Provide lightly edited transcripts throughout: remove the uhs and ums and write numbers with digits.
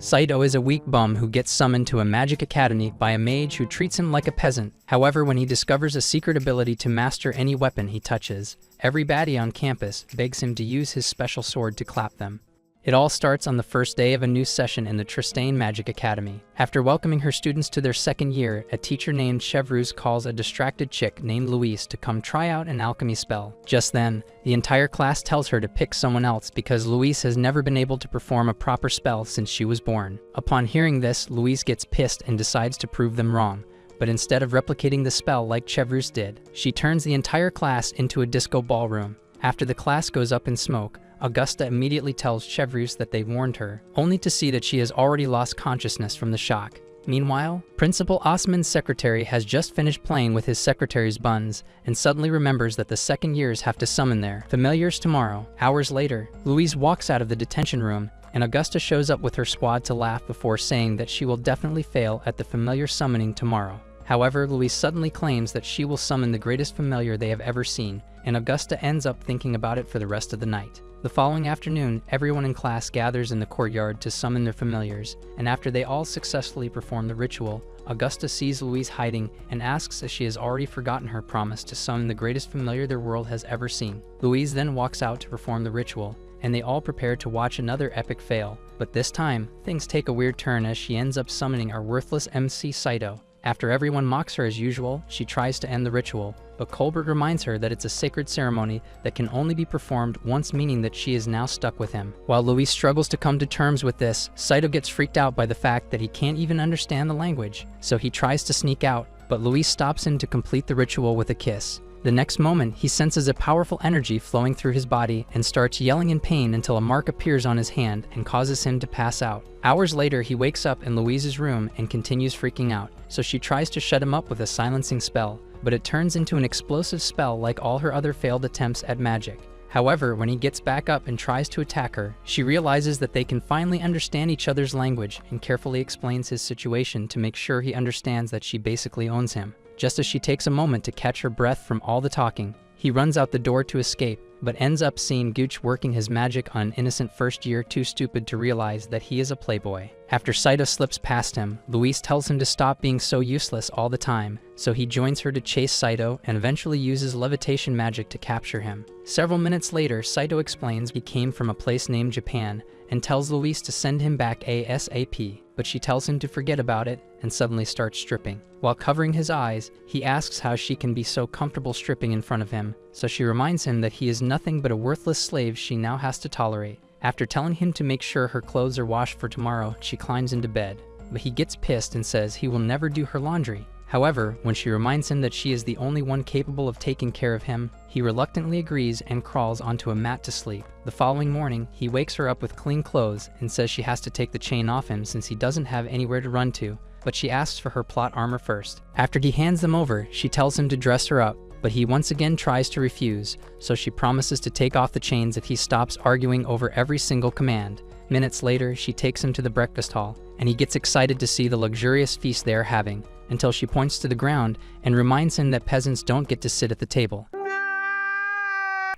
Saito is a weak bum who gets summoned to a magic academy by a mage who treats him like a peasant. However, when he discovers a secret ability to master any weapon he touches, every baddie on campus begs him to use his special sword to clap them. It all starts on the first day of a new session in the Tristane Magic Academy. After welcoming her students to their second year, a teacher named Chevreuse calls a distracted chick named Louise to come try out an alchemy spell. Just then, the entire class tells her to pick someone else because Louise has never been able to perform a proper spell since she was born. Upon hearing this, Louise gets pissed and decides to prove them wrong. But instead of replicating the spell like Chevreuse did, she turns the entire class into a disco ballroom. After the class goes up in smoke, Augusta immediately tells Chevreuse that they warned her, only to see that she has already lost consciousness from the shock. Meanwhile, Principal Osman's secretary has just finished playing with his secretary's buns and suddenly remembers that the second years have to summon their familiars tomorrow. Hours later, Louise walks out of the detention room and Augusta shows up with her squad to laugh before saying that she will definitely fail at the familiar summoning tomorrow. However, Louise suddenly claims that she will summon the greatest familiar they have ever seen, and Augusta ends up thinking about it for the rest of the night. The following afternoon, everyone in class gathers in the courtyard to summon their familiars, and after they all successfully perform the ritual, Augusta sees Louise hiding and asks if she has already forgotten her promise to summon the greatest familiar their world has ever seen. Louise then walks out to perform the ritual, and they all prepare to watch another epic fail, but this time, things take a weird turn as she ends up summoning our worthless MC Saito. After everyone mocks her as usual, she tries to end the ritual, but Colbert reminds her that it's a sacred ceremony that can only be performed once, meaning that she is now stuck with him. While Louise struggles to come to terms with this, Saito gets freaked out by the fact that he can't even understand the language, so he tries to sneak out, but Louise stops him to complete the ritual with a kiss. The next moment, he senses a powerful energy flowing through his body and starts yelling in pain until a mark appears on his hand and causes him to pass out. Hours later, he wakes up in Louise's room and continues freaking out, so she tries to shut him up with a silencing spell, but it turns into an explosive spell like all her other failed attempts at magic. However, when he gets back up and tries to attack her, she realizes that they can finally understand each other's language and carefully explains his situation to make sure he understands that she basically owns him. Just as she takes a moment to catch her breath from all the talking, he runs out the door to escape, but ends up seeing Gooch working his magic on an innocent first year too stupid to realize that he is a playboy. After Saito slips past him, Louise tells him to stop being so useless all the time, so he joins her to chase Saito and eventually uses levitation magic to capture him. Several minutes later, Saito explains he came from a place named Japan and tells Louise to send him back ASAP, but she tells him to forget about it and suddenly starts stripping. While covering his eyes, he asks how she can be so comfortable stripping in front of him, so she reminds him that he is nothing but a worthless slave she now has to tolerate. After telling him to make sure her clothes are washed for tomorrow, she climbs into bed, but he gets pissed and says he will never do her laundry. However, when she reminds him that she is the only one capable of taking care of him, he reluctantly agrees and crawls onto a mat to sleep. The following morning, he wakes her up with clean clothes and says she has to take the chain off him since he doesn't have anywhere to run to, but she asks for her plot armor first. After he hands them over, she tells him to dress her up, but he once again tries to refuse, so she promises to take off the chains if he stops arguing over every single command. Minutes later, she takes him to the breakfast hall, and he gets excited to see the luxurious feast they are having, until she points to the ground and reminds him that peasants don't get to sit at the table.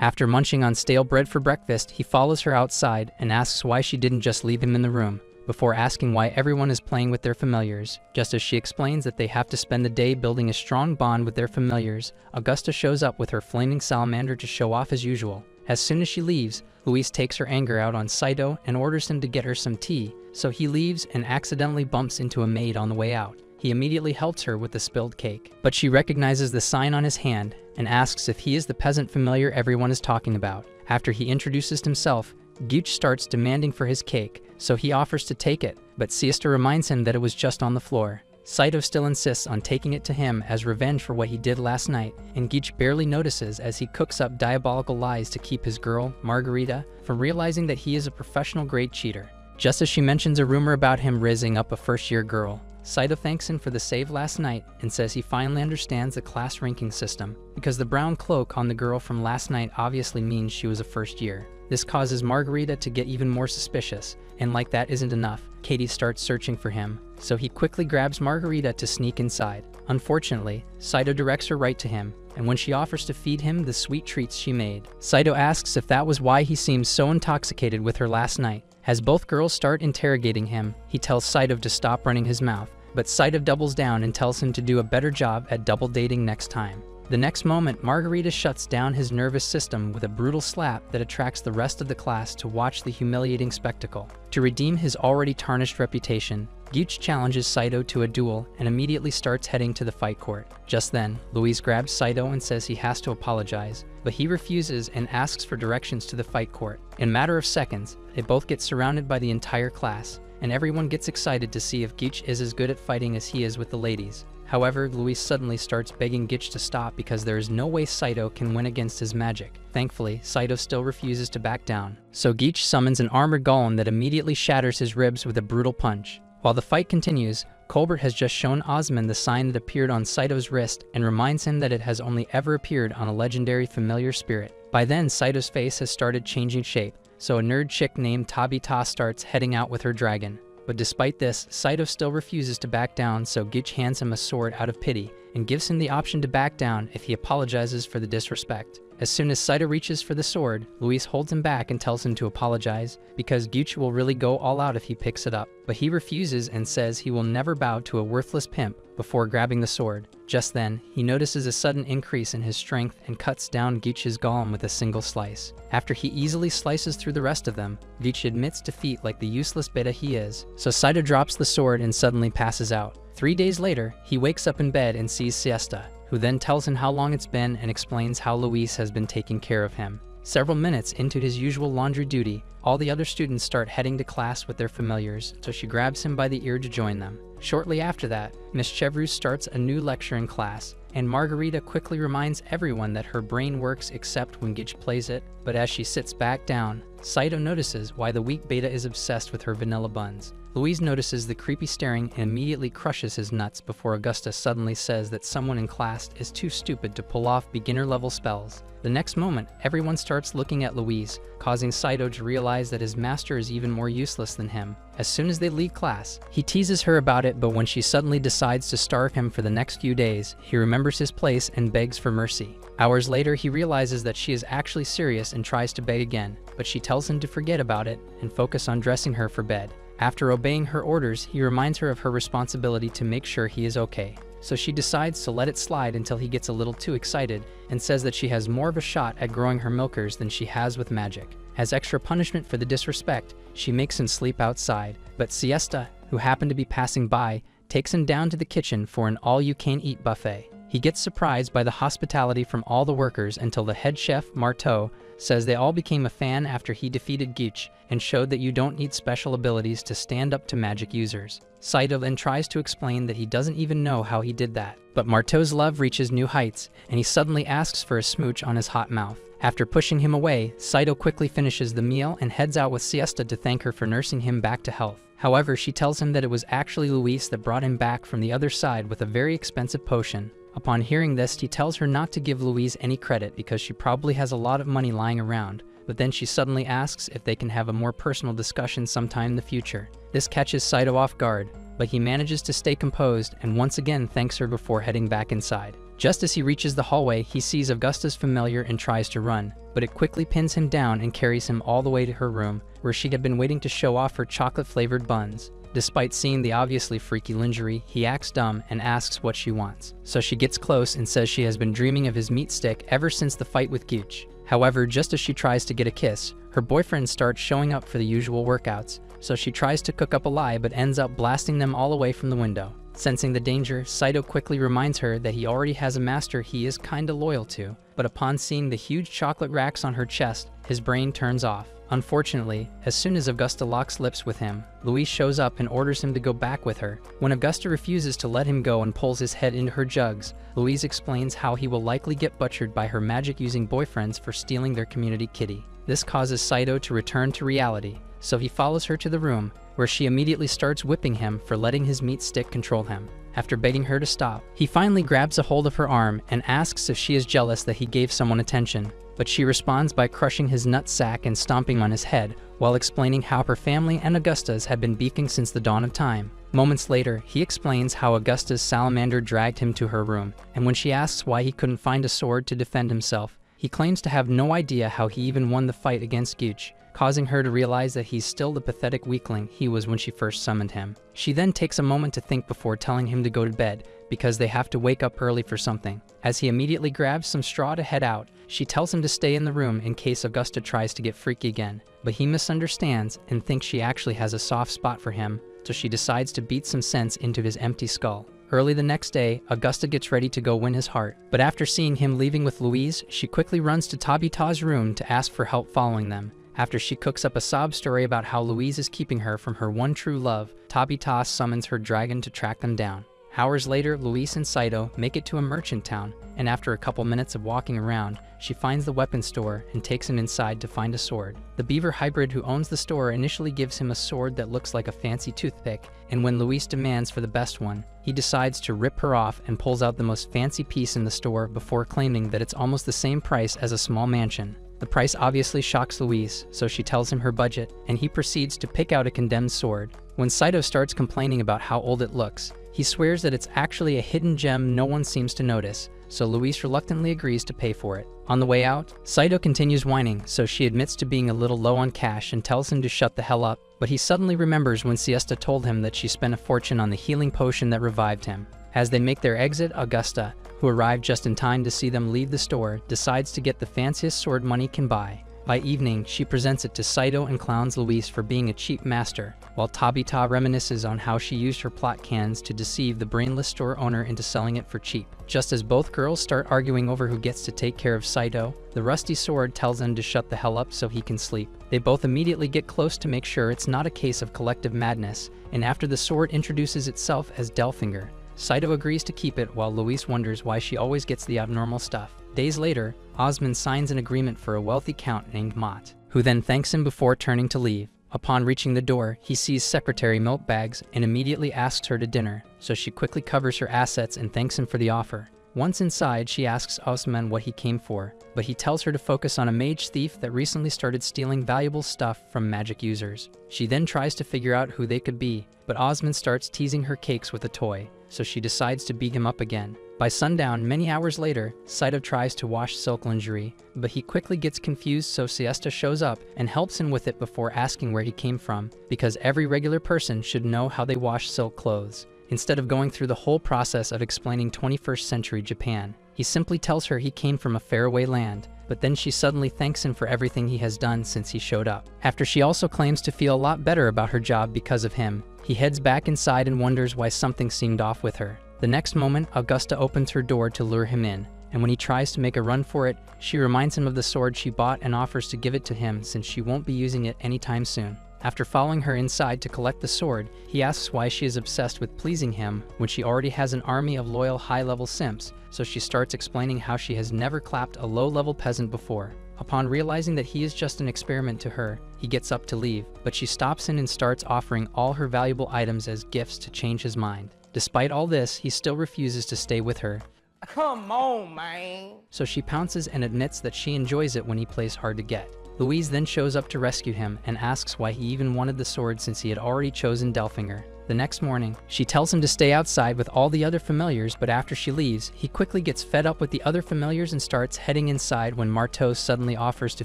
After munching on stale bread for breakfast, he follows her outside and asks why she didn't just leave him in the room, before asking why everyone is playing with their familiars. Just as she explains that they have to spend the day building a strong bond with their familiars, Augusta shows up with her flaming salamander to show off as usual. As soon as she leaves, Louise takes her anger out on Saito and orders him to get her some tea, so he leaves and accidentally bumps into a maid on the way out. He immediately helps her with the spilled cake, but she recognizes the sign on his hand and asks if he is the peasant familiar everyone is talking about. After he introduces himself, Gooch starts demanding for his cake, so he offers to take it, but Siesta reminds him that it was just on the floor. Saito still insists on taking it to him as revenge for what he did last night, and Gooch barely notices as he cooks up diabolical lies to keep his girl, Margarita, from realizing that he is a professional grade cheater. Just as she mentions a rumor about him raising up a first-year girl, Saito thanks him for the save last night and says he finally understands the class ranking system, because the brown cloak on the girl from last night obviously means she was a first year. This causes Margarita to get even more suspicious, and like that isn't enough, Katie starts searching for him, so he quickly grabs Margarita to sneak inside. Unfortunately, Saito directs her right to him, and when she offers to feed him the sweet treats she made, Saito asks if that was why he seemed so intoxicated with her last night, As both girls start interrogating him, he tells Saito to stop running his mouth, but Saito doubles down and tells him to do a better job at double dating next time. The next moment, Margarita shuts down his nervous system with a brutal slap that attracts the rest of the class to watch the humiliating spectacle. To redeem his already tarnished reputation, Gyuch challenges Saito to a duel and immediately starts heading to the fight court. Just then, Louise grabs Saito and says he has to apologize, but he refuses and asks for directions to the fight court. In a matter of seconds, they both get surrounded by the entire class, and everyone gets excited to see if Gyuch is as good at fighting as he is with the ladies. However, Louise suddenly starts begging Gyuch to stop because there is no way Saito can win against his magic. Thankfully, Saito still refuses to back down, so Gyuch summons an armored golem that immediately shatters his ribs with a brutal punch. While the fight continues, Colbert has just shown Osmond the sign that appeared on Saito's wrist and reminds him that it has only ever appeared on a legendary familiar spirit. By then, Saito's face has started changing shape, so a nerd chick named Tabita starts heading out with her dragon. But despite this, Saito still refuses to back down, so Gyuch hands him a sword out of pity and gives him the option to back down if he apologizes for the disrespect. As soon as Saito reaches for the sword, Louise holds him back and tells him to apologize because Gyuch will really go all out if he picks it up. But he refuses and says he will never bow to a worthless pimp before grabbing the sword. Just then, he notices a sudden increase in his strength and cuts down Gyuch's golem with a single slice. After he easily slices through the rest of them, Gyuch admits defeat like the useless beta he is, so Saito drops the sword and suddenly passes out. 3 days later, he wakes up in bed and sees Siesta, who then tells him how long it's been and explains how Louise has been taking care of him. Several minutes into his usual laundry duty, all the other students start heading to class with their familiars, so she grabs him by the ear to join them. Shortly after that, Miss Chevreuse starts a new lecture in class, and Margarita quickly reminds everyone that her brain works except when Gyuch plays it, but as she sits back down, Saito notices why the weak beta is obsessed with her vanilla buns. Louise notices the creepy staring and immediately crushes his nuts before Augusta suddenly says that someone in class is too stupid to pull off beginner-level spells. The next moment, everyone starts looking at Louise, causing Saito to realize that his master is even more useless than him. As soon as they leave class, he teases her about it, but when she suddenly decides to starve him for the next few days, he remembers his place and begs for mercy. Hours later, he realizes that she is actually serious and tries to beg again, but she tells him to forget about it and focus on dressing her for bed. After obeying her orders, he reminds her of her responsibility to make sure he is okay. So she decides to let it slide until he gets a little too excited and says that she has more of a shot at growing her milkers than she has with magic. As extra punishment for the disrespect, she makes him sleep outside, but Siesta, who happened to be passing by, takes him down to the kitchen for an all-you-can-eat buffet. He gets surprised by the hospitality from all the workers until the head chef, Marteau, says they all became a fan after he defeated Gyuch and showed that you don't need special abilities to stand up to magic users. Saito then tries to explain that he doesn't even know how he did that. But Marteau's love reaches new heights, and he suddenly asks for a smooch on his hot mouth. After pushing him away, Saito quickly finishes the meal and heads out with Siesta to thank her for nursing him back to health. However, she tells him that it was actually Louise that brought him back from the other side with a very expensive potion. Upon hearing this, he tells her not to give Louise any credit because she probably has a lot of money lying around, but then she suddenly asks if they can have a more personal discussion sometime in the future. This catches Saito off guard, but he manages to stay composed and once again thanks her before heading back inside. Just as he reaches the hallway, he sees Augusta's familiar and tries to run, but it quickly pins him down and carries him all the way to her room, where she had been waiting to show off her chocolate-flavored buns. Despite seeing the obviously freaky lingerie, he acts dumb and asks what she wants. So she gets close and says she has been dreaming of his meat stick ever since the fight with Gyuch. However, just as she tries to get a kiss, her boyfriend starts showing up for the usual workouts, so she tries to cook up a lie but ends up blasting them all away from the window. Sensing the danger, Saito quickly reminds her that he already has a master he is kinda loyal to, but upon seeing the huge chocolate racks on her chest, his brain turns off. Unfortunately, as soon as Augusta locks lips with him, Louise shows up and orders him to go back with her. When Augusta refuses to let him go and pulls his head into her jugs, Louise explains how he will likely get butchered by her magic-using boyfriends for stealing their community kitty. This causes Saito to return to reality, so he follows her to the room, where she immediately starts whipping him for letting his meat stick control him. After begging her to stop, he finally grabs a hold of her arm and asks if she is jealous that he gave someone attention. But she responds by crushing his nut sack and stomping on his head, while explaining how her family and Augusta's had been beefing since the dawn of time. Moments later, he explains how Augusta's salamander dragged him to her room, and when she asks why he couldn't find a sword to defend himself, he claims to have no idea how he even won the fight against Gyuch, causing her to realize that he's still the pathetic weakling he was when she first summoned him. She then takes a moment to think before telling him to go to bed, because they have to wake up early for something. As he immediately grabs some straw to head out, she tells him to stay in the room in case Augusta tries to get freaky again. But he misunderstands and thinks she actually has a soft spot for him, so she decides to beat some sense into his empty skull. Early the next day, Augusta gets ready to go win his heart, but after seeing him leaving with Louise, she quickly runs to Tabitha's room to ask for help following them. After she cooks up a sob story about how Louise is keeping her from her one true love, Tabitha summons her dragon to track them down. Hours later, Louise and Saito make it to a merchant town, and after a couple minutes of walking around, she finds the weapon store and takes him inside to find a sword. The beaver hybrid who owns the store initially gives him a sword that looks like a fancy toothpick, and when Louise demands for the best one, he decides to rip her off and pulls out the most fancy piece in the store before claiming that it's almost the same price as a small mansion. The price obviously shocks Louise, so she tells him her budget, and he proceeds to pick out a condemned sword. When Saito starts complaining about how old it looks, he swears that it's actually a hidden gem no one seems to notice, so Louise reluctantly agrees to pay for it. On the way out, Saito continues whining, so she admits to being a little low on cash and tells him to shut the hell up, but he suddenly remembers when Siesta told him that she spent a fortune on the healing potion that revived him. As they make their exit, Augusta, who arrived just in time to see them leave the store, decides to get the fanciest sword money can buy. By evening, she presents it to Saito and clowns Louise for being a cheap master, while Tabitha reminisces on how she used her plot cans to deceive the brainless store owner into selling it for cheap. Just as both girls start arguing over who gets to take care of Saito, the rusty sword tells him to shut the hell up so he can sleep. They both immediately get close to make sure it's not a case of collective madness, and after the sword introduces itself as Delfinger, Saito agrees to keep it while Louise wonders why she always gets the abnormal stuff. Days later, Osmond signs an agreement for a wealthy count named Mott, who then thanks him before turning to leave. Upon reaching the door, he sees Secretary Milkbags and immediately asks her to dinner, so she quickly covers her assets and thanks him for the offer. Once inside, she asks Osman what he came for, but he tells her to focus on a mage thief that recently started stealing valuable stuff from magic users. She then tries to figure out who they could be, but Osmond starts teasing her cakes with a toy, so she decides to beat him up again. By sundown, many hours later, Saito tries to wash silk lingerie, but he quickly gets confused, so Siesta shows up and helps him with it before asking where he came from, because every regular person should know how they wash silk clothes. Instead of going through the whole process of explaining 21st century Japan, he simply tells her he came from a faraway land, but then she suddenly thanks him for everything he has done since he showed up. After she also claims to feel a lot better about her job because of him, he heads back inside and wonders why something seemed off with her. The next moment, Augusta opens her door to lure him in, and when he tries to make a run for it, she reminds him of the sword she bought and offers to give it to him since she won't be using it anytime soon. After following her inside to collect the sword, he asks why she is obsessed with pleasing him when she already has an army of loyal high-level simps, so she starts explaining how she has never clapped a low-level peasant before. Upon realizing that he is just an experiment to her, he gets up to leave, but she stops him and starts offering all her valuable items as gifts to change his mind. Despite all this, he still refuses to stay with her. Come on, man. So she pounces and admits that she enjoys it when he plays hard to get. Louise then shows up to rescue him and asks why he even wanted the sword since he had already chosen Delfinger. The next morning, she tells him to stay outside with all the other familiars, but after she leaves, he quickly gets fed up with the other familiars and starts heading inside when Marteau suddenly offers to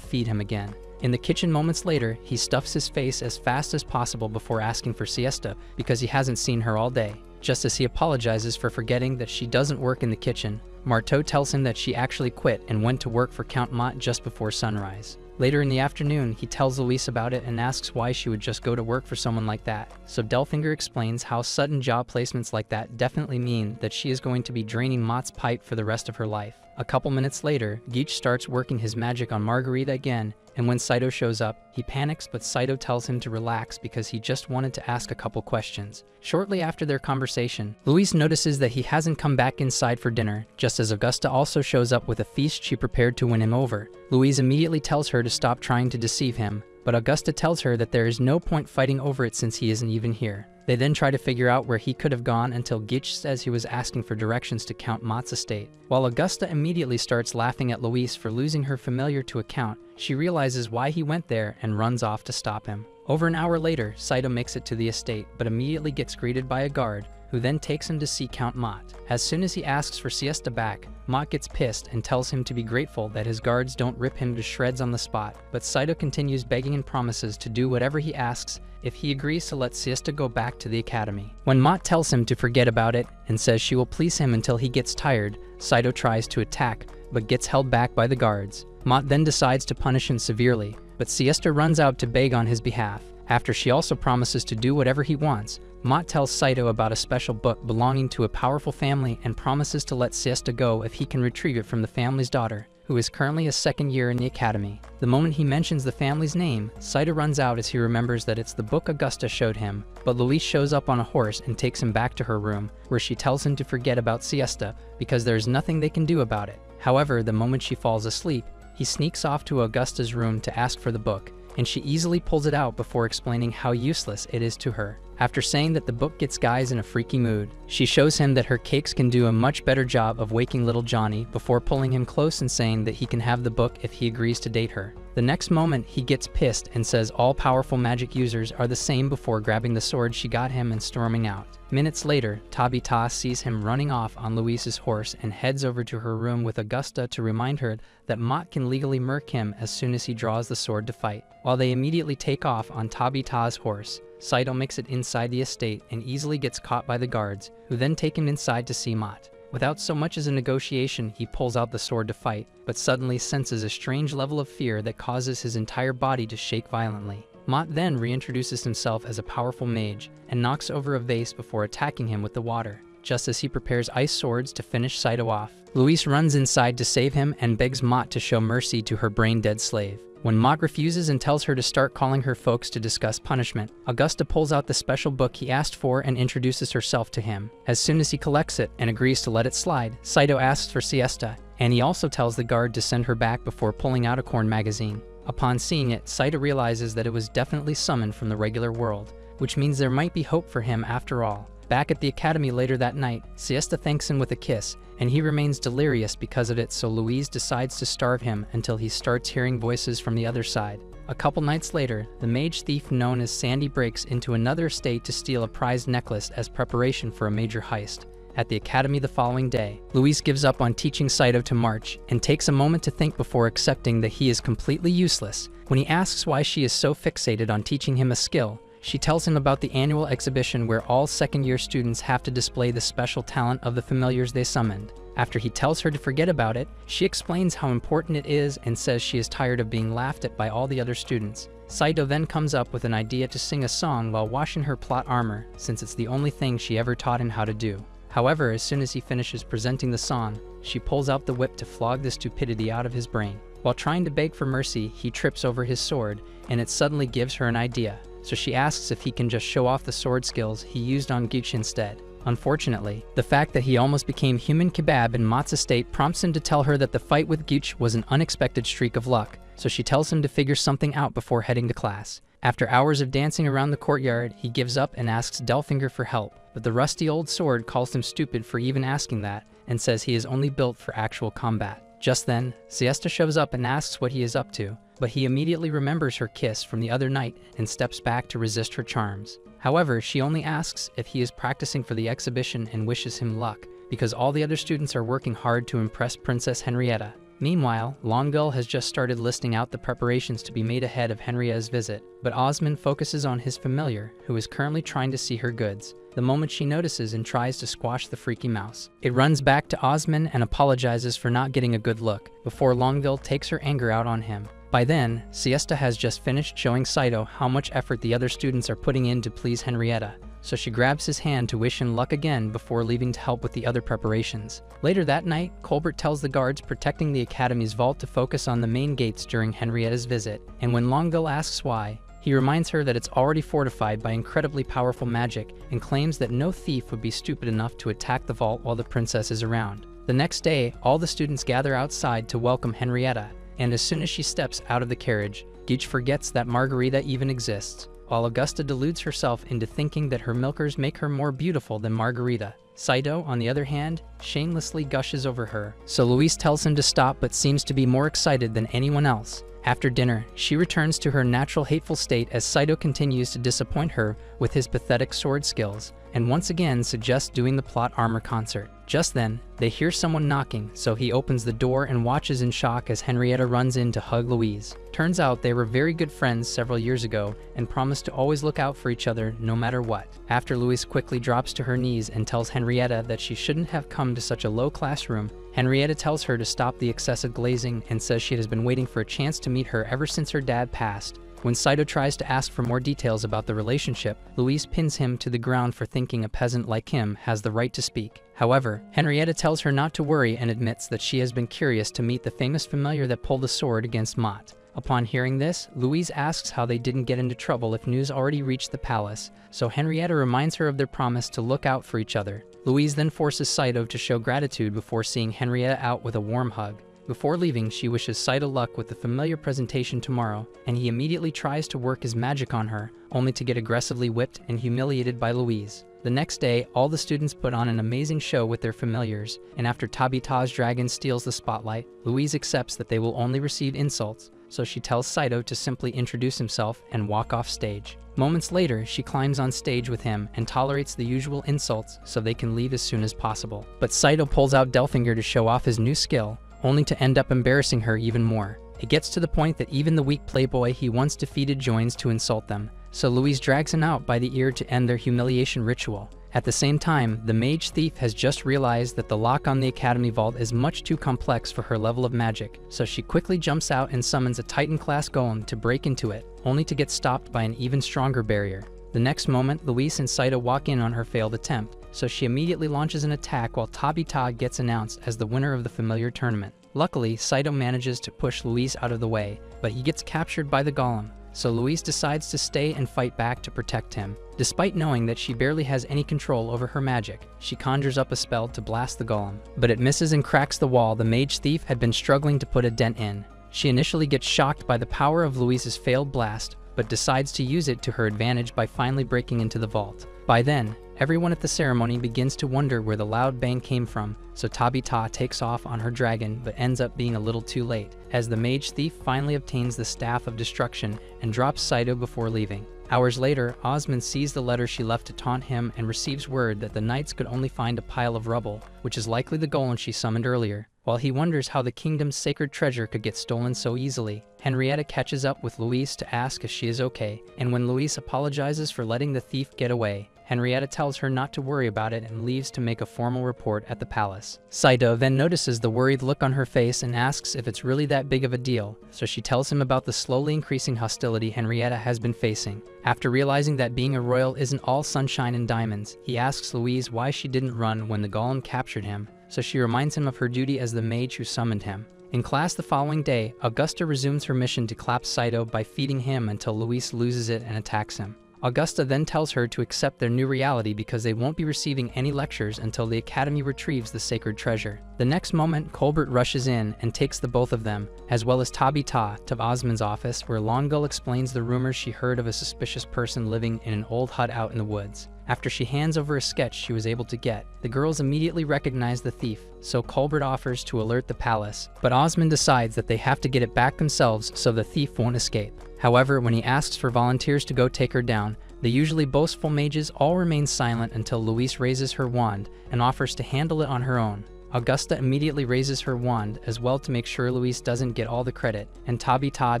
feed him again. In the kitchen moments later, he stuffs his face as fast as possible before asking for Siesta because he hasn't seen her all day. Just as he apologizes for forgetting that she doesn't work in the kitchen, Marteau tells him that she actually quit and went to work for Count Mott just before sunrise. Later in the afternoon, he tells Louise about it and asks why she would just go to work for someone like that. So Delfinger explains how sudden job placements like that definitely mean that she is going to be draining Mott's pipe for the rest of her life. A couple minutes later, Geach starts working his magic on Margarita again, and when Saito shows up, he panics, but Saito tells him to relax because he just wanted to ask a couple questions. Shortly after their conversation, Louise notices that he hasn't come back inside for dinner, just as Augusta also shows up with a feast she prepared to win him over. Louise immediately tells her to stop trying to deceive him, but Augusta tells her that there is no point fighting over it since he isn't even here. They then try to figure out where he could have gone until Geach says he was asking for directions to Count Mott's estate. While Augusta immediately starts laughing at Louise for losing her familiar to a count, she realizes why he went there and runs off to stop him. Over an hour later, Saito makes it to the estate, but immediately gets greeted by a guard, who then takes him to see Count Mott. As soon as he asks for Siesta back, Mott gets pissed and tells him to be grateful that his guards don't rip him to shreds on the spot, but Saito continues begging and promises to do whatever he asks if he agrees to let Siesta go back to the academy. When Mott tells him to forget about it and says she will please him until he gets tired, Saito tries to attack, but gets held back by the guards. Mott then decides to punish him severely, but Siesta runs out to beg on his behalf. After she also promises to do whatever he wants, Mott tells Saito about a special book belonging to a powerful family and promises to let Siesta go if he can retrieve it from the family's daughter, who is currently a second year in the academy. The moment he mentions the family's name, Saito runs out as he remembers that it's the book Augusta showed him, but Louise shows up on a horse and takes him back to her room, where she tells him to forget about Siesta because there's nothing they can do about it. However, the moment she falls asleep, he sneaks off to Augusta's room to ask for the book, and she easily pulls it out before explaining how useless it is to her. After saying that the book gets guys in a freaky mood, she shows him that her cakes can do a much better job of waking little Johnny before pulling him close and saying that he can have the book if he agrees to date her. The next moment, he gets pissed and says all powerful magic users are the same before grabbing the sword she got him and storming out. Minutes later, Tabita sees him running off on Louise's horse and heads over to her room with Augusta to remind her that Mott can legally murk him as soon as he draws the sword to fight. While they immediately take off on Tabita's horse, Saito makes it inside the estate and easily gets caught by the guards, who then take him inside to see Mott. Without so much as a negotiation, he pulls out the sword to fight, but suddenly senses a strange level of fear that causes his entire body to shake violently. Mott then reintroduces himself as a powerful mage and knocks over a vase before attacking him with the water, just as he prepares ice swords to finish Saito off. Louise runs inside to save him and begs Mott to show mercy to her brain-dead slave. When Mott refuses and tells her to start calling her folks to discuss punishment, Augusta pulls out the special book he asked for and introduces herself to him. As soon as he collects it and agrees to let it slide, Saito asks for Siesta, and he also tells the guard to send her back before pulling out a corn magazine. Upon seeing it, Saito realizes that it was definitely summoned from the regular world, which means there might be hope for him after all. Back at the academy later that night, Siesta thanks him with a kiss, and he remains delirious because of it, so Louise decides to starve him until he starts hearing voices from the other side. A couple nights later, the mage thief known as Sandy breaks into another estate to steal a prized necklace as preparation for a major heist. At the academy the following day, Louise gives up on teaching Saito to march and takes a moment to think before accepting that he is completely useless. When he asks why she is so fixated on teaching him a skill, she tells him about the annual exhibition where all second-year students have to display the special talent of the familiars they summoned. After he tells her to forget about it, she explains how important it is and says she is tired of being laughed at by all the other students. Saito then comes up with an idea to sing a song while washing her plot armor, since it's the only thing she ever taught him how to do. However, as soon as he finishes presenting the song, she pulls out the whip to flog the stupidity out of his brain. While trying to beg for mercy, he trips over his sword, and it suddenly gives her an idea, so she asks if he can just show off the sword skills he used on Gooch instead. Unfortunately, the fact that he almost became human kebab in Mott's estate prompts him to tell her that the fight with Gooch was an unexpected streak of luck, so she tells him to figure something out before heading to class. After hours of dancing around the courtyard, he gives up and asks Delfinger for help, but the rusty old sword calls him stupid for even asking that and says he is only built for actual combat. Just then, Siesta shows up and asks what he is up to, but he immediately remembers her kiss from the other night and steps back to resist her charms. However, she only asks if he is practicing for the exhibition and wishes him luck, because all the other students are working hard to impress Princess Henrietta. Meanwhile, Longueville has just started listing out the preparations to be made ahead of Henrietta's visit, but Osmond focuses on his familiar, who is currently trying to see her goods, the moment she notices and tries to squash the freaky mouse. It runs back to Osmond and apologizes for not getting a good look, before Longueville takes her anger out on him. By then, Siesta has just finished showing Saito how much effort the other students are putting in to please Henrietta, so she grabs his hand to wish him luck again before leaving to help with the other preparations. Later that night, Colbert tells the guards protecting the academy's vault to focus on the main gates during Henrietta's visit, and when Longueville asks why, he reminds her that it's already fortified by incredibly powerful magic and claims that no thief would be stupid enough to attack the vault while the princess is around. The next day, all the students gather outside to welcome Henrietta, and as soon as she steps out of the carriage, Gooch forgets that Margarita even exists. while Augusta deludes herself into thinking that her milkers make her more beautiful than Margarita. Saito, on the other hand, shamelessly gushes over her, so Luis tells him to stop but seems to be more excited than anyone else. After dinner, she returns to her natural hateful state as Saito continues to disappoint her with his pathetic sword skills, and once again suggests doing the plot armor concert. Just then, they hear someone knocking, so he opens the door and watches in shock as Henrietta runs in to hug Louise. Turns out they were very good friends several years ago and promised to always look out for each other no matter what. After Louise quickly drops to her knees and tells Henrietta that she shouldn't have come to such a low classroom, Henrietta tells her to stop the excessive glazing and says she has been waiting for a chance to meet her ever since her dad passed. When Saito tries to ask for more details about the relationship, Louise pins him to the ground for thinking a peasant like him has the right to speak. However, Henrietta tells her not to worry and admits that she has been curious to meet the famous familiar that pulled the sword against Mott. Upon hearing this, Louise asks how they didn't get into trouble if news already reached the palace, so Henrietta reminds her of their promise to look out for each other. Louise then forces Saito to show gratitude before seeing Henrietta out with a warm hug. Before leaving, she wishes Saito luck with the familiar presentation tomorrow, and he immediately tries to work his magic on her, only to get aggressively whipped and humiliated by Louise. The next day, all the students put on an amazing show with their familiars, and after Tabita's dragon steals the spotlight, Louise accepts that they will only receive insults, so she tells Saito to simply introduce himself and walk off stage. Moments later, she climbs on stage with him and tolerates the usual insults so they can leave as soon as possible. But Saito pulls out Delfinger to show off his new skill, only to end up embarrassing her even more. It gets to the point that even the weak playboy he once defeated joins to insult them, so Louise drags him out by the ear to end their humiliation ritual. At the same time, the mage thief has just realized that the lock on the Academy vault is much too complex for her level of magic, so she quickly jumps out and summons a Titan-class golem to break into it, only to get stopped by an even stronger barrier. The next moment, Louise and Saito walk in on her failed attempt, so she immediately launches an attack while Tabita gets announced as the winner of the familiar tournament. Luckily, Saito manages to push Louise out of the way, but he gets captured by the golem, so Louise decides to stay and fight back to protect him. Despite knowing that she barely has any control over her magic, she conjures up a spell to blast the golem, but it misses and cracks the wall the mage thief had been struggling to put a dent in. She initially gets shocked by the power of Louise's failed blast, but decides to use it to her advantage by finally breaking into the vault. By then, everyone at the ceremony begins to wonder where the loud bang came from, so Tabita takes off on her dragon but ends up being a little too late, as the mage thief finally obtains the Staff of Destruction and drops Saito before leaving. Hours later, Osmond sees the letter she left to taunt him and receives word that the knights could only find a pile of rubble, which is likely the golem she summoned earlier. While he wonders how the kingdom's sacred treasure could get stolen so easily, Henrietta catches up with Louise to ask if she is okay, and when Louise apologizes for letting the thief get away, Henrietta tells her not to worry about it and leaves to make a formal report at the palace. Saito then notices the worried look on her face and asks if it's really that big of a deal, so she tells him about the slowly increasing hostility Henrietta has been facing. After realizing that being a royal isn't all sunshine and diamonds, he asks Louise why she didn't run when the golem captured him, so she reminds him of her duty as the mage who summoned him. In class the following day, Augusta resumes her mission to clap Saito by feeding him until Louise loses it and attacks him. Augusta then tells her to accept their new reality because they won't be receiving any lectures until the Academy retrieves the sacred treasure. The next moment, Colbert rushes in and takes the both of them, as well as Tabita, to Osmond's office, where Longueuil explains the rumors she heard of a suspicious person living in an old hut out in the woods. After she hands over a sketch she was able to get, the girls immediately recognize the thief, so Colbert offers to alert the palace, but Osmond decides that they have to get it back themselves so the thief won't escape. However, when he asks for volunteers to go take her down, the usually boastful mages all remain silent until Louise raises her wand and offers to handle it on her own. Augusta immediately raises her wand as well to make sure Louise doesn't get all the credit, and Tabita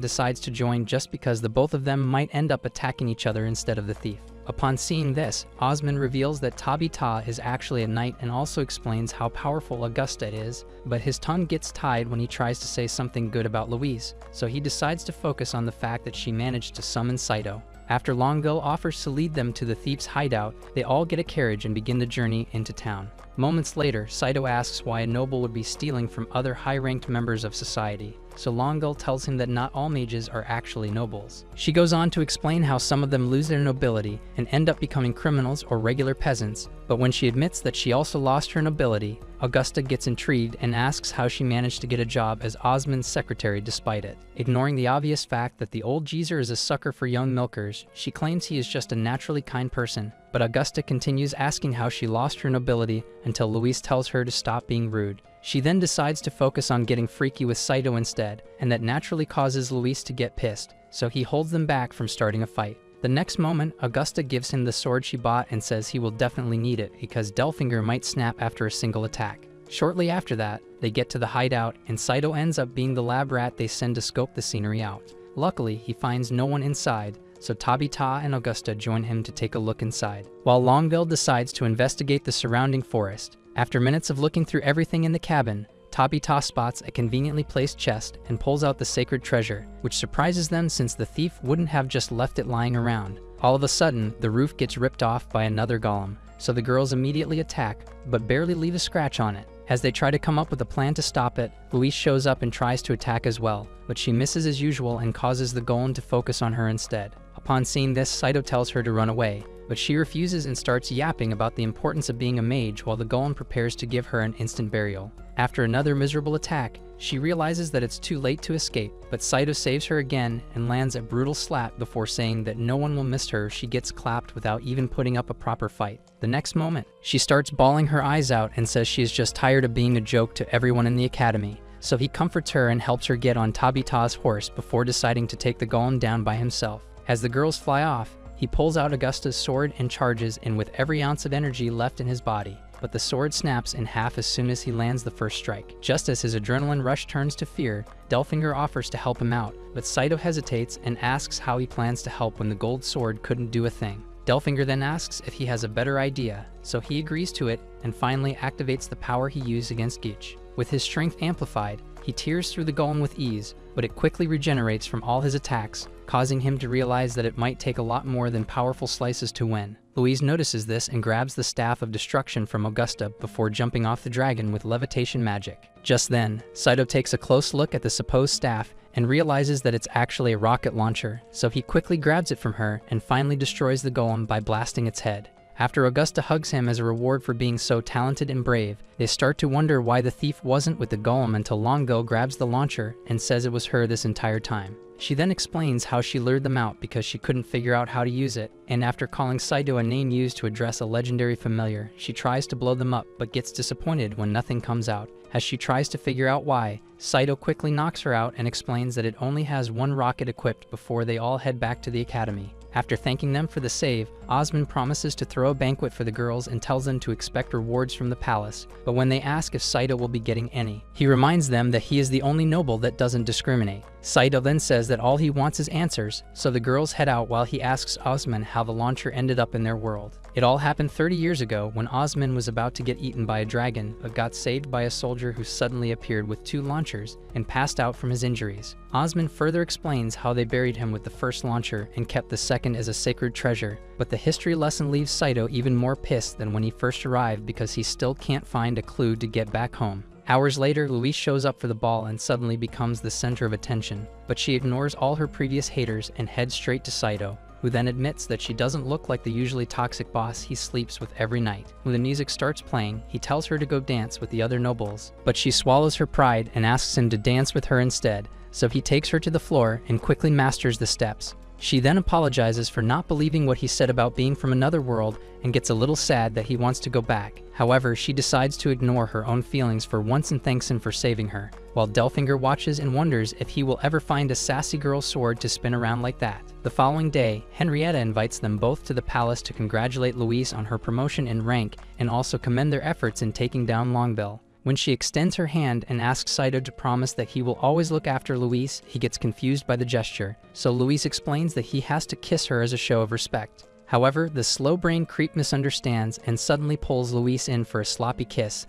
decides to join just because the both of them might end up attacking each other instead of the thief. Upon seeing this, Osmond reveals that Tabita is actually a knight and also explains how powerful Augusta is, but his tongue gets tied when he tries to say something good about Louise, so he decides to focus on the fact that she managed to summon Saito. After Longueuil offers to lead them to the thief's hideout, they all get a carriage and begin the journey into town. Moments later, Saito asks why a noble would be stealing from other high-ranked members of society, so Longueuil tells him that not all mages are actually nobles. She goes on to explain how some of them lose their nobility and end up becoming criminals or regular peasants, but when she admits that she also lost her nobility, Augusta gets intrigued and asks how she managed to get a job as Osmond's secretary despite it. Ignoring the obvious fact that the old geezer is a sucker for young milkers, she claims he is just a naturally kind person, but Augusta continues asking how she lost her nobility until Louise tells her to stop being rude. She then decides to focus on getting freaky with Saito instead, and that naturally causes Louise to get pissed, so he holds them back from starting a fight. The next moment, Augusta gives him the sword she bought and says he will definitely need it because Delfinger might snap after a single attack. Shortly after that, they get to the hideout and Saito ends up being the lab rat they send to scope the scenery out. Luckily, he finds no one inside, so Tabita and Augusta join him to take a look inside, while Longueuil decides to investigate the surrounding forest. After minutes of looking through everything in the cabin, Tabita spots a conveniently placed chest and pulls out the sacred treasure, which surprises them since the thief wouldn't have just left it lying around. All of a sudden, the roof gets ripped off by another golem, so the girls immediately attack, but barely leave a scratch on it. As they try to come up with a plan to stop it, Louise shows up and tries to attack as well, but she misses as usual and causes the golem to focus on her instead. Upon seeing this, Saito tells her to run away, but she refuses and starts yapping about the importance of being a mage while the golem prepares to give her an instant burial. After another miserable attack, she realizes that it's too late to escape, but Saito saves her again and lands a brutal slap before saying that no one will miss her. She gets clapped without even putting up a proper fight. The next moment, she starts bawling her eyes out and says she is just tired of being a joke to everyone in the academy. So he comforts her and helps her get on Tabita's horse before deciding to take the golem down by himself. As the girls fly off, he pulls out Augusta's sword and charges in with every ounce of energy left in his body, but the sword snaps in half as soon as he lands the first strike. Just as his adrenaline rush turns to fear, Delfinger offers to help him out, but Saito hesitates and asks how he plans to help when the gold sword couldn't do a thing. Delfinger then asks if he has a better idea, so he agrees to it and finally activates the power he used against Geach. With his strength amplified, he tears through the golem with ease, but it quickly regenerates from all his attacks, causing him to realize that it might take a lot more than powerful slices to win. Louise notices this and grabs the Staff of Destruction from Augusta before jumping off the dragon with levitation magic. Just then, Saito takes a close look at the supposed staff and realizes that it's actually a rocket launcher, so he quickly grabs it from her and finally destroys the golem by blasting its head. After Augusta hugs him as a reward for being so talented and brave, they start to wonder why the thief wasn't with the golem until Longueuil grabs the launcher and says it was her this entire time. She then explains how she lured them out because she couldn't figure out how to use it, and after calling Saito a name used to address a legendary familiar, she tries to blow them up but gets disappointed when nothing comes out. As she tries to figure out why, Saito quickly knocks her out and explains that it only has one rocket equipped before they all head back to the academy. After thanking them for the save, Osmond promises to throw a banquet for the girls and tells them to expect rewards from the palace, but when they ask if Saito will be getting any, he reminds them that he is the only noble that doesn't discriminate. Saito then says that all he wants is answers, so the girls head out while he asks Osmond how the launcher ended up in their world. It all happened 30 years ago when Osmond was about to get eaten by a dragon, but got saved by a soldier who suddenly appeared with 2 launchers and passed out from his injuries. Osmond further explains how they buried him with the first launcher and kept the second as a sacred treasure, but the history lesson leaves Saito even more pissed than when he first arrived because he still can't find a clue to get back home. Hours later, Louise shows up for the ball and suddenly becomes the center of attention, but she ignores all her previous haters and heads straight to Saito, who then admits that she doesn't look like the usually toxic boss he sleeps with every night. When the music starts playing, he tells her to go dance with the other nobles, but she swallows her pride and asks him to dance with her instead, so he takes her to the floor and quickly masters the steps. She then apologizes for not believing what he said about being from another world and gets a little sad that he wants to go back. However, she decides to ignore her own feelings for once and thanks him for saving her, while Delfinger watches and wonders if he will ever find a sassy girl's sword to spin around like that. The following day, Henrietta invites them both to the palace to congratulate Louise on her promotion in rank and also commend their efforts in taking down Longueuil. When she extends her hand and asks Saito to promise that he will always look after Louise, he gets confused by the gesture, so Louise explains that he has to kiss her as a show of respect. However, the slow-brained creep misunderstands and suddenly pulls Louise in for a sloppy kiss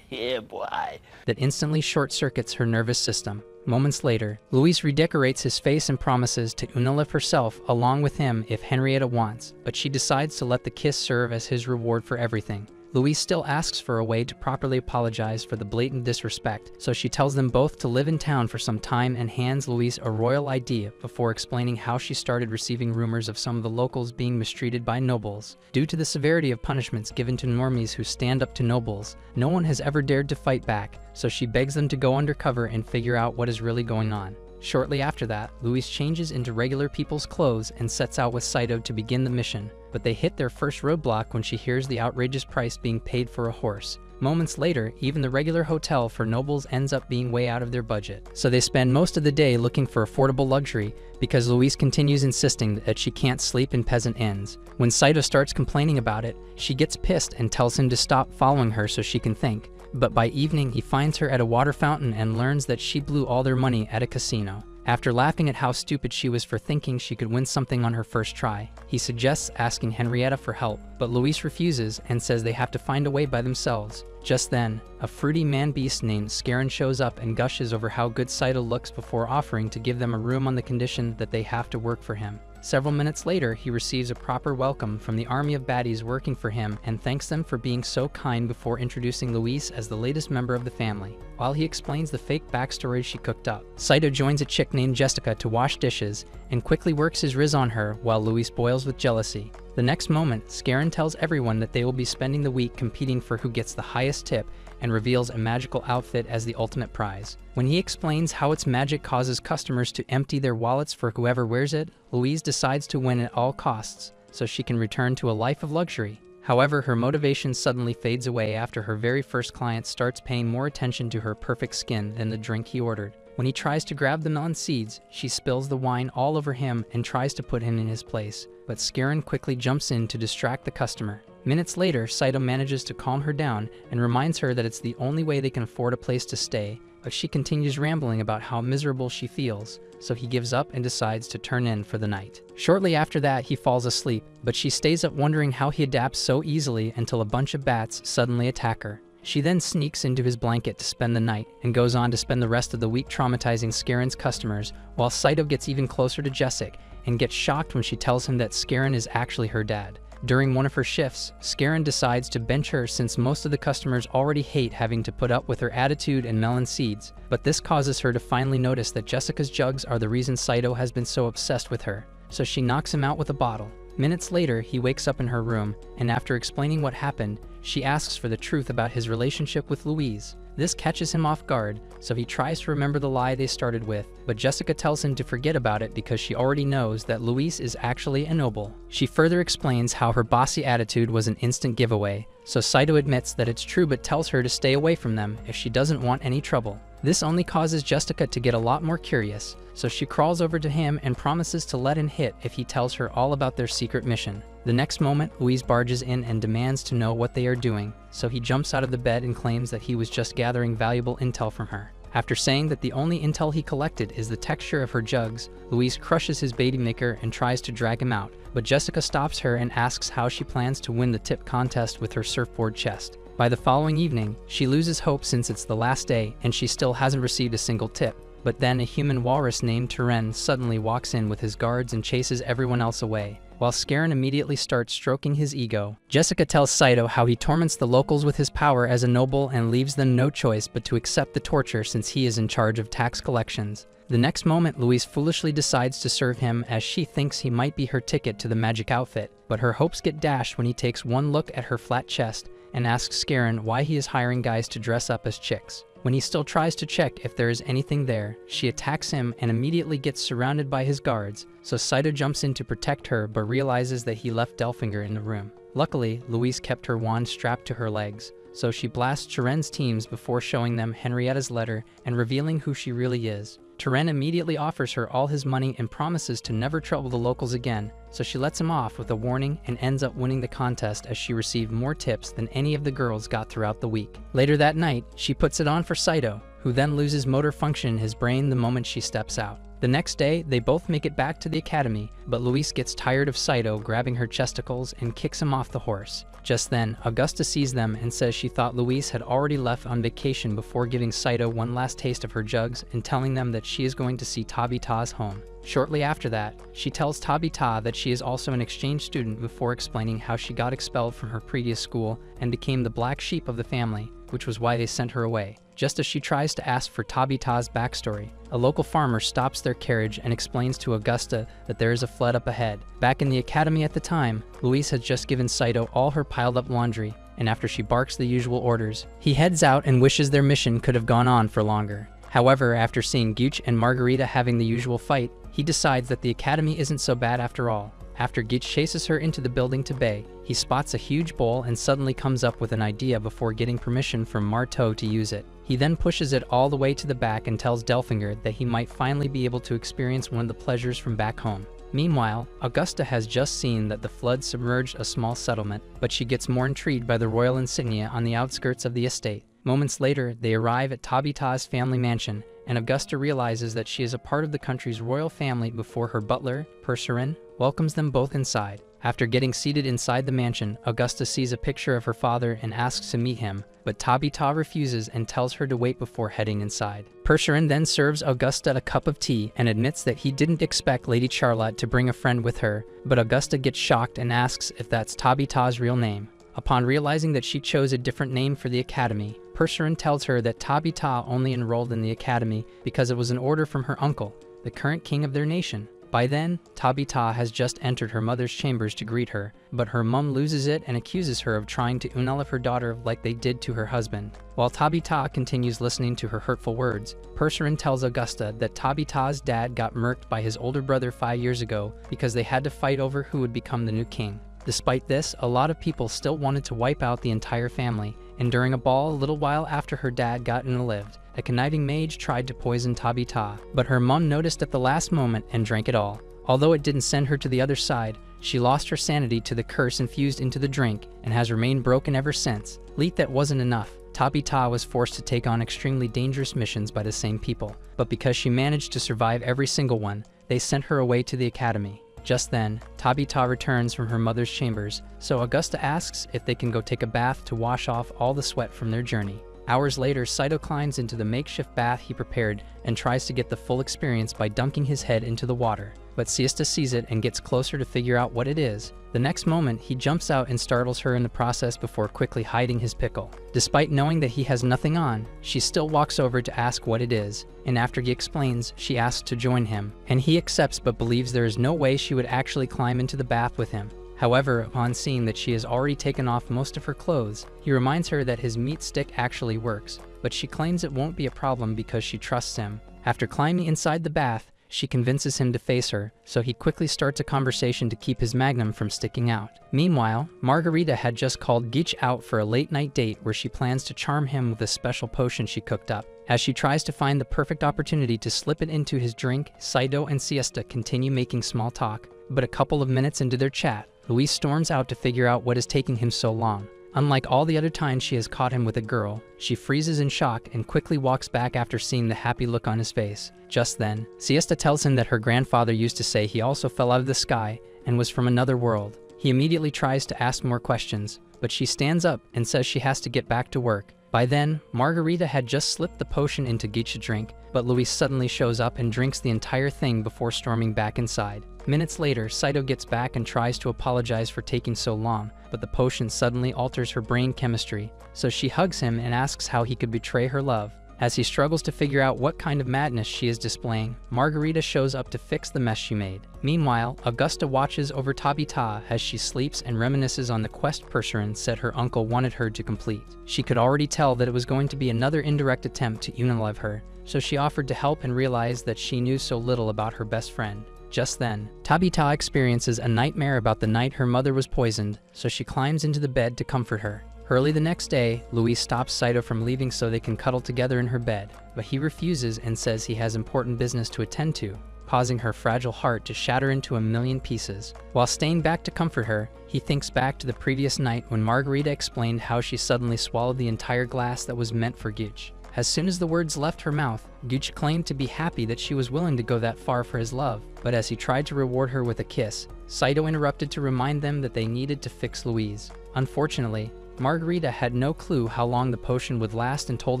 Yeah, boy. that instantly short-circuits her nervous system. Moments later, Louise redecorates his face and promises to Unalif herself along with him if Henrietta wants, but she decides to let the kiss serve as his reward for everything. Louise still asks for a way to properly apologize for the blatant disrespect, so she tells them both to live in town for some time and hands Louise a royal ID before explaining how she started receiving rumors of some of the locals being mistreated by nobles. Due to the severity of punishments given to normies who stand up to nobles, no one has ever dared to fight back, so she begs them to go undercover and figure out what is really going on. Shortly after that, Louise changes into regular people's clothes and sets out with Saito to begin the mission, but they hit their first roadblock when she hears the outrageous price being paid for a horse. Moments later, even the regular hotel for nobles ends up being way out of their budget, so they spend most of the day looking for affordable luxury because Louise continues insisting that she can't sleep in peasant inns. When Saito starts complaining about it, she gets pissed and tells him to stop following her so she can think. But by evening, he finds her at a water fountain and learns that she blew all their money at a casino. After laughing at how stupid she was for thinking she could win something on her first try, he suggests asking Henrietta for help, but Louise refuses and says they have to find a way by themselves. Just then, a fruity man-beast named Scarron shows up and gushes over how good Saito looks before offering to give them a room on the condition that they have to work for him. Several minutes later, he receives a proper welcome from the army of baddies working for him and thanks them for being so kind before introducing Louise as the latest member of the family. While he explains the fake backstory she cooked up, Saito joins a chick named Jessica to wash dishes and quickly works his riz on her while Louise boils with jealousy. The next moment, Scarron tells everyone that they will be spending the week competing for who gets the highest tip and reveals a magical outfit as the ultimate prize. When he explains how its magic causes customers to empty their wallets for whoever wears it, Louise decides to win at all costs so she can return to a life of luxury. However, her motivation suddenly fades away after her very first client starts paying more attention to her perfect skin than the drink he ordered. When he tries to grab the melon seeds, she spills the wine all over him and tries to put him in his place, but Scarron quickly jumps in to distract the customer. Minutes later, Saito manages to calm her down and reminds her that it's the only way they can afford a place to stay, but she continues rambling about how miserable she feels, so he gives up and decides to turn in for the night. Shortly after that, he falls asleep, but she stays up wondering how he adapts so easily until a bunch of bats suddenly attack her. She then sneaks into his blanket to spend the night and goes on to spend the rest of the week traumatizing Scarron's customers, while Saito gets even closer to Jessica and gets shocked when she tells him that Scarron is actually her dad. During one of her shifts, Scarron decides to bench her since most of the customers already hate having to put up with her attitude and melon seeds, but this causes her to finally notice that Jessica's jugs are the reason Saito has been so obsessed with her, so she knocks him out with a bottle. Minutes later, he wakes up in her room, and after explaining what happened, she asks for the truth about his relationship with Louise. This catches him off guard, so he tries to remember the lie they started with, but Jessica tells him to forget about it because she already knows that Louise is actually a noble. She further explains how her bossy attitude was an instant giveaway, so Saito admits that it's true but tells her to stay away from them if she doesn't want any trouble. This only causes Jessica to get a lot more curious, so she crawls over to him and promises to let him hit if he tells her all about their secret mission. The next moment, Louise barges in and demands to know what they are doing, so he jumps out of the bed and claims that he was just gathering valuable intel from her. After saying that the only intel he collected is the texture of her jugs, Louise crushes his baby maker and tries to drag him out, but Jessica stops her and asks how she plans to win the tip contest with her surfboard chest. By the following evening, she loses hope since it's the last day and she still hasn't received a single tip. But then a human walrus named Turen suddenly walks in with his guards and chases everyone else away, while Scarron immediately starts stroking his ego. Jessica tells Saito how he torments the locals with his power as a noble and leaves them no choice but to accept the torture since he is in charge of tax collections. The next moment, Louise foolishly decides to serve him as she thinks he might be her ticket to the magic outfit, but her hopes get dashed when he takes one look at her flat chest and asks Scarron why he is hiring guys to dress up as chicks. When he still tries to check if there is anything there, she attacks him and immediately gets surrounded by his guards, so Saito jumps in to protect her but realizes that he left Delfinger in the room. Luckily, Louise kept her wand strapped to her legs, so she blasts Turen's teams before showing them Henrietta's letter and revealing who she really is. Turen immediately offers her all his money and promises to never trouble the locals again, so she lets him off with a warning and ends up winning the contest as she received more tips than any of the girls got throughout the week. Later that night, she puts it on for Saito, who then loses motor function in his brain the moment she steps out. The next day, they both make it back to the academy, but Louise gets tired of Saito grabbing her chesticles and kicks him off the horse. Just then, Augusta sees them and says she thought Luis had already left on vacation before giving Saito one last taste of her jugs and telling them that she is going to see Tabita's home. Shortly after that, she tells Tabita that she is also an exchange student before explaining how she got expelled from her previous school and became the black sheep of the family, which was why they sent her away. Just as she tries to ask for Tabita's backstory, a local farmer stops their carriage and explains to Augusta that there is a flood up ahead. Back in the academy at the time, Luis has just given Saito all her piled up laundry, and after she barks the usual orders, he heads out and wishes their mission could have gone on for longer. However, after seeing Guiche and Margarita having the usual fight, he decides that the academy isn't so bad after all. After Guiche chases her into the building to bay, he spots a huge bowl and suddenly comes up with an idea before getting permission from Marteau to use it. He then pushes it all the way to the back and tells Delfinger that he might finally be able to experience one of the pleasures from back home. Meanwhile, Augusta has just seen that the flood submerged a small settlement, but she gets more intrigued by the royal insignia on the outskirts of the estate. Moments later, they arrive at Tabita's family mansion, and Augusta realizes that she is a part of the country's royal family before her butler, Percerin, welcomes them both inside. After getting seated inside the mansion, Augusta sees a picture of her father and asks to meet him, but Tabita refuses and tells her to wait before heading inside. Percerin then serves Augusta a cup of tea and admits that he didn't expect Lady Charlotte to bring a friend with her, but Augusta gets shocked and asks if that's Tabita's real name. Upon realizing that she chose a different name for the academy, Percerin tells her that Tabita only enrolled in the academy because it was an order from her uncle, the current king of their nation. By then, Tabita has just entered her mother's chambers to greet her, but her mum loses it and accuses her of trying to unalive her daughter like they did to her husband. While Tabita continues listening to her hurtful words, Percerin tells Augusta that Tabita's dad got murked by his older brother 5 years ago because they had to fight over who would become the new king. Despite this, a lot of people still wanted to wipe out the entire family, and during a ball a little while after her dad got unalived, a conniving mage tried to poison Tabita, but her mum noticed at the last moment and drank it all. Although it didn't send her to the other side, she lost her sanity to the curse infused into the drink and has remained broken ever since. Leet that wasn't enough. Tabita was forced to take on extremely dangerous missions by the same people, but because she managed to survive every single one, they sent her away to the academy. Just then, Tabita returns from her mother's chambers, so Augusta asks if they can go take a bath to wash off all the sweat from their journey. Hours later, Saito climbs into the makeshift bath he prepared and tries to get the full experience by dunking his head into the water, but Siesta sees it and gets closer to figure out what it is. The next moment, he jumps out and startles her in the process before quickly hiding his pickle. Despite knowing that he has nothing on, she still walks over to ask what it is, and after he explains, she asks to join him, and he accepts but believes there is no way she would actually climb into the bath with him. However, upon seeing that she has already taken off most of her clothes, he reminds her that his meat stick actually works, but she claims it won't be a problem because she trusts him. After climbing inside the bath, she convinces him to face her, so he quickly starts a conversation to keep his magnum from sticking out. Meanwhile, Margarita had just called Guiche out for a late-night date where she plans to charm him with a special potion she cooked up. As she tries to find the perfect opportunity to slip it into his drink, Saito and Siesta continue making small talk, but a couple of minutes into their chat, Luis storms out to figure out what is taking him so long. Unlike all the other times she has caught him with a girl, she freezes in shock and quickly walks back after seeing the happy look on his face. Just then, Siesta tells him that her grandfather used to say he also fell out of the sky and was from another world. He immediately tries to ask more questions, but she stands up and says she has to get back to work. By then, Margarita had just slipped the potion into Guiche's drink, but Luis suddenly shows up and drinks the entire thing before storming back inside. Minutes later, Saito gets back and tries to apologize for taking so long, but the potion suddenly alters her brain chemistry, so she hugs him and asks how he could betray her love. As he struggles to figure out what kind of madness she is displaying, Margarita shows up to fix the mess she made. Meanwhile, Augusta watches over Tabita as she sleeps and reminisces on the quest Percerin said her uncle wanted her to complete. She could already tell that it was going to be another indirect attempt to unalive her, so she offered to help and realized that she knew so little about her best friend. Just then, Tabita experiences a nightmare about the night her mother was poisoned, so she climbs into the bed to comfort her. Early the next day, Luis stops Saito from leaving so they can cuddle together in her bed, but he refuses and says he has important business to attend to, causing her fragile heart to shatter into a million pieces. While staying back to comfort her, he thinks back to the previous night when Margarita explained how she suddenly swallowed the entire glass that was meant for Guiche. As soon as the words left her mouth, Guiche claimed to be happy that she was willing to go that far for his love, but as he tried to reward her with a kiss, Saito interrupted to remind them that they needed to fix Louise. Unfortunately, Margarita had no clue how long the potion would last and told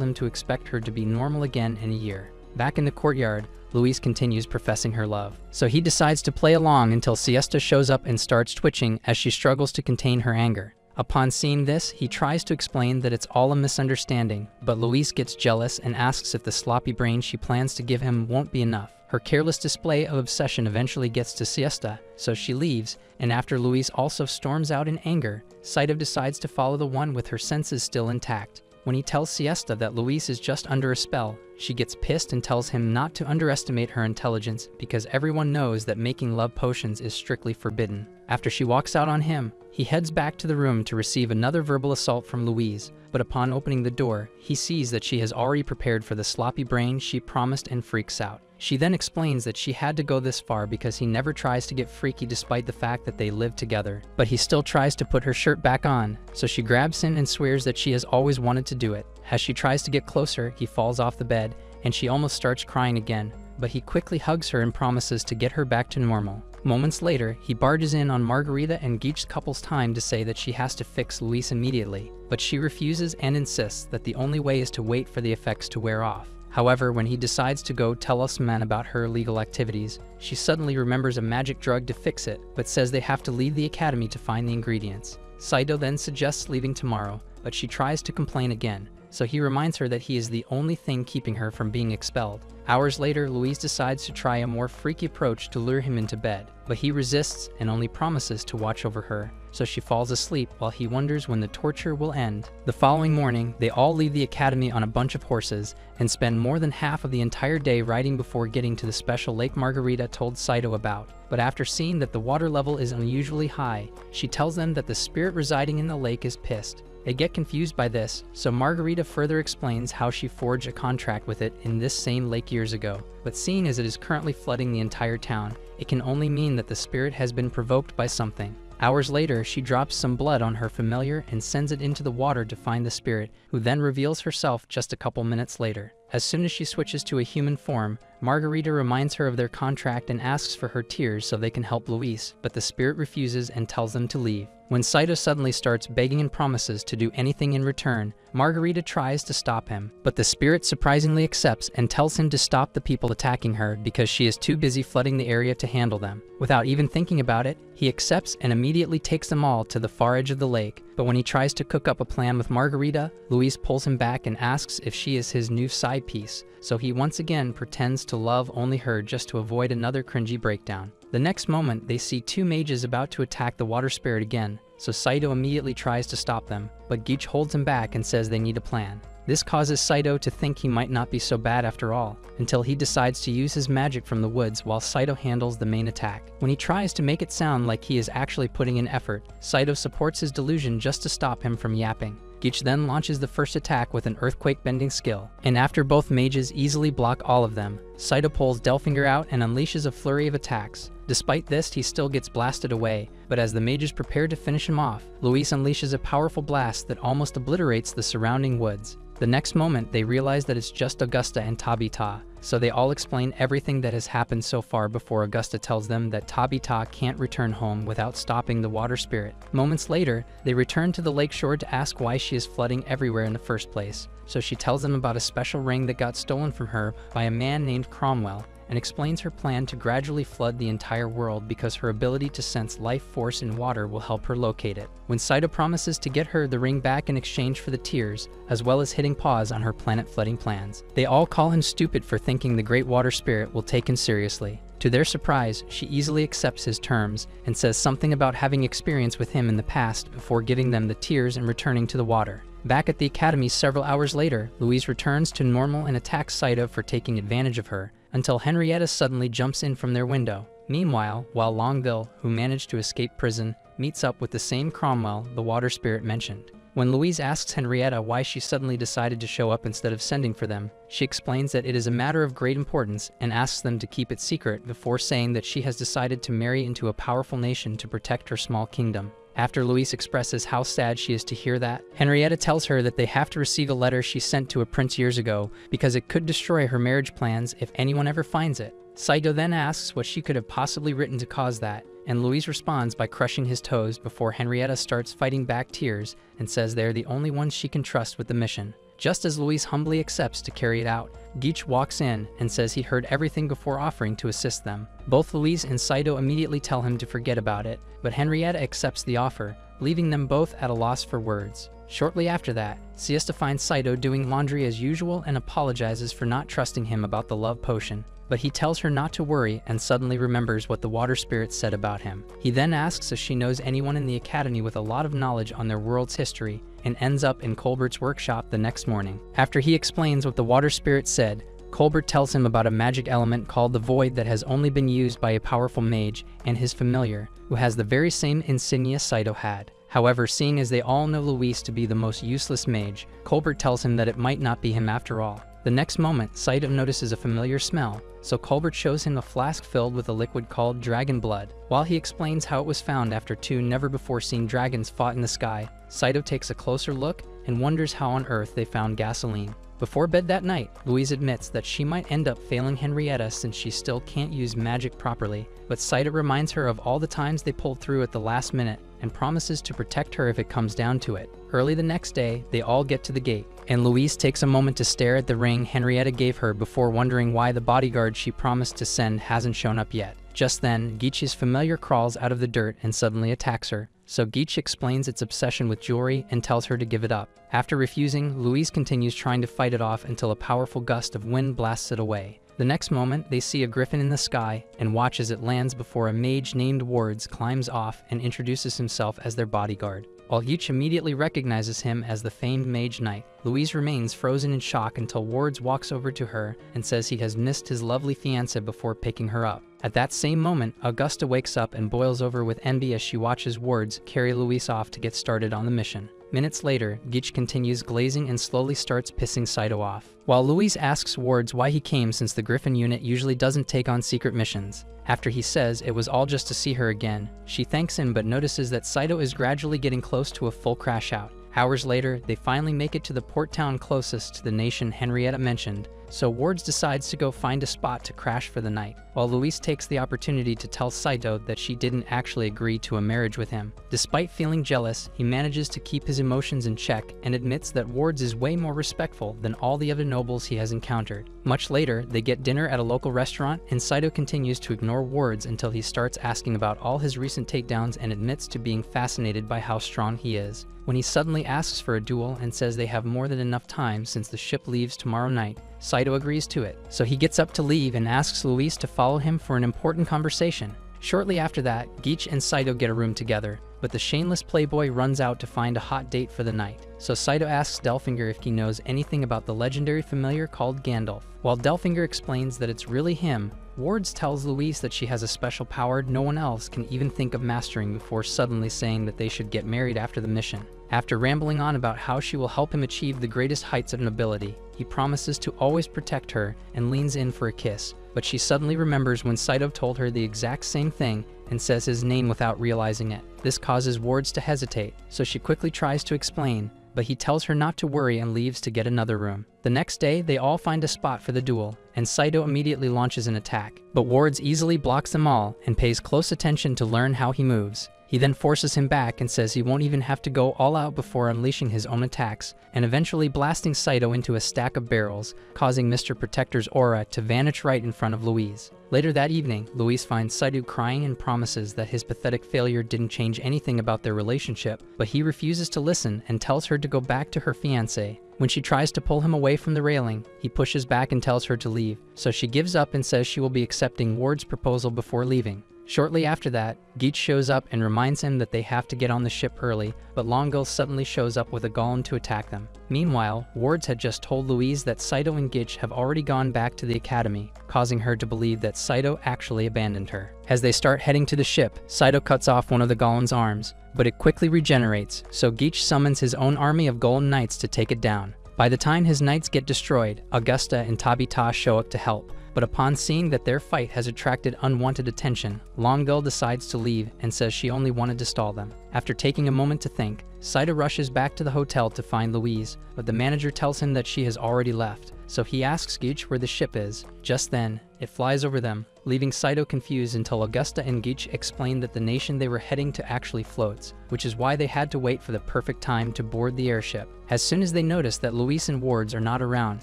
him to expect her to be normal again in a year. Back in the courtyard, Luis continues professing her love. So he decides to play along until Siesta shows up and starts twitching as she struggles to contain her anger. Upon seeing this, he tries to explain that it's all a misunderstanding, but Luis gets jealous and asks if the sloppy brain she plans to give him won't be enough. Her careless display of obsession eventually gets to Siesta, so she leaves, and after Luis also storms out in anger, Saito decides to follow the one with her senses still intact. When he tells Siesta that Luis is just under a spell, she gets pissed and tells him not to underestimate her intelligence because everyone knows that making love potions is strictly forbidden. After she walks out on him, he heads back to the room to receive another verbal assault from Louise, but upon opening the door, he sees that she has already prepared for the sloppy brain she promised and freaks out. She then explains that she had to go this far because he never tries to get freaky despite the fact that they live together, but he still tries to put her shirt back on, so she grabs him and swears that she has always wanted to do it. As she tries to get closer, he falls off the bed, and she almost starts crying again, but he quickly hugs her and promises to get her back to normal. Moments later, he barges in on Margarita and Geach's couple's time to say that she has to fix Luis immediately, but she refuses and insists that the only way is to wait for the effects to wear off. However, when he decides to go tell Osman about her illegal activities, she suddenly remembers a magic drug to fix it, but says they have to leave the academy to find the ingredients. Saito then suggests leaving tomorrow, but she tries to complain again, so he reminds her that he is the only thing keeping her from being expelled. Hours later, Louise decides to try a more freaky approach to lure him into bed, but he resists and only promises to watch over her, so she falls asleep while he wonders when the torture will end. The following morning, they all leave the academy on a bunch of horses and spend more than half of the entire day riding before getting to the special Lake Margarita told Saito about. But after seeing that the water level is unusually high, she tells them that the spirit residing in the lake is pissed. They get confused by this, so Margarita further explains how she forged a contract with it in this same lake years ago. But seeing as it is currently flooding the entire town, it can only mean that the spirit has been provoked by something. Hours later, she drops some blood on her familiar and sends it into the water to find the spirit, who then reveals herself just a couple minutes later. As soon as she switches to a human form, Margarita reminds her of their contract and asks for her tears so they can help Luis, but the spirit refuses and tells them to leave. When Saito suddenly starts begging and promises to do anything in return, Margarita tries to stop him, but the spirit surprisingly accepts and tells him to stop the people attacking her because she is too busy flooding the area to handle them. Without even thinking about it, he accepts and immediately takes them all to the far edge of the lake, but when he tries to cook up a plan with Margarita, Luis pulls him back and asks if she is his new side piece, so he once again pretends to love only her just to avoid another cringy breakdown. The next moment, they see two mages about to attack the water spirit again, so Saito immediately tries to stop them, but Geach holds him back and says they need a plan. This causes Saito to think he might not be so bad after all, until he decides to use his magic from the woods while Saito handles the main attack. When he tries to make it sound like he is actually putting in effort, Saito supports his delusion just to stop him from yapping. Geach then launches the first attack with an earthquake-bending skill, and after both mages easily block all of them, Saito pulls Delfinger out and unleashes a flurry of attacks. Despite this, he still gets blasted away, but as the mages prepare to finish him off, Luis unleashes a powerful blast that almost obliterates the surrounding woods. The next moment, they realize that it's just Augusta and Tabita, so they all explain everything that has happened so far before Augusta tells them that Tabita can't return home without stopping the water spirit. Moments later, they return to the lakeshore to ask why she is flooding everywhere in the first place, so she tells them about a special ring that got stolen from her by a man named Cromwell, and explains her plan to gradually flood the entire world because her ability to sense life force in water will help her locate it. When Saito promises to get her the ring back in exchange for the tears, as well as hitting pause on her planet-flooding plans, they all call him stupid for thinking the Great Water Spirit will take him seriously. To their surprise, she easily accepts his terms and says something about having experience with him in the past before giving them the tears and returning to the water. Back at the academy several hours later, Louise returns to normal and attacks Saito for taking advantage of her, until Henrietta suddenly jumps in from their window. Meanwhile, while Longville, who managed to escape prison, meets up with the same Cromwell the water spirit mentioned. When Louise asks Henrietta why she suddenly decided to show up instead of sending for them, she explains that it is a matter of great importance and asks them to keep it secret before saying that she has decided to marry into a powerful nation to protect her small kingdom. After Louise expresses how sad she is to hear that, Henrietta tells her that they have to receive a letter she sent to a prince years ago because it could destroy her marriage plans if anyone ever finds it. Saito then asks what she could have possibly written to cause that, and Louise responds by crushing his toes before Henrietta starts fighting back tears and says they're the only ones she can trust with the mission. Just as Louise humbly accepts to carry it out, Geach walks in and says he'd heard everything before offering to assist them. Both Louise and Saito immediately tell him to forget about it, but Henrietta accepts the offer, leaving them both at a loss for words. Shortly after that, Siesta finds Saito doing laundry as usual and apologizes for not trusting him about the love potion, but he tells her not to worry and suddenly remembers what the water spirit said about him. He then asks if she knows anyone in the academy with a lot of knowledge on their world's history, and ends up in Colbert's workshop the next morning. After he explains what the water spirit said, Colbert tells him about a magic element called the Void that has only been used by a powerful mage and his familiar, who has the very same insignia Saito had. However, seeing as they all know Luis to be the most useless mage, Colbert tells him that it might not be him after all. The next moment, Saito notices a familiar smell, so Colbert shows him a flask filled with a liquid called dragon blood. While he explains how it was found after two never-before-seen dragons fought in the sky, Saito takes a closer look and wonders how on earth they found gasoline. Before bed that night, Louise admits that she might end up failing Henrietta since she still can't use magic properly, but Saito reminds her of all the times they pulled through at the last minute and promises to protect her if it comes down to it. Early the next day, they all get to the gate, and Louise takes a moment to stare at the ring Henrietta gave her before wondering why the bodyguard she promised to send hasn't shown up yet. Just then, Geach's familiar crawls out of the dirt and suddenly attacks her, so Geach explains its obsession with jewelry and tells her to give it up. After refusing, Louise continues trying to fight it off until a powerful gust of wind blasts it away. The next moment, they see a griffin in the sky and watch as it lands before a mage named Wards climbs off and introduces himself as their bodyguard. While Geach immediately recognizes him as the famed Mage Knight, Louise remains frozen in shock until Wards walks over to her and says he has missed his lovely fiancée before picking her up. At that same moment, Augusta wakes up and boils over with envy as she watches Wards carry Louise off to get started on the mission. Minutes later, Geach continues glazing and slowly starts pissing Saito off, while Louise asks Wards why he came since the Griffin unit usually doesn't take on secret missions. After he says it was all just to see her again, she thanks him but notices that Saito is gradually getting close to a full crash out. Hours later, they finally make it to the port town closest to the nation Henrietta mentioned, so Wards decides to go find a spot to crash for the night, while Louise takes the opportunity to tell Saito that she didn't actually agree to a marriage with him. Despite feeling jealous, he manages to keep his emotions in check and admits that Wards is way more respectful than all the other nobles he has encountered. Much later, they get dinner at a local restaurant, and Saito continues to ignore Wards until he starts asking about all his recent takedowns and admits to being fascinated by how strong he is. When he suddenly asks for a duel and says they have more than enough time since the ship leaves tomorrow night, Saito agrees to it, so he gets up to leave and asks Louise to follow him for an important conversation. Shortly after that, Geach and Saito get a room together, but the shameless playboy runs out to find a hot date for the night, so Saito asks Delfinger if he knows anything about the legendary familiar called Gandalf. While Delfinger explains that it's really him, Wards tells Louise that she has a special power no one else can even think of mastering before suddenly saying that they should get married after the mission. After rambling on about how she will help him achieve the greatest heights of nobility, he promises to always protect her and leans in for a kiss, but she suddenly remembers when Saito told her the exact same thing and says his name without realizing it. This causes Wards to hesitate, so she quickly tries to explain, but he tells her not to worry and leaves to get another room. The next day, they all find a spot for the duel, and Saito immediately launches an attack, but Wards easily blocks them all and pays close attention to learn how he moves. He then forces him back and says he won't even have to go all out before unleashing his own attacks, and eventually blasting Saito into a stack of barrels, causing Mr. Protector's aura to vanish right in front of Louise. Later that evening, Louise finds Saito crying and promises that his pathetic failure didn't change anything about their relationship, but he refuses to listen and tells her to go back to her fiancé. When she tries to pull him away from the railing, he pushes back and tells her to leave, so she gives up and says she will be accepting Ward's proposal before leaving. Shortly after that, Geach shows up and reminds him that they have to get on the ship early, but Longo suddenly shows up with a golem to attack them. Meanwhile, Wards had just told Louise that Saito and Geach have already gone back to the academy, causing her to believe that Saito actually abandoned her. As they start heading to the ship, Saito cuts off one of the golem's arms, but it quickly regenerates, so Geach summons his own army of golem knights to take it down. By the time his knights get destroyed, Augusta and Tabita show up to help, but upon seeing that their fight has attracted unwanted attention, Longueuil decides to leave and says she only wanted to stall them. After taking a moment to think, Saito rushes back to the hotel to find Louise, but the manager tells him that she has already left, so he asks Geach where the ship is. Just then, It flies over them, leaving Saito confused until Augusta and Geach explain that the nation they were heading to actually floats, which is why they had to wait for the perfect time to board the airship. As soon as they notice that Louise and Wards are not around,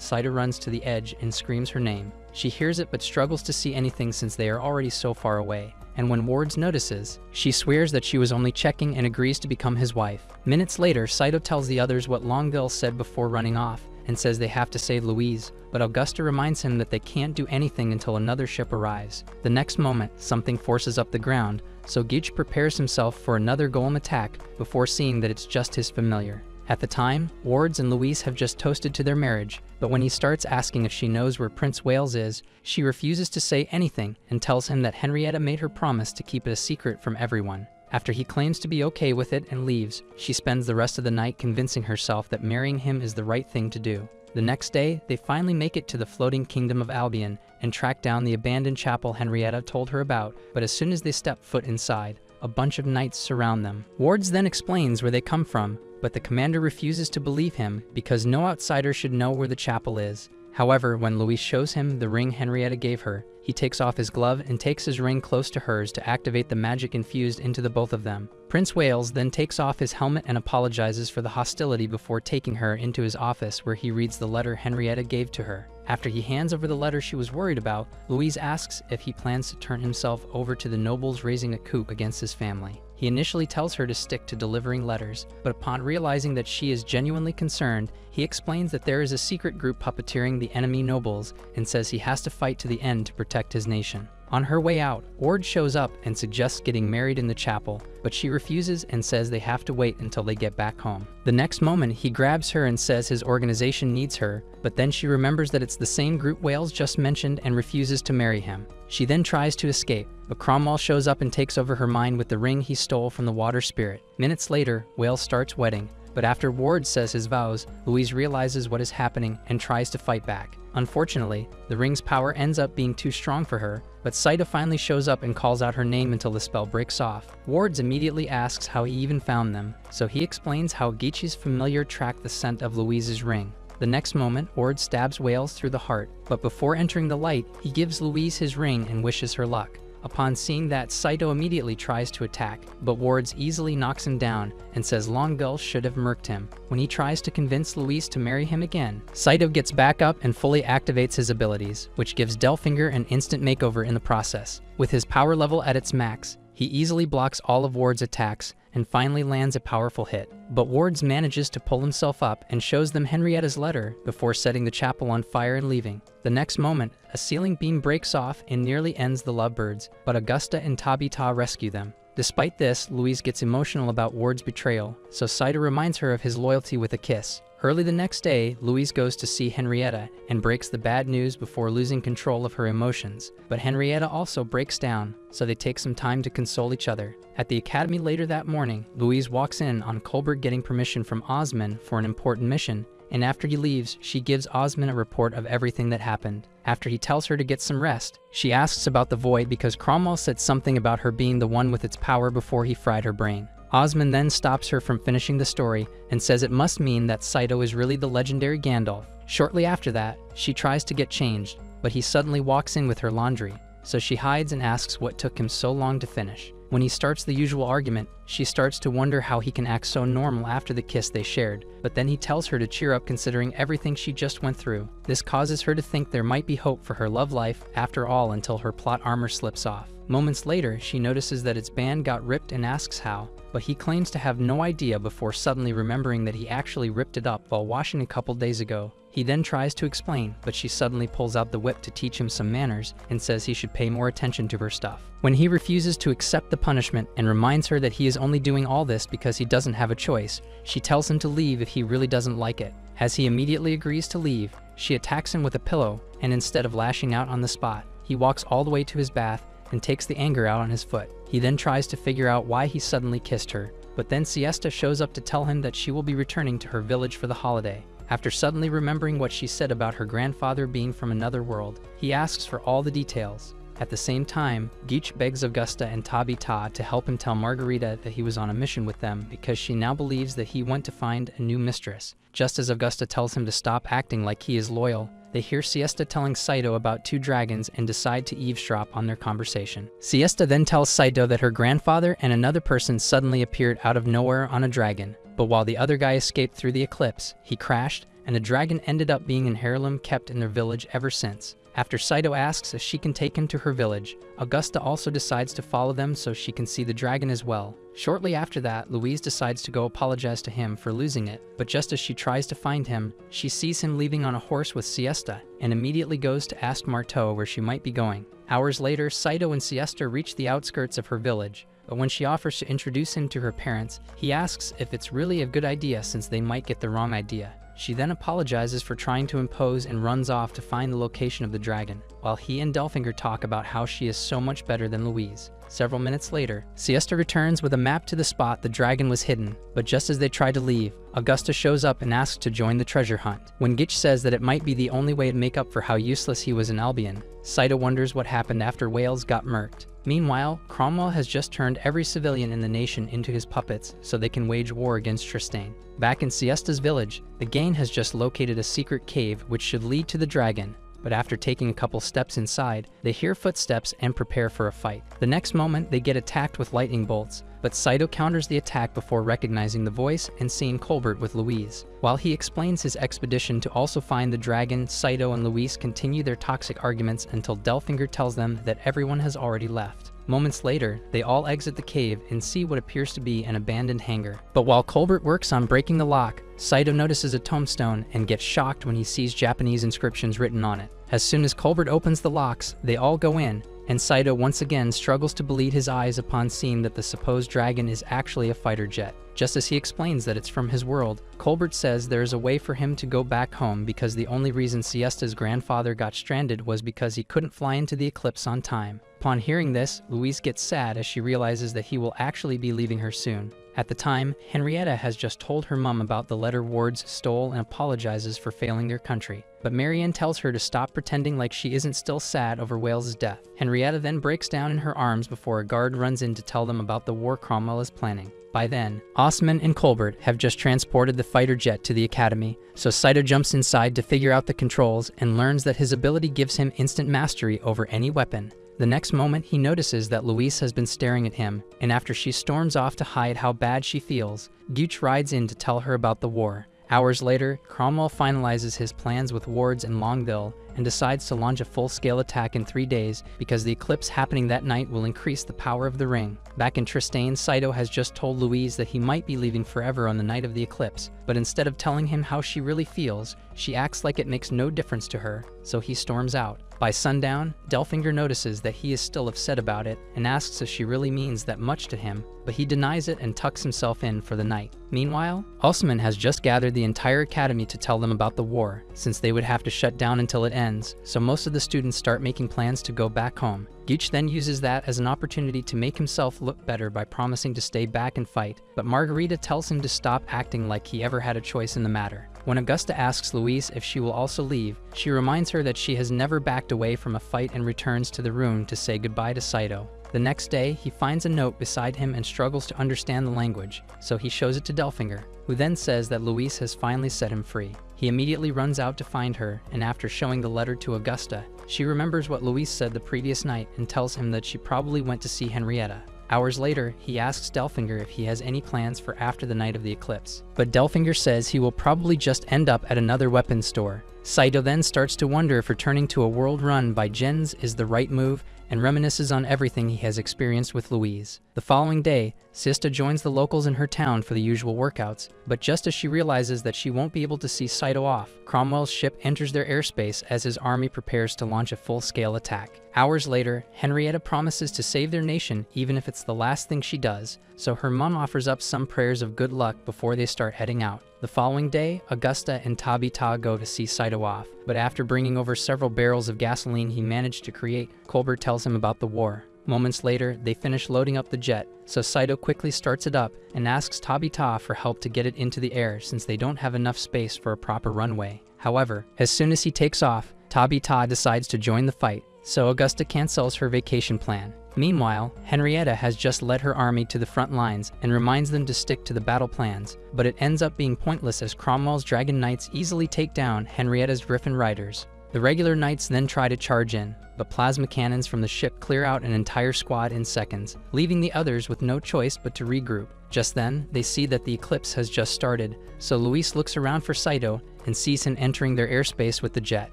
Saito runs to the edge and screams her name. She hears it but struggles to see anything since they are already so far away. And when Wards notices, she swears that she was only checking and agrees to become his wife. Minutes later, Saito tells the others what Longueuil said before running off, and says they have to save Louise, but Augusta reminds him that they can't do anything until another ship arrives. The next moment, something forces up the ground, so Geach prepares himself for another golem attack before seeing that it's just his familiar. At the time, Wards and Louise have just toasted to their marriage, but when he starts asking if she knows where Prince Wales is, she refuses to say anything and tells him that Henrietta made her promise to keep it a secret from everyone. After he claims to be okay with it and leaves, she spends the rest of the night convincing herself that marrying him is the right thing to do. The next day, they finally make it to the floating kingdom of Albion and track down the abandoned chapel Henrietta told her about, but as soon as they step foot inside, a bunch of knights surround them. Wards then explains where they come from, but the commander refuses to believe him because no outsider should know where the chapel is. However, when Louise shows him the ring Henrietta gave her, he takes off his glove and takes his ring close to hers to activate the magic infused into the both of them. Prince Wales then takes off his helmet and apologizes for the hostility before taking her into his office where he reads the letter Henrietta gave to her. After he hands over the letter she was worried about, Louise asks if he plans to turn himself over to the nobles raising a coup against his family. He initially tells her to stick to delivering letters, but upon realizing that she is genuinely concerned, he explains that there is a secret group puppeteering the enemy nobles and says he has to fight to the end to protect his nation. On her way out, Ord shows up and suggests getting married in the chapel, but she refuses and says they have to wait until they get back home. The next moment, he grabs her and says his organization needs her, but then she remembers that it's the same group Wales just mentioned and refuses to marry him. She then tries to escape, but Cromwell shows up and takes over her mind with the ring he stole from the water spirit. Minutes later, Wales starts wedding, but after Ward says his vows, Louise realizes what is happening and tries to fight back. Unfortunately, the ring's power ends up being too strong for her, but Saito finally shows up and calls out her name until the spell breaks off. Wards immediately asks how he even found them, so he explains how Geach's familiar tracked the scent of Louise's ring. The next moment, Ord stabs Wales through the heart, but before entering the light, he gives Louise his ring and wishes her luck. Upon seeing that, Saito immediately tries to attack, but Wards easily knocks him down and says Longueuil should have murked him. When he tries to convince Louise to marry him again, Saito gets back up and fully activates his abilities, which gives Delfinger an instant makeover in the process. With his power level at its max, he easily blocks all of Ward's attacks and finally lands a powerful hit. But Wards manages to pull himself up and shows them Henrietta's letter before setting the chapel on fire and leaving. The next moment, a ceiling beam breaks off and nearly ends the lovebirds, but Augusta and Tabitha rescue them. Despite this, Louise gets emotional about Ward's betrayal, so Saito reminds her of his loyalty with a kiss. Early the next day, Louise goes to see Henrietta and breaks the bad news before losing control of her emotions. But Henrietta also breaks down, so they take some time to console each other. At the academy later that morning, Louise walks in on Colbert getting permission from Osmond for an important mission, and after he leaves, she gives Osmond a report of everything that happened. After he tells her to get some rest, she asks about the Void because Cromwell said something about her being the one with its power before he fried her brain. Osmond then stops her from finishing the story and says it must mean that Saito is really the legendary Gandalf. Shortly after that, she tries to get changed, but he suddenly walks in with her laundry, so she hides and asks what took him so long to finish. When he starts the usual argument, she starts to wonder how he can act so normal after the kiss they shared, but then he tells her to cheer up considering everything she just went through. This causes her to think there might be hope for her love life after all until her plot armor slips off. Moments later, she notices that its band got ripped and asks how, but he claims to have no idea before suddenly remembering that he actually ripped it up while washing a couple days ago. He then tries to explain, but she suddenly pulls out the whip to teach him some manners and says he should pay more attention to her stuff. When he refuses to accept the punishment and reminds her that he is only doing all this because he doesn't have a choice, she tells him to leave if he really doesn't like it. As he immediately agrees to leave, she attacks him with a pillow, and instead of lashing out on the spot, he walks all the way to his bath and takes the anger out on his foot. He then tries to figure out why he suddenly kissed her, but then Siesta shows up to tell him that she will be returning to her village for the holiday. After suddenly remembering what she said about her grandfather being from another world, he asks for all the details. At the same time, Geach begs Augusta and Tabitha to help him tell Margarita that he was on a mission with them because she now believes that he went to find a new mistress. Just as Augusta tells him to stop acting like he is loyal, they hear Siesta telling Saito about two dragons and decide to eavesdrop on their conversation. Siesta then tells Saito that her grandfather and another person suddenly appeared out of nowhere on a dragon, but while the other guy escaped through the eclipse, he crashed, and a dragon ended up being an heirloom kept in their village ever since. After Saito asks if she can take him to her village, Augusta also decides to follow them so she can see the dragon as well. Shortly after that, Louise decides to go apologize to him for losing it, but just as she tries to find him, she sees him leaving on a horse with Siesta, and immediately goes to ask Marteau where she might be going. Hours later, Saito and Siesta reach the outskirts of her village, but when she offers to introduce him to her parents, he asks if it's really a good idea since they might get the wrong idea. She then apologizes for trying to impose and runs off to find the location of the dragon, while he and Delfinger talk about how she is so much better than Louise. Several minutes later, Siesta returns with a map to the spot the dragon was hidden, but just as they try to leave, Augusta shows up and asks to join the treasure hunt. When Gitch says that it might be the only way to make up for how useless he was in Albion, Saito wonders what happened after Wales got murked. Meanwhile, Cromwell has just turned every civilian in the nation into his puppets so they can wage war against Tristane. Back in Siesta's village, the gang has just located a secret cave which should lead to the dragon, but after taking a couple steps inside, they hear footsteps and prepare for a fight. The next moment, they get attacked with lightning bolts, but Saito counters the attack before recognizing the voice and seeing Colbert with Louise. While he explains his expedition to also find the dragon, Saito and Louise continue their toxic arguments until Delfinger tells them that everyone has already left. Moments later, they all exit the cave and see what appears to be an abandoned hangar. But while Colbert works on breaking the lock, Saito notices a tombstone and gets shocked when he sees Japanese inscriptions written on it. As soon as Colbert opens the locks, they all go in, and Saito once again struggles to believe his eyes upon seeing that the supposed dragon is actually a fighter jet. Just as he explains that it's from his world, Colbert says there is a way for him to go back home because the only reason Siesta's grandfather got stranded was because he couldn't fly into the eclipse on time. Upon hearing this, Louise gets sad as she realizes that he will actually be leaving her soon. At the time, Henrietta has just told her mom about the letter Wards stole and apologizes for failing their country. But Marianne tells her to stop pretending like she isn't still sad over Wales's death. Henrietta then breaks down in her arms before a guard runs in to tell them about the war Cromwell is planning. By then, Osman and Colbert have just transported the fighter jet to the academy, so Saito jumps inside to figure out the controls and learns that his ability gives him instant mastery over any weapon. The next moment, he notices that Louise has been staring at him, and after she storms off to hide how bad she feels, Gooch rides in to tell her about the war. Hours later, Cromwell finalizes his plans with Wards and Longueville and decides to launch a full-scale attack in 3 days because the eclipse happening that night will increase the power of the ring. Back in Tristane, Saito has just told Louise that he might be leaving forever on the night of the eclipse, but instead of telling him how she really feels, she acts like it makes no difference to her, so he storms out. By sundown, Delfinger notices that he is still upset about it and asks if she really means that much to him, but he denies it and tucks himself in for the night. Meanwhile, Osman has just gathered the entire academy to tell them about the war, since they would have to shut down until it ends, so most of the students start making plans to go back home. Gooch then uses that as an opportunity to make himself look better by promising to stay back and fight, but Margarita tells him to stop acting like he ever had a choice in the matter. When Augusta asks Louise if she will also leave, she reminds her that she has never backed away from a fight and returns to the room to say goodbye to Saito. The next day, he finds a note beside him and struggles to understand the language, so he shows it to Delfinger, who then says that Louise has finally set him free. He immediately runs out to find her, and after showing the letter to Augusta, she remembers what Louise said the previous night and tells him that she probably went to see Henrietta. Hours later, he asks Delfinger if he has any plans for after the night of the eclipse, but Delfinger says he will probably just end up at another weapons store. Saito then starts to wonder if returning to a world run by gens is the right move and reminisces on everything he has experienced with Louise. The following day, Siesta joins the locals in her town for the usual workouts, but just as she realizes that she won't be able to see Saito off, Cromwell's ship enters their airspace as his army prepares to launch a full-scale attack. Hours later, Henrietta promises to save their nation even if it's the last thing she does, so her mom offers up some prayers of good luck before they start heading out. The following day, Augusta and Tabita go to see Saito off, but after bringing over several barrels of gasoline he managed to create, Colbert tells him about the war. Moments later, they finish loading up the jet, so Saito quickly starts it up and asks Tabita for help to get it into the air since they don't have enough space for a proper runway. However, as soon as he takes off, Tabita decides to join the fight, so Augusta cancels her vacation plan. Meanwhile, Henrietta has just led her army to the front lines and reminds them to stick to the battle plans, but it ends up being pointless as Cromwell's Dragon Knights easily take down Henrietta's Griffin Riders. The regular knights then try to charge in, but plasma cannons from the ship clear out an entire squad in seconds, leaving the others with no choice but to regroup. Just then, they see that the eclipse has just started, so Luis looks around for Saito and sees him entering their airspace with the jet.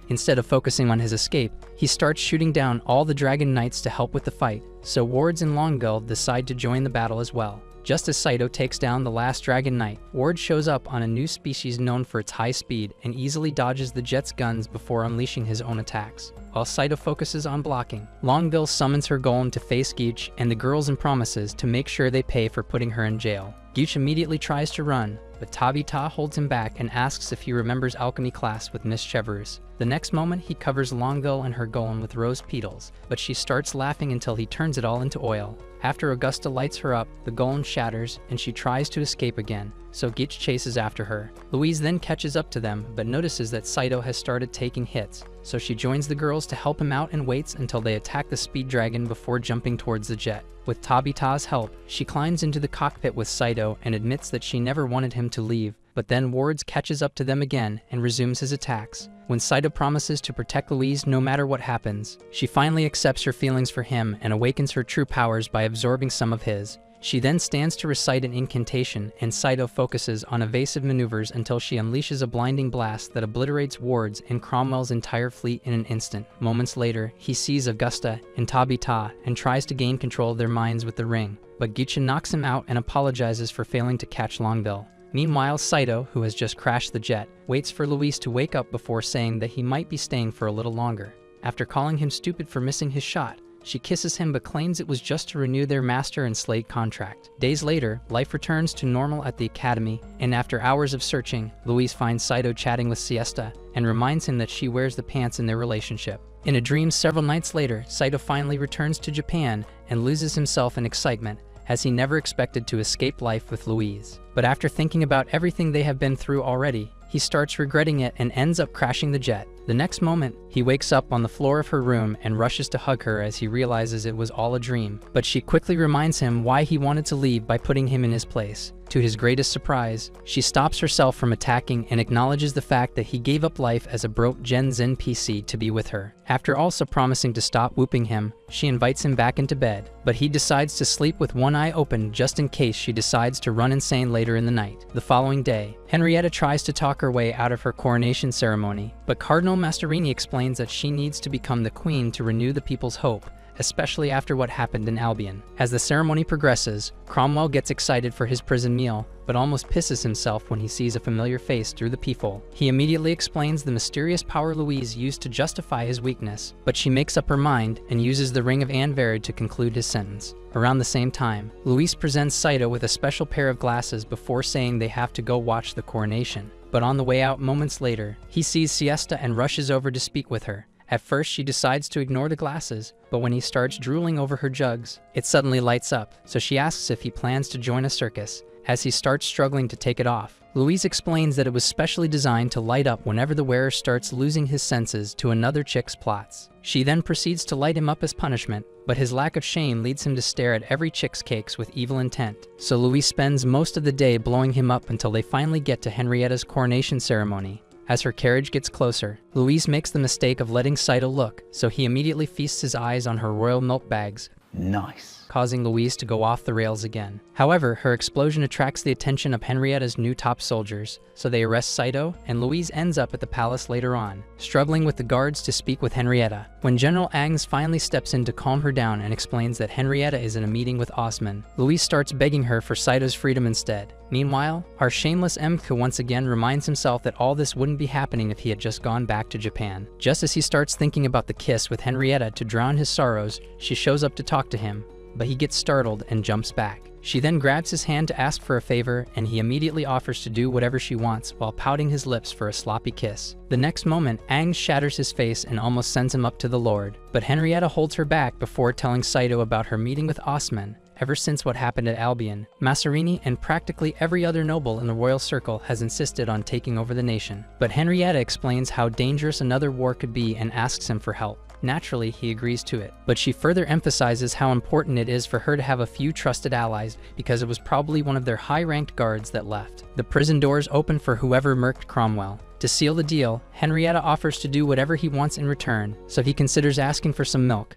Instead of focusing on his escape, he starts shooting down all the Dragon Knights to help with the fight, so Wards and Longbill decide to join the battle as well. Just as Saito takes down the last Dragon Knight, Ward shows up on a new species known for its high speed and easily dodges the jet's guns before unleashing his own attacks. While Saito focuses on blocking, Longbill summons her golem to face Geach and the girls and promises to make sure they pay for putting her in jail. Geach immediately tries to run, but Tabita holds him back and asks if he remembers alchemy class with Miss Chevreuse. The next moment, he covers Longbill and her golem with rose petals, but she starts laughing until he turns it all into oil. After Augusta lights her up, the golem shatters and she tries to escape again, so Geach chases after her. Louise then catches up to them, but notices that Saito has started taking hits, so she joins the girls to help him out and waits until they attack the speed dragon before jumping towards the jet. With Tabita's help, she climbs into the cockpit with Saito and admits that she never wanted him to leave, but then Wards catches up to them again and resumes his attacks. When Saito promises to protect Louise no matter what happens, she finally accepts her feelings for him and awakens her true powers by absorbing some of his. She then stands to recite an incantation, and Saito focuses on evasive maneuvers until she unleashes a blinding blast that obliterates Wards and Cromwell's entire fleet in an instant. Moments later, he sees Augusta and Tabita and tries to gain control of their minds with the ring, but Geach knocks him out and apologizes for failing to catch Longbill. Meanwhile, Saito, who has just crashed the jet, waits for Luis to wake up before saying that he might be staying for a little longer. After calling him stupid for missing his shot, she kisses him but claims it was just to renew their master and slave contract. Days later, life returns to normal at the academy, and after hours of searching, Luis finds Saito chatting with Siesta and reminds him that she wears the pants in their relationship. In a dream several nights later, Saito finally returns to Japan and loses himself in excitement, as he never expected to escape life with Louise. But after thinking about everything they have been through already, he starts regretting it and ends up crashing the jet. The next moment, he wakes up on the floor of her room and rushes to hug her as he realizes it was all a dream. But she quickly reminds him why he wanted to leave by putting him in his place. To his greatest surprise, she stops herself from attacking and acknowledges the fact that he gave up life as a broke Gen Z NPC to be with her. After also promising to stop whooping him, she invites him back into bed, but he decides to sleep with one eye open just in case she decides to run insane later in the night. The following day, Henrietta tries to talk her way out of her coronation ceremony, but Cardinal Masterini explains that she needs to become the queen to renew the people's hope, especially after what happened in Albion. As the ceremony progresses, Cromwell gets excited for his prison meal, but almost pisses himself when he sees a familiar face through the peephole. He immediately explains the mysterious power Louise used to justify his weakness, but she makes up her mind and uses the Ring of Anvarid to conclude his sentence. Around the same time, Luis presents Saito with a special pair of glasses before saying they have to go watch the coronation. But on the way out moments later, he sees Siesta and rushes over to speak with her. At first, she decides to ignore the glasses, but when he starts drooling over her jugs, it suddenly lights up, so she asks if he plans to join a circus. As he starts struggling to take it off, Louise explains that it was specially designed to light up whenever the wearer starts losing his senses to another chick's plots. She then proceeds to light him up as punishment, but his lack of shame leads him to stare at every chick's cakes with evil intent. So Louise spends most of the day blowing him up until they finally get to Henrietta's coronation ceremony. As her carriage gets closer, Louise makes the mistake of letting Saito look, so he immediately feasts his eyes on her royal milk bags. Nice. Causing Louise to go off the rails again. However, her explosion attracts the attention of Henrietta's new top soldiers, so they arrest Saito, and Louise ends up at the palace later on, struggling with the guards to speak with Henrietta. When General Agnes finally steps in to calm her down and explains that Henrietta is in a meeting with Osman, Louise starts begging her for Saito's freedom instead. Meanwhile, our shameless Emke once again reminds himself that all this wouldn't be happening if he had just gone back to Japan. Just as he starts thinking about the kiss with Henrietta to drown his sorrows, she shows up to talk to him, but he gets startled and jumps back. She then grabs his hand to ask for a favor, and he immediately offers to do whatever she wants while pouting his lips for a sloppy kiss. The next moment, Aang shatters his face and almost sends him up to the Lord, but Henrietta holds her back before telling Saito about her meeting with Osman. Ever since what happened at Albion, Masarini and practically every other noble in the royal circle has insisted on taking over the nation. But Henrietta explains how dangerous another war could be and asks him for help. Naturally, he agrees to it, but she further emphasizes how important it is for her to have a few trusted allies because it was probably one of their high-ranked guards that left. The prison doors open for whoever murked Cromwell, To seal the deal, Henrietta offers to do whatever he wants in return, so he considers asking for some milk.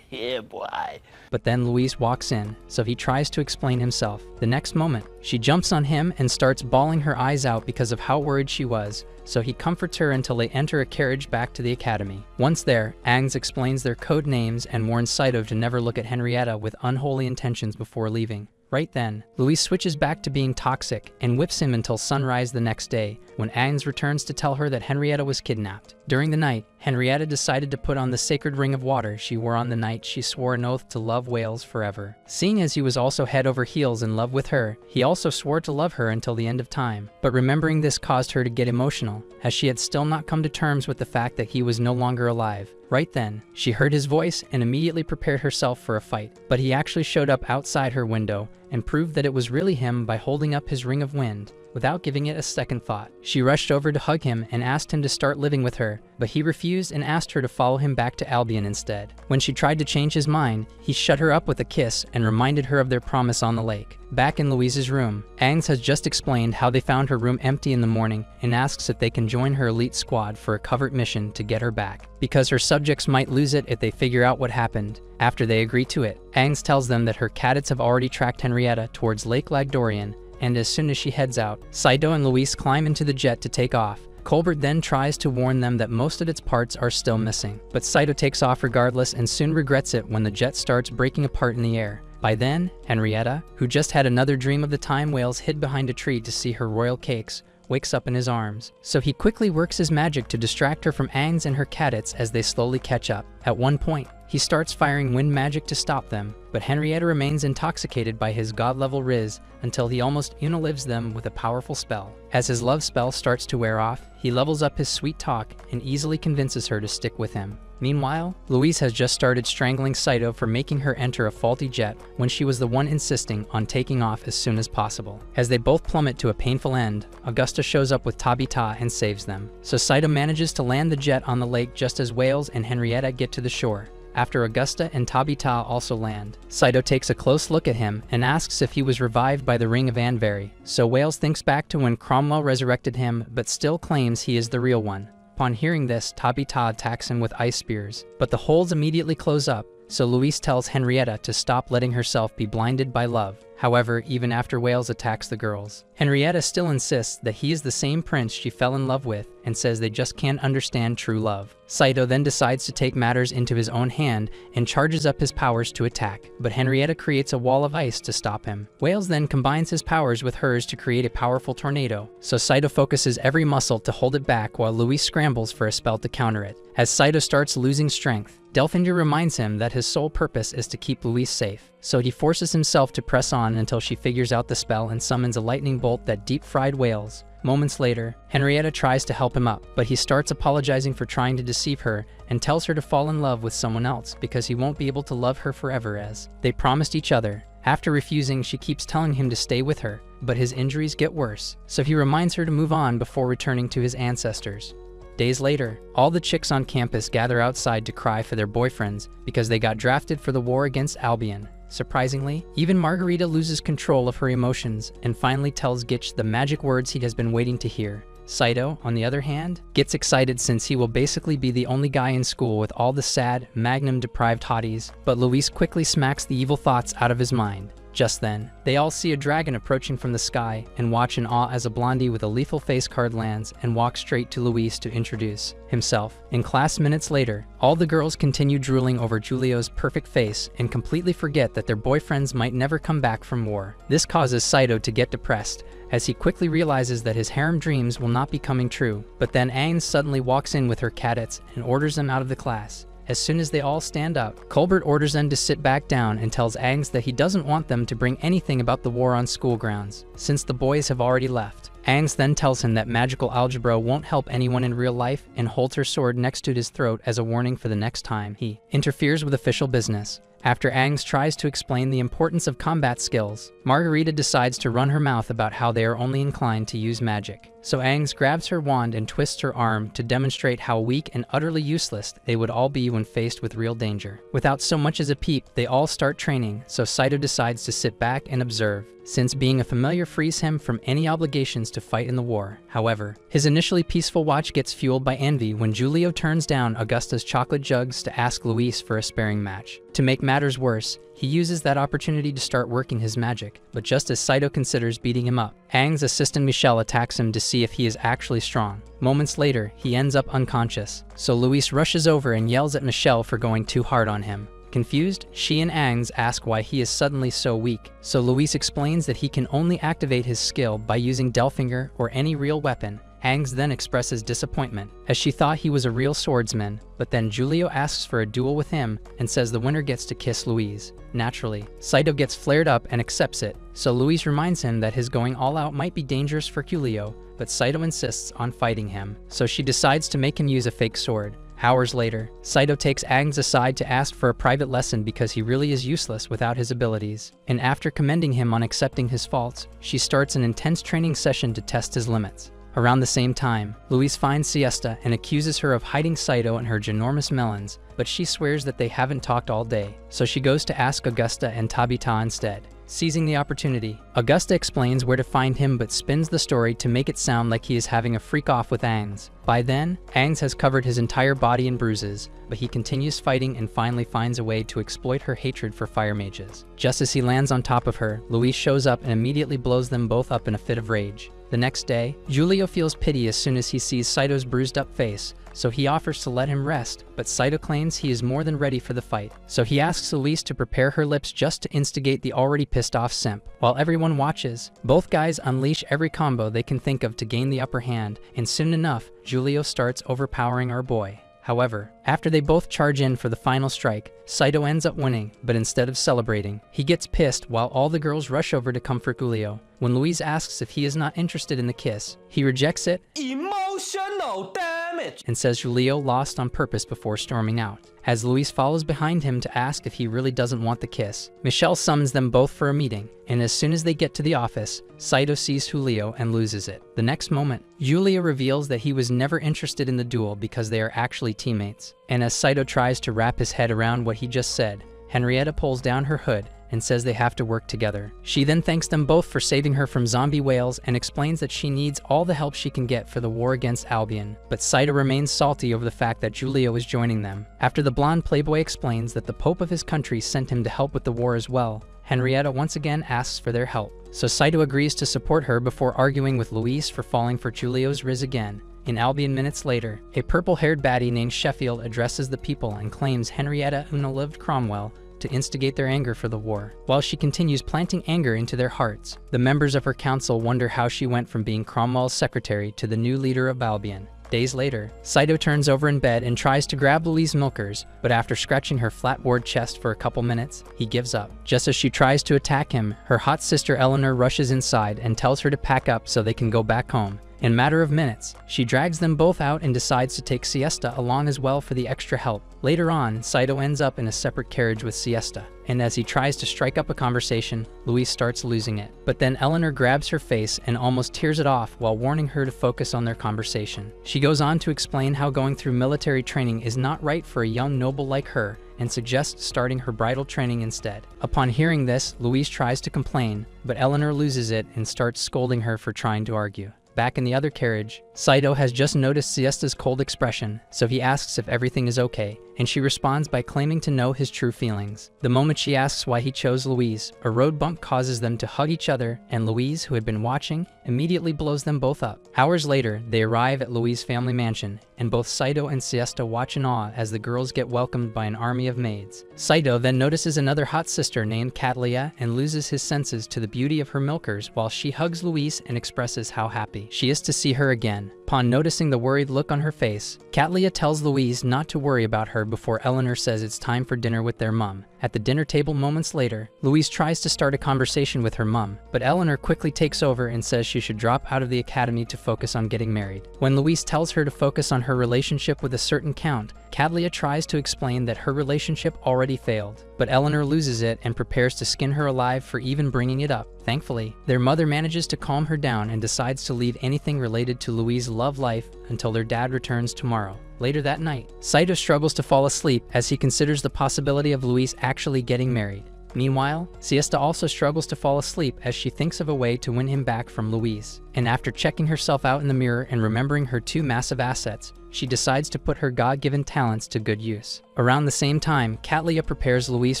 Yeah, boy. But then Luis walks in, so he tries to explain himself. The next moment, she jumps on him and starts bawling her eyes out because of how worried she was, so he comforts her until they enter a carriage back to the academy. Once there, Aang explains their code names and warns Saito to never look at Henrietta with unholy intentions before leaving. Right then, Luis switches back to being toxic and whips him until sunrise the next day, when Aang returns to tell her that Henrietta was kidnapped. During the night, Henrietta decided to put on the sacred ring of water she wore on the night she swore an oath to love Wales forever. Seeing as he was also head over heels in love with her, he also swore to love her until the end of time. But remembering this caused her to get emotional, as she had still not come to terms with the fact that he was no longer alive. Right then, she heard his voice and immediately prepared herself for a fight, but he actually showed up outside her window and proved that it was really him by holding up his ring of wind. Without giving it a second thought, she rushed over to hug him and asked him to start living with her, but he refused and asked her to follow him back to Albion instead. When she tried to change his mind, he shut her up with a kiss and reminded her of their promise on the lake. Back in Louise's room, Aang has just explained how they found her room empty in the morning and asks if they can join her elite squad for a covert mission to get her back, because her subjects might lose it if they figure out what happened. After they agree to it, Aang tells them that her cadets have already tracked Henrietta towards Lake Lagdorian, and as soon as she heads out, Saito and Luis climb into the jet to take off. Colbert then tries to warn them that most of its parts are still missing, but Saito takes off regardless and soon regrets it when the jet starts breaking apart in the air. By then, Henrietta, who just had another dream of the time Wales hid behind a tree to see her royal cakes, wakes up in his arms. So he quickly works his magic to distract her from Aang's and her cadets as they slowly catch up. At one point, he starts firing wind magic to stop them, but Henrietta remains intoxicated by his god-level Riz until he almost unilives them with a powerful spell. As his love spell starts to wear off, he levels up his sweet talk and easily convinces her to stick with him. Meanwhile, Louise has just started strangling Saito for making her enter a faulty jet when she was the one insisting on taking off as soon as possible. As they both plummet to a painful end, Augusta shows up with Tabita and saves them. So Saito manages to land the jet on the lake just as Wales and Henrietta get to the shore. After Augusta and Tabita also land, Saito takes a close look at him and asks if he was revived by the Ring of Anvari. So Wales thinks back to when Cromwell resurrected him but still claims he is the real one. Upon hearing this, Tabita attacks him with ice spears, but the holes immediately close up, so Luis tells Henrietta to stop letting herself be blinded by love. However, even after Wales attacks the girls, Henrietta still insists that he is the same prince she fell in love with and says they just can't understand true love. Saito then decides to take matters into his own hand and charges up his powers to attack, but Henrietta creates a wall of ice to stop him. Wales then combines his powers with hers to create a powerful tornado, so Saito focuses every muscle to hold it back while Luis scrambles for a spell to counter it. As Saito starts losing strength, Delphinger reminds him that his sole purpose is to keep Luis safe, so he forces himself to press on until she figures out the spell and summons a lightning bolt that deep-fried Wales. Moments later, Henrietta tries to help him up, but he starts apologizing for trying to deceive her and tells her to fall in love with someone else because he won't be able to love her forever as they promised each other. After refusing, she keeps telling him to stay with her, but his injuries get worse, so he reminds her to move on before returning to his ancestors. Days later, all the chicks on campus gather outside to cry for their boyfriends because they got drafted for the war against Albion. Surprisingly, even Margarita loses control of her emotions and finally tells Gitch the magic words he has been waiting to hear. Saito, on the other hand, gets excited since he will basically be the only guy in school with all the sad, magnum-deprived hotties, but Luis quickly smacks the evil thoughts out of his mind. Just then, they all see a dragon approaching from the sky and watch in awe as a blondie with a lethal face card lands and walks straight to Luis to introduce himself. In class minutes later, all the girls continue drooling over Julio's perfect face and completely forget that their boyfriends might never come back from war. This causes Saito to get depressed, as he quickly realizes that his harem dreams will not be coming true. But then Aang suddenly walks in with her cadets and orders them out of the class. As soon as they all stand up, Colbert orders them to sit back down and tells Aang that he doesn't want them to bring anything about the war on school grounds, since the boys have already left. Aang then tells him that magical algebra won't help anyone in real life and holds her sword next to his throat as a warning for the next time he interferes with official business. After Aang tries to explain the importance of combat skills, Margarita decides to run her mouth about how they are only inclined to use magic. So Aang grabs her wand and twists her arm to demonstrate how weak and utterly useless they would all be when faced with real danger. Without so much as a peep, they all start training, so Saito decides to sit back and observe, since being a familiar frees him from any obligations to fight in the war. However, his initially peaceful watch gets fueled by envy when Julio turns down Augusta's chocolate jugs to ask Luis for a sparring match. To make matters worse, he uses that opportunity to start working his magic, but just as Saito considers beating him up, Aang's assistant Michelle attacks him to see if he is actually strong. Moments later, he ends up unconscious, so Luis rushes over and yells at Michelle for going too hard on him. Confused, she and Aang ask why he is suddenly so weak, so Luis explains that he can only activate his skill by using Delfinger or any real weapon. Aang then expresses disappointment, as she thought he was a real swordsman, but then Julio asks for a duel with him and says the winner gets to kiss Luis. Naturally, Saito gets flared up and accepts it, so Luis reminds him that his going all out might be dangerous for Julio, but Saito insists on fighting him, so she decides to make him use a fake sword. Hours later, Saito takes Aang aside to ask for a private lesson because he really is useless without his abilities. And after commending him on accepting his faults, she starts an intense training session to test his limits. Around the same time, Luis finds Siesta and accuses her of hiding Saito and her ginormous melons, but she swears that they haven't talked all day, so she goes to ask Augusta and Tabita instead. Seizing the opportunity, Augusta explains where to find him but spins the story to make it sound like he is having a freak-off with Aang. By then, Aang has covered his entire body in bruises, but he continues fighting and finally finds a way to exploit her hatred for fire mages. Just as he lands on top of her, Luis shows up and immediately blows them both up in a fit of rage. The next day, Julio feels pity as soon as he sees Saito's bruised-up face, so he offers to let him rest, but Saito claims he is more than ready for the fight. So he asks Luis to prepare her lips just to instigate the already pissed-off simp. While everyone watches, both guys unleash every combo they can think of to gain the upper hand, and soon enough, Julio starts overpowering our boy. However, after they both charge in for the final strike, Saito ends up winning, but instead of celebrating, he gets pissed while all the girls rush over to comfort Julio. When Luis asks if he is not interested in the kiss, he rejects it Emotional damage! and says Julio lost on purpose before storming out. As Luis follows behind him to ask if he really doesn't want the kiss, Michelle summons them both for a meeting, and as soon as they get to the office, Saito sees Julio and loses it. The next moment, Julio reveals that he was never interested in the duel because they are actually teammates. And as Saito tries to wrap his head around what he just said, Henrietta pulls down her hood and says they have to work together. She then thanks them both for saving her from zombie whales and explains that she needs all the help she can get for the war against Albion. But Saito remains salty over the fact that Julio is joining them. After the blonde playboy explains that the Pope of his country sent him to help with the war as well, Henrietta once again asks for their help. So Saito agrees to support her before arguing with Luis for falling for Julio's riz again. In Albion minutes later, a purple-haired baddie named Sheffield addresses the people and claims Henrietta outlived Cromwell to instigate their anger for the war. While she continues planting anger into their hearts, the members of her council wonder how she went from being Cromwell's secretary to the new leader of Albion. Days later, Saito turns over in bed and tries to grab Louise Milkers, but after scratching her flatboard chest for a couple minutes, he gives up. Just as she tries to attack him, her hot sister Eleanor rushes inside and tells her to pack up so they can go back home. In a matter of minutes, she drags them both out and decides to take Siesta along as well for the extra help. Later on, Saito ends up in a separate carriage with Siesta, and as he tries to strike up a conversation, Luis starts losing it. But then Eleanor grabs her face and almost tears it off while warning her to focus on their conversation. She goes on to explain how going through military training is not right for a young noble like her, and suggests starting her bridal training instead. Upon hearing this, Luis tries to complain, but Eleanor loses it and starts scolding her for trying to argue. Back in the other carriage, Saito has just noticed Siesta's cold expression, so he asks if everything is okay, and she responds by claiming to know his true feelings. The moment she asks why he chose Louise, a road bump causes them to hug each other, and Louise, who had been watching, immediately blows them both up. Hours later, they arrive at Louise's family mansion, and both Saito and Siesta watch in awe as the girls get welcomed by an army of maids. Saito then notices another hot sister named Catalia and loses his senses to the beauty of her milkers while she hugs Louise and expresses how happy she is to see her again. Upon noticing the worried look on her face, Catalia tells Louise not to worry about her before Eleanor says it's time for dinner with their mum. At the dinner table moments later, Louise tries to start a conversation with her mum, but Eleanor quickly takes over and says she should drop out of the academy to focus on getting married. When Louise tells her to focus on her relationship with a certain count, Cadlia tries to explain that her relationship already failed, but Eleanor loses it and prepares to skin her alive for even bringing it up. Thankfully, their mother manages to calm her down and decides to leave anything related to Louise's love life until their dad returns tomorrow. Later that night, Saito struggles to fall asleep as he considers the possibility of Louise actually getting married. Meanwhile, Siesta also struggles to fall asleep as she thinks of a way to win him back from Louise. And after checking herself out in the mirror and remembering her two massive assets, she decides to put her God-given talents to good use. Around the same time, Cadlia prepares Louise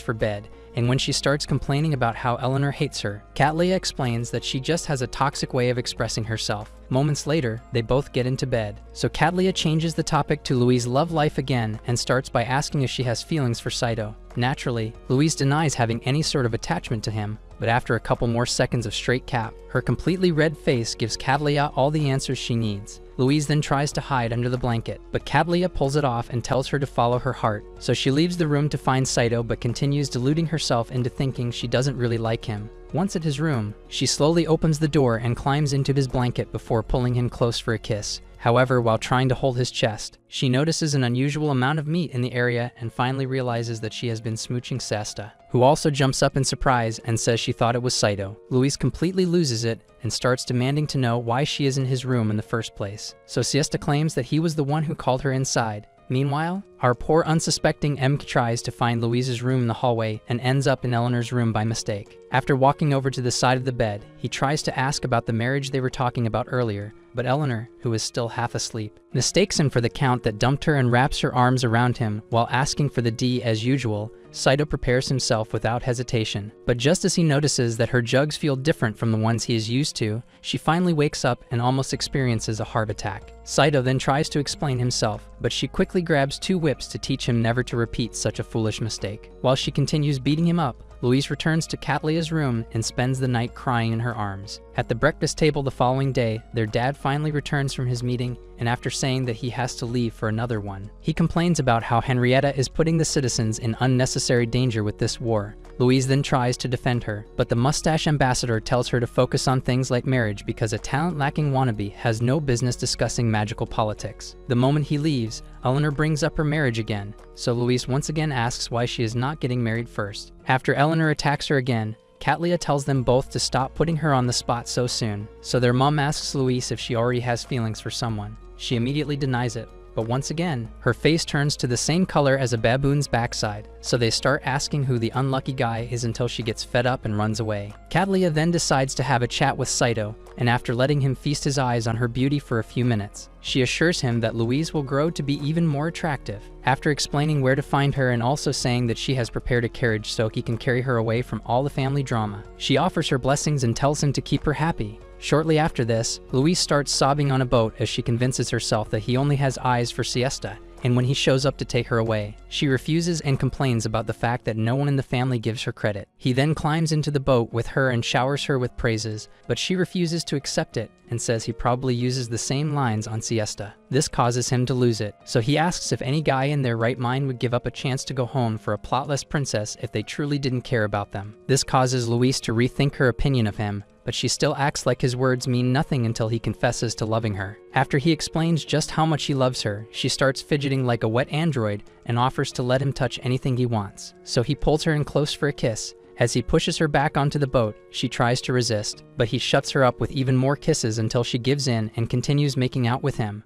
for bed, and when she starts complaining about how Eleanor hates her, Cadlia explains that she just has a toxic way of expressing herself. Moments later, they both get into bed. So Cadlia changes the topic to Louise's love life again and starts by asking if she has feelings for Saito. Naturally, Louise denies having any sort of attachment to him, but after a couple more seconds of straight cap, her completely red face gives Cadlia all the answers she needs. Louise then tries to hide under the blanket, but Cadlia pulls it off and tells her to follow her heart. So she leaves the room to find Saito but continues deluding herself into thinking she doesn't really like him. Once at his room, she slowly opens the door and climbs into his blanket before pulling him close for a kiss. However, while trying to hold his chest, she notices an unusual amount of meat in the area and finally realizes that she has been smooching Siesta, who also jumps up in surprise and says she thought it was Saito. Louise completely loses it and starts demanding to know why she is in his room in the first place. So Siesta claims that he was the one who called her inside. Meanwhile, our poor unsuspecting M tries to find Louise's room in the hallway and ends up in Eleanor's room by mistake. After walking over to the side of the bed, he tries to ask about the marriage they were talking about earlier, but Eleanor, who is still half asleep, mistakes him for the Count that dumped her and wraps her arms around him while asking for the D as usual. Saito prepares himself without hesitation, but just as he notices that her jugs feel different from the ones he is used to, she finally wakes up and almost experiences a heart attack. Saito then tries to explain himself, but she quickly grabs 2 whips to teach him never to repeat such a foolish mistake. While she continues beating him up, Louise returns to Cadlia's room and spends the night crying in her arms. At the breakfast table the following day, their dad finally returns from his meeting, and after saying that he has to leave for another one, he complains about how Henrietta is putting the citizens in unnecessary danger with this war. Louise then tries to defend her, but the mustache ambassador tells her to focus on things like marriage because a talent-lacking wannabe has no business discussing magical politics. The moment he leaves, Eleanor brings up her marriage again, so Louise once again asks why she is not getting married first. After Eleanor attacks her again, Cadlia tells them both to stop putting her on the spot so soon, so their mom asks Louise if she already has feelings for someone. She immediately denies it, but once again, her face turns to the same color as a baboon's backside, so they start asking who the unlucky guy is until she gets fed up and runs away. Cadlia then decides to have a chat with Saito, and after letting him feast his eyes on her beauty for a few minutes, she assures him that Louise will grow to be even more attractive. After explaining where to find her and also saying that she has prepared a carriage so he can carry her away from all the family drama, she offers her blessings and tells him to keep her happy. Shortly after this, Louise starts sobbing on a boat as she convinces herself that he only has eyes for Siesta, and when he shows up to take her away, she refuses and complains about the fact that no one in the family gives her credit. He then climbs into the boat with her and showers her with praises, but she refuses to accept it and says he probably uses the same lines on Siesta. This causes him to lose it, so he asks if any guy in their right mind would give up a chance to go home for a plotless princess if they truly didn't care about them. This causes Louise to rethink her opinion of him, but she still acts like his words mean nothing until he confesses to loving her. After he explains just how much he loves her, she starts fidgeting like a wet android and offers to let him touch anything he wants. So he pulls her in close for a kiss. As he pushes her back onto the boat, she tries to resist, but he shuts her up with even more kisses until she gives in and continues making out with him.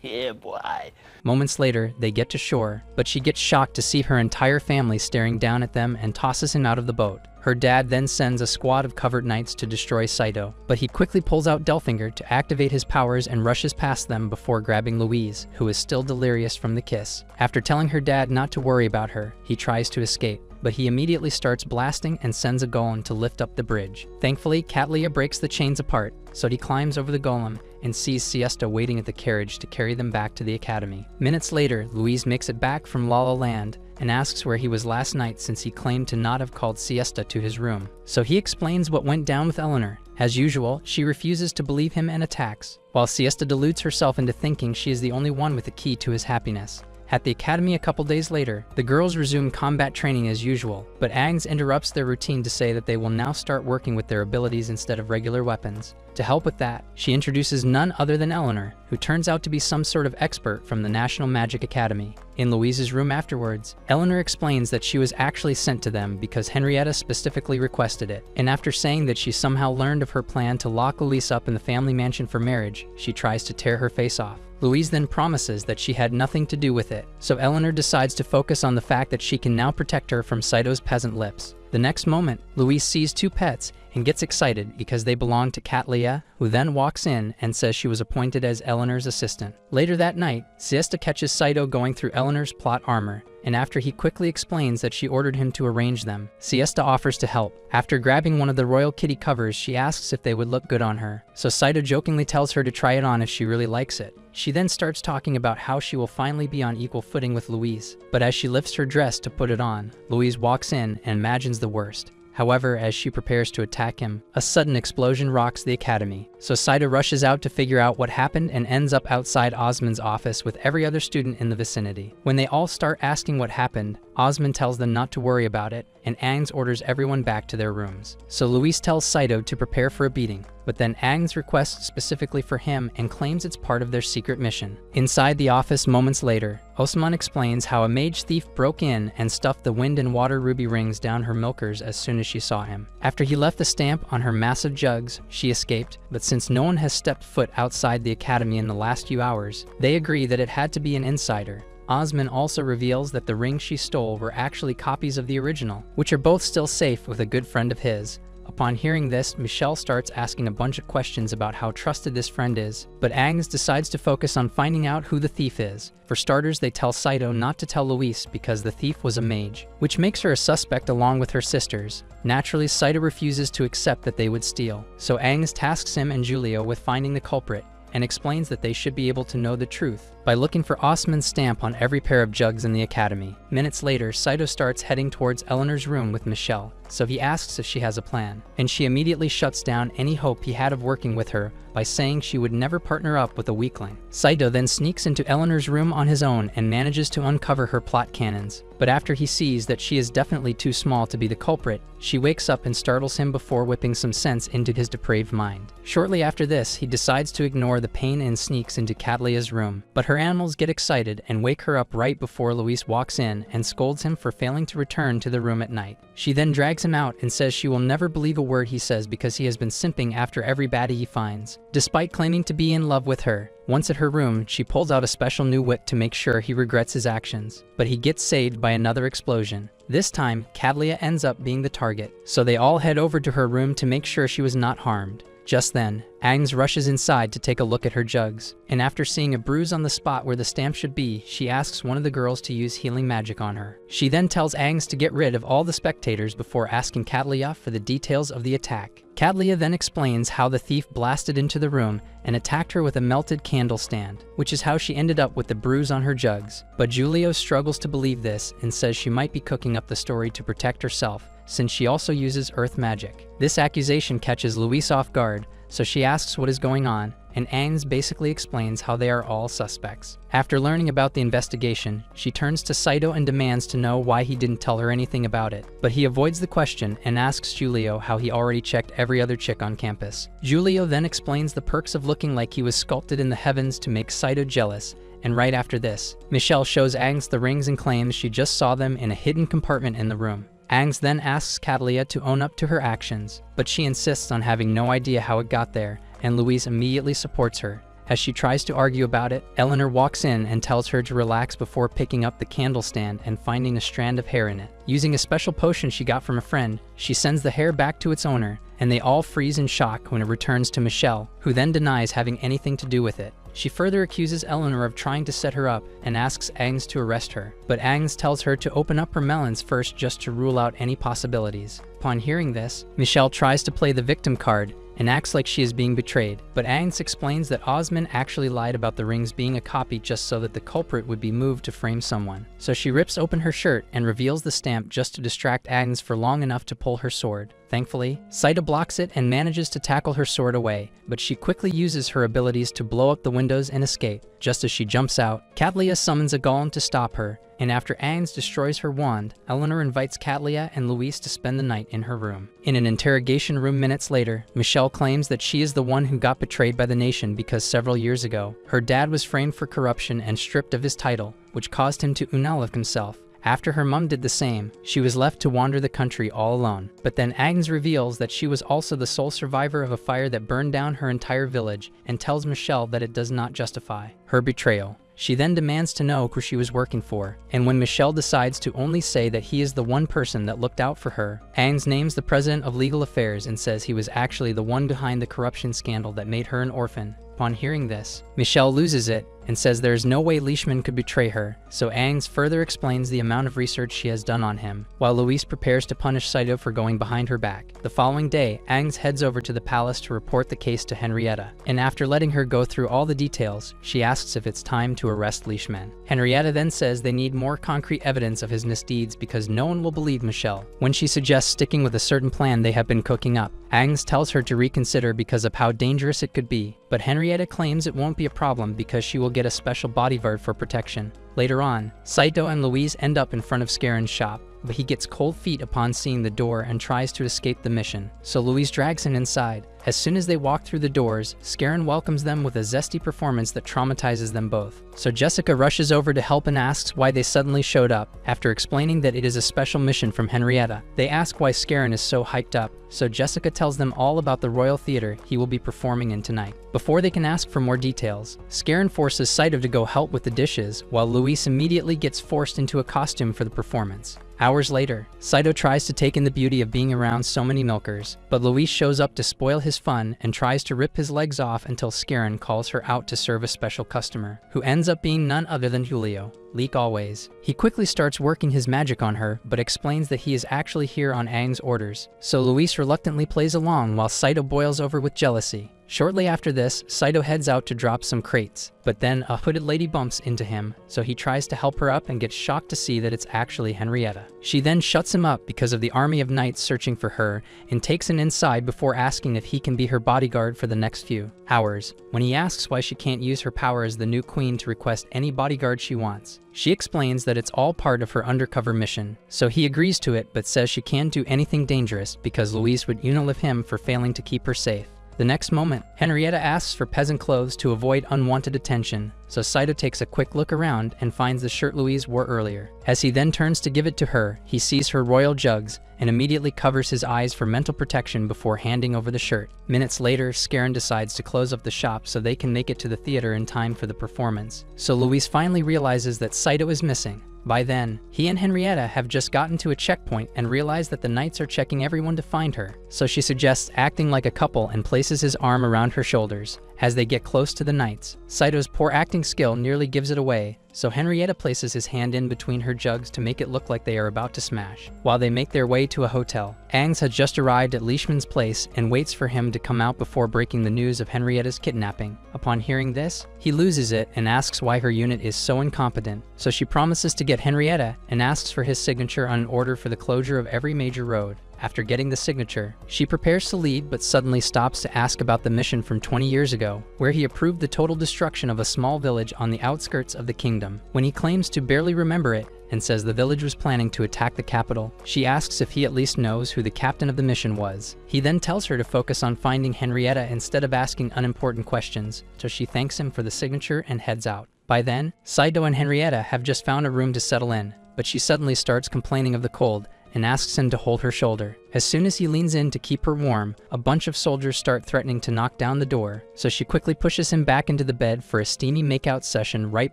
Yeah, boy. Moments later, they get to shore, but she gets shocked to see her entire family staring down at them and tosses him out of the boat. Her dad then sends a squad of covered knights to destroy Saito, but he quickly pulls out Delfinger to activate his powers and rushes past them before grabbing Louise, who is still delirious from the kiss. After telling her dad not to worry about her, he tries to escape, but he immediately starts blasting and sends a golem to lift up the bridge. Thankfully, Cadlia breaks the chains apart, so he climbs over the golem and sees Siesta waiting at the carriage to carry them back to the academy. Minutes later, Louise makes it back from La La Land and asks where he was last night since he claimed to not have called Siesta to his room. So he explains what went down with Eleanor. As usual, she refuses to believe him and attacks, while Siesta deludes herself into thinking she is the only one with the key to his happiness. At the academy a couple days later, the girls resume combat training as usual, but Agnes interrupts their routine to say that they will now start working with their abilities instead of regular weapons. To help with that, she introduces none other than Eleanor, who turns out to be some sort of expert from the National Magic Academy. In Louise's room afterwards, Eleanor explains that she was actually sent to them because Henrietta specifically requested it, and after saying that she somehow learned of her plan to lock Louise up in the family mansion for marriage, she tries to tear her face off. Louise then promises that she had nothing to do with it, so Eleanor decides to focus on the fact that she can now protect her from Saito's peasant lips. The next moment, Louise sees two pets and gets excited because they belong to Katlia, who then walks in and says she was appointed as Eleanor's assistant. Later that night, Siesta catches Saito going through Eleanor's plot armor, and after he quickly explains that she ordered him to arrange them, Siesta offers to help. After grabbing one of the royal kitty covers, she asks if they would look good on her, so Saito jokingly tells her to try it on if she really likes it. She then starts talking about how she will finally be on equal footing with Louise, but as she lifts her dress to put it on, Louise walks in and imagines the worst. However, as she prepares to attack him, a sudden explosion rocks the academy. So Saito rushes out to figure out what happened and ends up outside Osmond's office with every other student in the vicinity. When they all start asking what happened, Osmond tells them not to worry about it, and Agnes orders everyone back to their rooms. So Louise tells Saito to prepare for a beating, but then Agnes requests specifically for him and claims it's part of their secret mission. Inside the office moments later, Osman explains how a mage thief broke in and stuffed the wind and water ruby rings down her milkers as soon as she saw him. After he left the stamp on her massive jugs, she escaped, but since no one has stepped foot outside the academy in the last few hours, they agree that it had to be an insider. Osman also reveals that the rings she stole were actually copies of the original, which are both still safe with a good friend of his. Upon hearing this, Michelle starts asking a bunch of questions about how trusted this friend is, but Agnes decides to focus on finding out who the thief is. For starters, they tell Saito not to tell Louise because the thief was a mage, which makes her a suspect along with her sisters. Naturally, Saito refuses to accept that they would steal, so Agnes tasks him and Giulio with finding the culprit, and explains that they should be able to know the truth by looking for Osman's stamp on every pair of jugs in the academy. Minutes later, Saito starts heading towards Eleanor's room with Michelle, so he asks if she has a plan, and she immediately shuts down any hope he had of working with her by saying she would never partner up with a weakling. Saito then sneaks into Eleanor's room on his own and manages to uncover her plot cannons, but after he sees that she is definitely too small to be the culprit, she wakes up and startles him before whipping some sense into his depraved mind. Shortly after this, he decides to ignore the pain and sneaks into Katlia's room, but her animals get excited and wake her up right before Louise walks in and scolds him for failing to return to the room at night. She then drags him out and says she will never believe a word he says because he has been simping after every baddie he finds. Despite claiming to be in love with her, once at her room, she pulls out a special new whip to make sure he regrets his actions, but he gets saved by another explosion. This time, Katlia ends up being the target, so they all head over to her room to make sure she was not harmed. Just then, Agnes rushes inside to take a look at her jugs, and after seeing a bruise on the spot where the stamp should be, she asks one of the girls to use healing magic on her. She then tells Agnes to get rid of all the spectators before asking Katlia for the details of the attack. Katlia then explains how the thief blasted into the room and attacked her with a melted candle stand, which is how she ended up with the bruise on her jugs. But Giulio struggles to believe this and says she might be cooking up the story to protect herself, since she also uses earth magic. This accusation catches Louise off guard, so she asks what is going on, and Agnes basically explains how they are all suspects. After learning about the investigation, she turns to Saito and demands to know why he didn't tell her anything about it, but he avoids the question and asks Giulio how he already checked every other chick on campus. Giulio then explains the perks of looking like he was sculpted in the heavens to make Saito jealous, and right after this, Michelle shows Agnes the rings and claims she just saw them in a hidden compartment in the room. Agnes then asks Katlia to own up to her actions, but she insists on having no idea how it got there, and Louise immediately supports her. As she tries to argue about it, Eleanor walks in and tells her to relax before picking up the candle stand and finding a strand of hair in it. Using a special potion she got from a friend, she sends the hair back to its owner, and they all freeze in shock when it returns to Michelle, who then denies having anything to do with it. She further accuses Eleanor of trying to set her up and asks Agnes to arrest her, but Agnes tells her to open up her melons first just to rule out any possibilities. Upon hearing this, Michelle tries to play the victim card and acts like she is being betrayed, but Agnes explains that Osmond actually lied about the rings being a copy just so that the culprit would be moved to frame someone. So she rips open her shirt and reveals the stamp just to distract Agnes for long enough to pull her sword. Thankfully, Saito blocks it and manages to tackle her sword away, but she quickly uses her abilities to blow up the windows and escape. Just as she jumps out, Katlia summons a golem to stop her, and after Agnes destroys her wand, Eleanor invites Katlia and Luis to spend the night in her room. In an interrogation room minutes later, Michelle claims that she is the one who got betrayed by the nation because several years ago, her dad was framed for corruption and stripped of his title, which caused him to unalive himself. After her mum did the same, she was left to wander the country all alone. But then Agnes reveals that she was also the sole survivor of a fire that burned down her entire village and tells Michelle that it does not justify her betrayal. She then demands to know who she was working for, and when Michelle decides to only say that he is the one person that looked out for her, Agnes names the president of legal affairs and says he was actually the one behind the corruption scandal that made her an orphan. Upon hearing this, Michelle loses it and says there is no way Leishman could betray her, so Agnes further explains the amount of research she has done on him, while Luis prepares to punish Saito for going behind her back. The following day, Agnes heads over to the palace to report the case to Henrietta, and after letting her go through all the details, she asks if it's time to arrest Leishman. Henrietta then says they need more concrete evidence of his misdeeds because no one will believe Michelle. When she suggests sticking with a certain plan they have been cooking up, Agnes tells her to reconsider because of how dangerous it could be, but Henrietta claims it won't be a problem because she will get a special bodyguard for protection. Later on, Saito and Louise end up in front of Scarin's shop, but he gets cold feet upon seeing the door and tries to escape the mission, so Louise drags him inside. As soon as they walk through the doors, Scarin welcomes them with a zesty performance that traumatizes them both. So Jessica rushes over to help and asks why they suddenly showed up. After explaining that it is a special mission from Henrietta, they ask why Scarin is so hyped up, so Jessica tells them all about the Royal Theater he will be performing in tonight. Before they can ask for more details, Scarin forces Saito to go help with the dishes, while Luis immediately gets forced into a costume for the performance. Hours later, Saito tries to take in the beauty of being around so many milkers, but Luis shows up to spoil his fun and tries to rip his legs off until Scarin calls her out to serve a special customer, who ends up being none other than Julio. Leak always. He quickly starts working his magic on her, but explains that he is actually here on Aang's orders, so Luis reluctantly plays along while Saito boils over with jealousy. Shortly after this, Saito heads out to drop some crates, but then a hooded lady bumps into him, so he tries to help her up and gets shocked to see that it's actually Henrietta. She then shuts him up because of the army of knights searching for her and takes him inside before asking if he can be her bodyguard for the next few hours. When he asks why she can't use her power as the new queen to request any bodyguard she wants, she explains that it's all part of her undercover mission, so he agrees to it but says she can't do anything dangerous because Luis would unalive him for failing to keep her safe. The next moment, Henrietta asks for peasant clothes to avoid unwanted attention, so Saito takes a quick look around and finds the shirt Louise wore earlier. As he then turns to give it to her, he sees her royal jugs and immediately covers his eyes for mental protection before handing over the shirt. Minutes later, Scarin decides to close up the shop so they can make it to the theater in time for the performance. So Louise finally realizes that Saito is missing. By then, he and Henrietta have just gotten to a checkpoint and realize that the knights are checking everyone to find her, so she suggests acting like a couple and places his arm around her shoulders. As they get close to the knights, Saito's poor acting skill nearly gives it away, so Henrietta places his hand in between her jugs to make it look like they are about to smash. While they make their way to a hotel, Aang's had just arrived at Leishman's place and waits for him to come out before breaking the news of Henrietta's kidnapping. Upon hearing this, he loses it and asks why her unit is so incompetent, so she promises to get Henrietta and asks for his signature on an order for the closure of every major road. After getting the signature, she prepares to leave but suddenly stops to ask about the mission from 20 years ago, where he approved the total destruction of a small village on the outskirts of the kingdom. When he claims to barely remember it and says the village was planning to attack the capital, she asks if he at least knows who the captain of the mission was. He then tells her to focus on finding Henrietta instead of asking unimportant questions, so she thanks him for the signature and heads out. By then, Saito and Henrietta have just found a room to settle in, but she suddenly starts complaining of the cold and asks him to hold her shoulder. As soon as he leans in to keep her warm, a bunch of soldiers start threatening to knock down the door, so she quickly pushes him back into the bed for a steamy makeout session right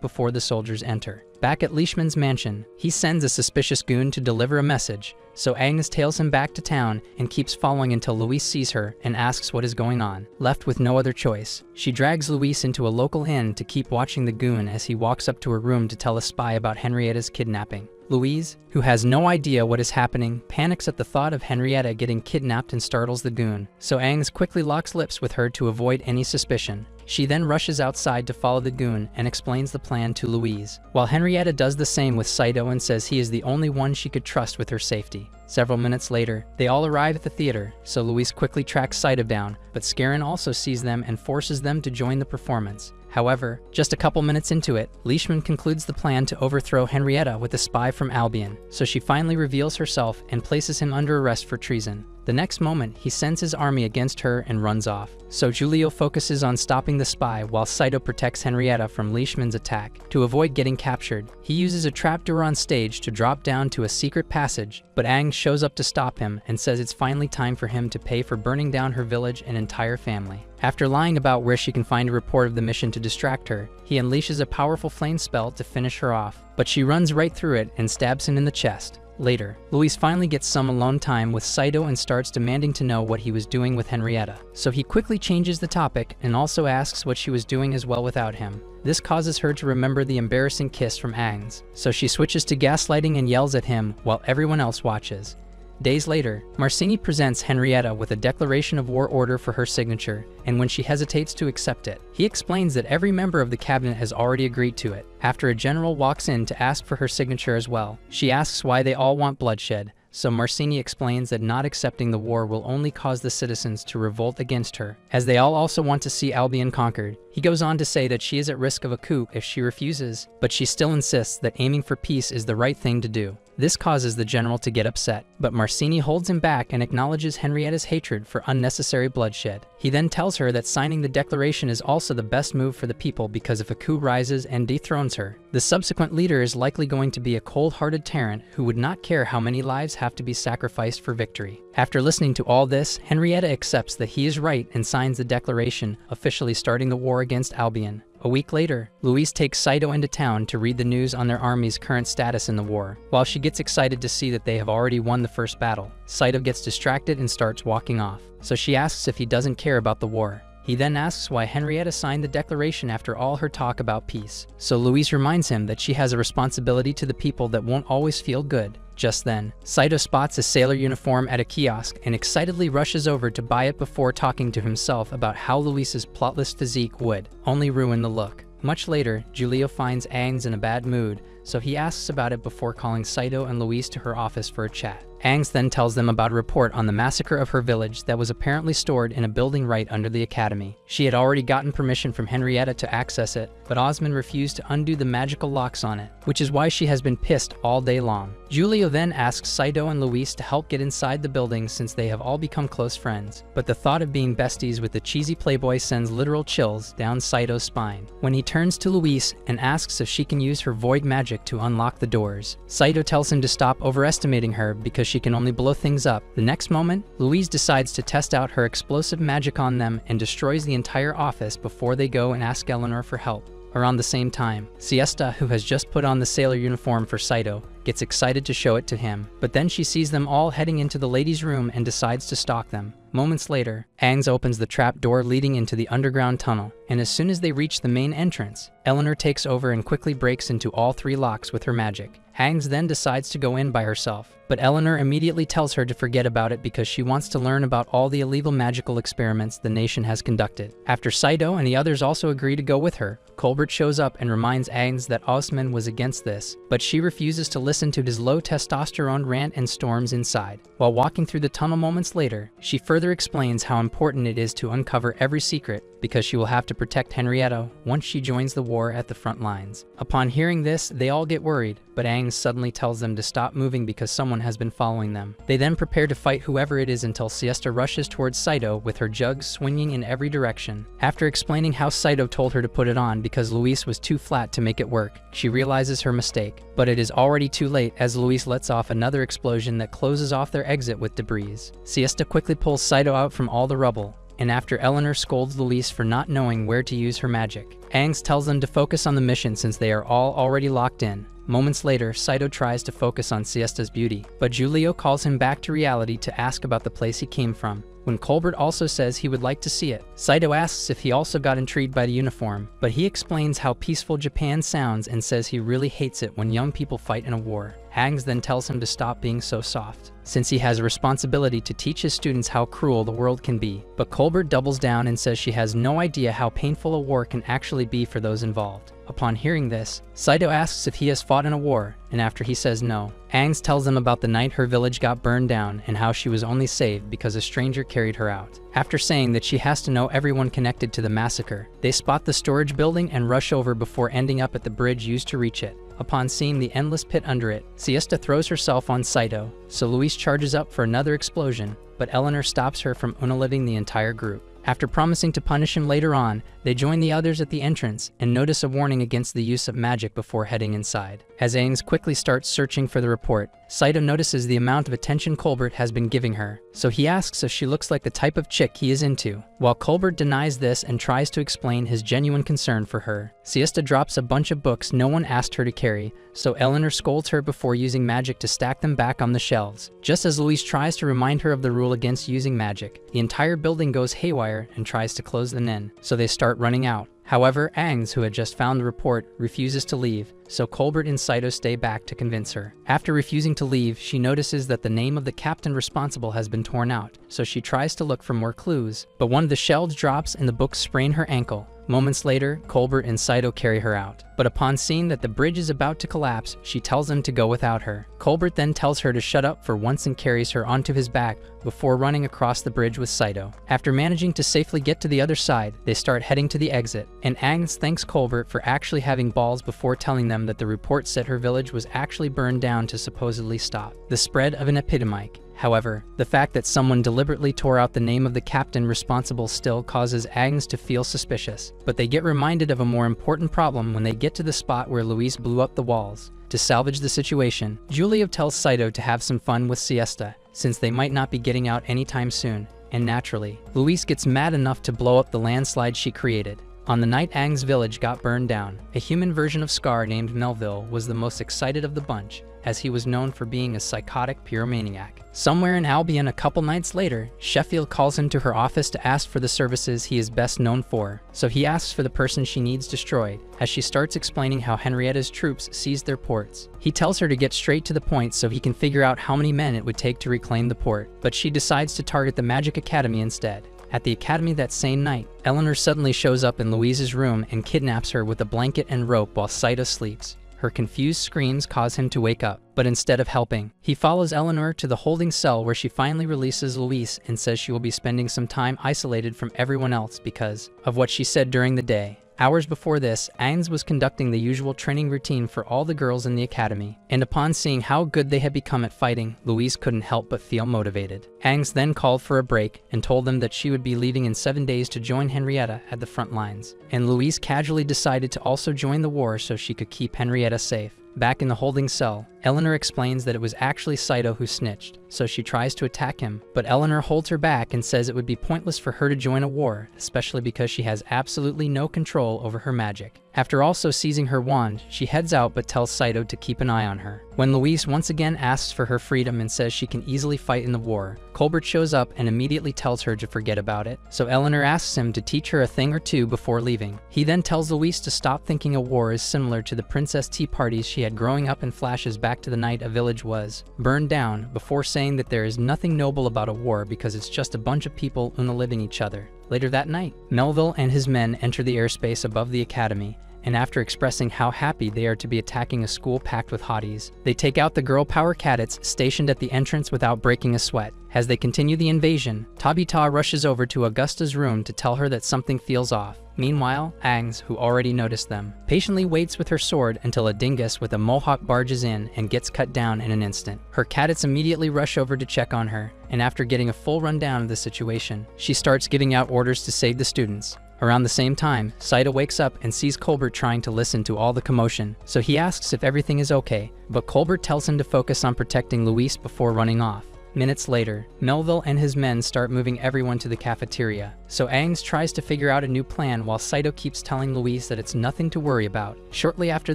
before the soldiers enter. Back at Leishman's mansion, he sends a suspicious goon to deliver a message, so Agnes tails him back to town and keeps following until Luis sees her and asks what is going on. Left with no other choice, she drags Luis into a local inn to keep watching the goon as he walks up to her room to tell a spy about Henrietta's kidnapping. Louise, who has no idea what is happening, panics at the thought of Henrietta getting kidnapped and startles the goon, so Aang quickly locks lips with her to avoid any suspicion. She then rushes outside to follow the goon and explains the plan to Louise, while Henrietta does the same with Saito and says he is the only one she could trust with her safety. Several minutes later, they all arrive at the theater, so Louise quickly tracks Saito down, but Scarron also sees them and forces them to join the performance. However, just a couple minutes into it, Leishman concludes the plan to overthrow Henrietta with a spy from Albion, so she finally reveals herself and places him under arrest for treason. The next moment, he sends his army against her and runs off. So Giulio focuses on stopping the spy while Saito protects Henrietta from Leishman's attack. To avoid getting captured, he uses a trapdoor on stage to drop down to a secret passage, but Aang shows up to stop him and says it's finally time for him to pay for burning down her village and entire family. After lying about where she can find a report of the mission to distract her, he unleashes a powerful flame spell to finish her off, but she runs right through it and stabs him in the chest. Later, Louise finally gets some alone time with Saito and starts demanding to know what he was doing with Henrietta. So he quickly changes the topic and also asks what she was doing as well without him. This causes her to remember the embarrassing kiss from Aang's, so she switches to gaslighting and yells at him while everyone else watches. Days later, Marcini presents Henrietta with a declaration of war order for her signature, and when she hesitates to accept it, he explains that every member of the cabinet has already agreed to it. After a general walks in to ask for her signature as well, she asks why they all want bloodshed, so Marcini explains that not accepting the war will only cause the citizens to revolt against her, as they all also want to see Albion conquered. He goes on to say that she is at risk of a coup if she refuses, but she still insists that aiming for peace is the right thing to do. This causes the general to get upset, but Marcini holds him back and acknowledges Henrietta's hatred for unnecessary bloodshed. He then tells her that signing the declaration is also the best move for the people because if a coup rises and dethrones her, the subsequent leader is likely going to be a cold-hearted tyrant who would not care how many lives have to be sacrificed for victory. After listening to all this, Henrietta accepts that he is right and signs the declaration, officially starting the war against Albion. A week later, Louise takes Saito into town to read the news on their army's current status in the war. While she gets excited to see that they have already won the first battle, Saito gets distracted and starts walking off, so she asks if he doesn't care about the war. He then asks why Henrietta signed the declaration after all her talk about peace. So Louise reminds him that she has a responsibility to the people that won't always feel good. Just then, Saito spots a sailor uniform at a kiosk and excitedly rushes over to buy it before talking to himself about how Louise's plotless physique would only ruin the look. Much later, Giulio finds Aang's in a bad mood, so he asks about it before calling Saito and Louise to her office for a chat. Aang then tells them about a report on the massacre of her village that was apparently stored in a building right under the academy. She had already gotten permission from Henrietta to access it, but Osmond refused to undo the magical locks on it, which is why she has been pissed all day long. Giulio then asks Saito and Louise to help get inside the building since they have all become close friends, but the thought of being besties with the cheesy playboy sends literal chills down Saito's spine. When he turns to Louise and asks if she can use her void magic to unlock the doors, Saito tells him to stop overestimating her because she can only blow things up. The next moment, Louise decides to test out her explosive magic on them and destroys the entire office before they go and ask Eleanor for help. Around the same time, Siesta, who has just put on the sailor uniform for Saito, gets excited to show it to him, but then she sees them all heading into the ladies' room and decides to stalk them. Moments later, Aang opens the trap door leading into the underground tunnel, and as soon as they reach the main entrance, Eleanor takes over and quickly breaks into all 3 locks with her magic. Aang then decides to go in by herself, but Eleanor immediately tells her to forget about it because she wants to learn about all the illegal magical experiments the nation has conducted. After Saito and the others also agree to go with her, Colbert shows up and reminds Aang that Osman was against this, but she refuses to listen to his low testosterone rant and storms inside. While walking through the tunnel moments later, she further explains how important it is to uncover every secret because she will have to protect Henrietta once she joins the war at the front lines. Upon hearing this, they all get worried, but Aang suddenly tells them to stop moving because someone has been following them. They then prepare to fight whoever it is until Siesta rushes towards Saito with her jugs swinging in every direction. After explaining how Saito told her to put it on because Louise was too flat to make it work, she realizes her mistake. But it is already too late as Louise lets off another explosion that closes off their exit with debris. Siesta quickly pulls Saito out from all the rubble, and after Eleanor scolds Louise for not knowing where to use her magic, Aang tells them to focus on the mission since they are all already locked in. Moments later, Saito tries to focus on Siesta's beauty, but Julio calls him back to reality to ask about the place he came from. When Colbert also says he would like to see it, Saito asks if he also got intrigued by the uniform, but he explains how peaceful Japan sounds and says he really hates it when young people fight in a war. Aang then tells him to stop being so soft, since he has a responsibility to teach his students how cruel the world can be. But Colbert doubles down and says she has no idea how painful a war can actually be for those involved. Upon hearing this, Saito asks if he has fought in a war, and after he says no, Aang tells them about the night her village got burned down and how she was only saved because a stranger carried her out. After saying that she has to know everyone connected to the massacre, they spot the storage building and rush over before ending up at the bridge used to reach it. Upon seeing the endless pit under it, Siesta throws herself on Saito, so Luis charges up for another explosion, but Eleanor stops her from unaliving the entire group. After promising to punish him later on, they join the others at the entrance and notice a warning against the use of magic before heading inside. As Aang quickly starts searching for the report, Saito notices the amount of attention Colbert has been giving her, so he asks if she looks like the type of chick he is into. While Colbert denies this and tries to explain his genuine concern for her, Siesta drops a bunch of books no one asked her to carry, so Eleanor scolds her before using magic to stack them back on the shelves. Just as Luis tries to remind her of the rule against using magic, the entire building goes haywire and tries to close the nen, so they start running out. However, Aang, who had just found the report, refuses to leave, so Colbert and Saito stay back to convince her. After refusing to leave, she notices that the name of the captain responsible has been torn out, so she tries to look for more clues, but one of the shelves drops and the books sprain her ankle. Moments later, Colbert and Saito carry her out, but upon seeing that the bridge is about to collapse, she tells them to go without her. Colbert then tells her to shut up for once and carries her onto his back before running across the bridge with Saito. After managing to safely get to the other side, they start heading to the exit, and Aang thanks Colbert for actually having balls before telling them that the report said her village was actually burned down to supposedly stop the spread of an epidemic. However, the fact that someone deliberately tore out the name of the captain responsible still causes Aang to feel suspicious, but they get reminded of a more important problem when they get to the spot where Luis blew up the walls. To salvage the situation, Julio tells Saito to have some fun with Siesta, since they might not be getting out anytime soon, and naturally, Luis gets mad enough to blow up the landslide she created. On the night Aang's village got burned down, a human version of Scar named Melville was the most excited of the bunch, as he was known for being a psychotic pyromaniac. Somewhere in Albion a couple nights later, Sheffield calls him to her office to ask for the services he is best known for, so he asks for the person she needs destroyed, as she starts explaining how Henrietta's troops seized their ports. He tells her to get straight to the point so he can figure out how many men it would take to reclaim the port, but she decides to target the Magic Academy instead. At the academy that same night, Eleanor suddenly shows up in Louise's room and kidnaps her with a blanket and rope while Saito sleeps. Her confused screams cause him to wake up, but instead of helping, he follows Eleanor to the holding cell where she finally releases Louise and says she will be spending some time isolated from everyone else because of what she said during the day. Hours before this, Aang was conducting the usual training routine for all the girls in the academy, and upon seeing how good they had become at fighting, Louise couldn't help but feel motivated. Aang then called for a break and told them that she would be leaving in 7 days to join Henrietta at the front lines, and Louise casually decided to also join the war so she could keep Henrietta safe. Back in the holding cell, Eleanor explains that it was actually Saito who snitched, so she tries to attack him, but Eleanor holds her back and says it would be pointless for her to join a war, especially because she has absolutely no control over her magic. After also seizing her wand, she heads out but tells Saito to keep an eye on her. When Louise once again asks for her freedom and says she can easily fight in the war, Colbert shows up and immediately tells her to forget about it, so Eleanor asks him to teach her a thing or two before leaving. He then tells Louise to stop thinking a war is similar to the princess tea parties she had growing up and flashes back to the night a village was burned down, before saying that there is nothing noble about a war because it's just a bunch of people unaliving each other. Later that night, Melville and his men enter the airspace above the academy, and after expressing how happy they are to be attacking a school packed with hotties, they take out the girl power cadets stationed at the entrance without breaking a sweat. As they continue the invasion, Tabitha rushes over to Augusta's room to tell her that something feels off. Meanwhile, Aang, who already noticed them, patiently waits with her sword until a dingus with a mohawk barges in and gets cut down in an instant. Her cadets immediately rush over to check on her, and after getting a full rundown of the situation, she starts giving out orders to save the students. Around the same time, Saito wakes up and sees Colbert trying to listen to all the commotion, so he asks if everything is okay, but Colbert tells him to focus on protecting Louise before running off. Minutes later, Melville and his men start moving everyone to the cafeteria, so Aang tries to figure out a new plan while Saito keeps telling Louise that it's nothing to worry about. Shortly after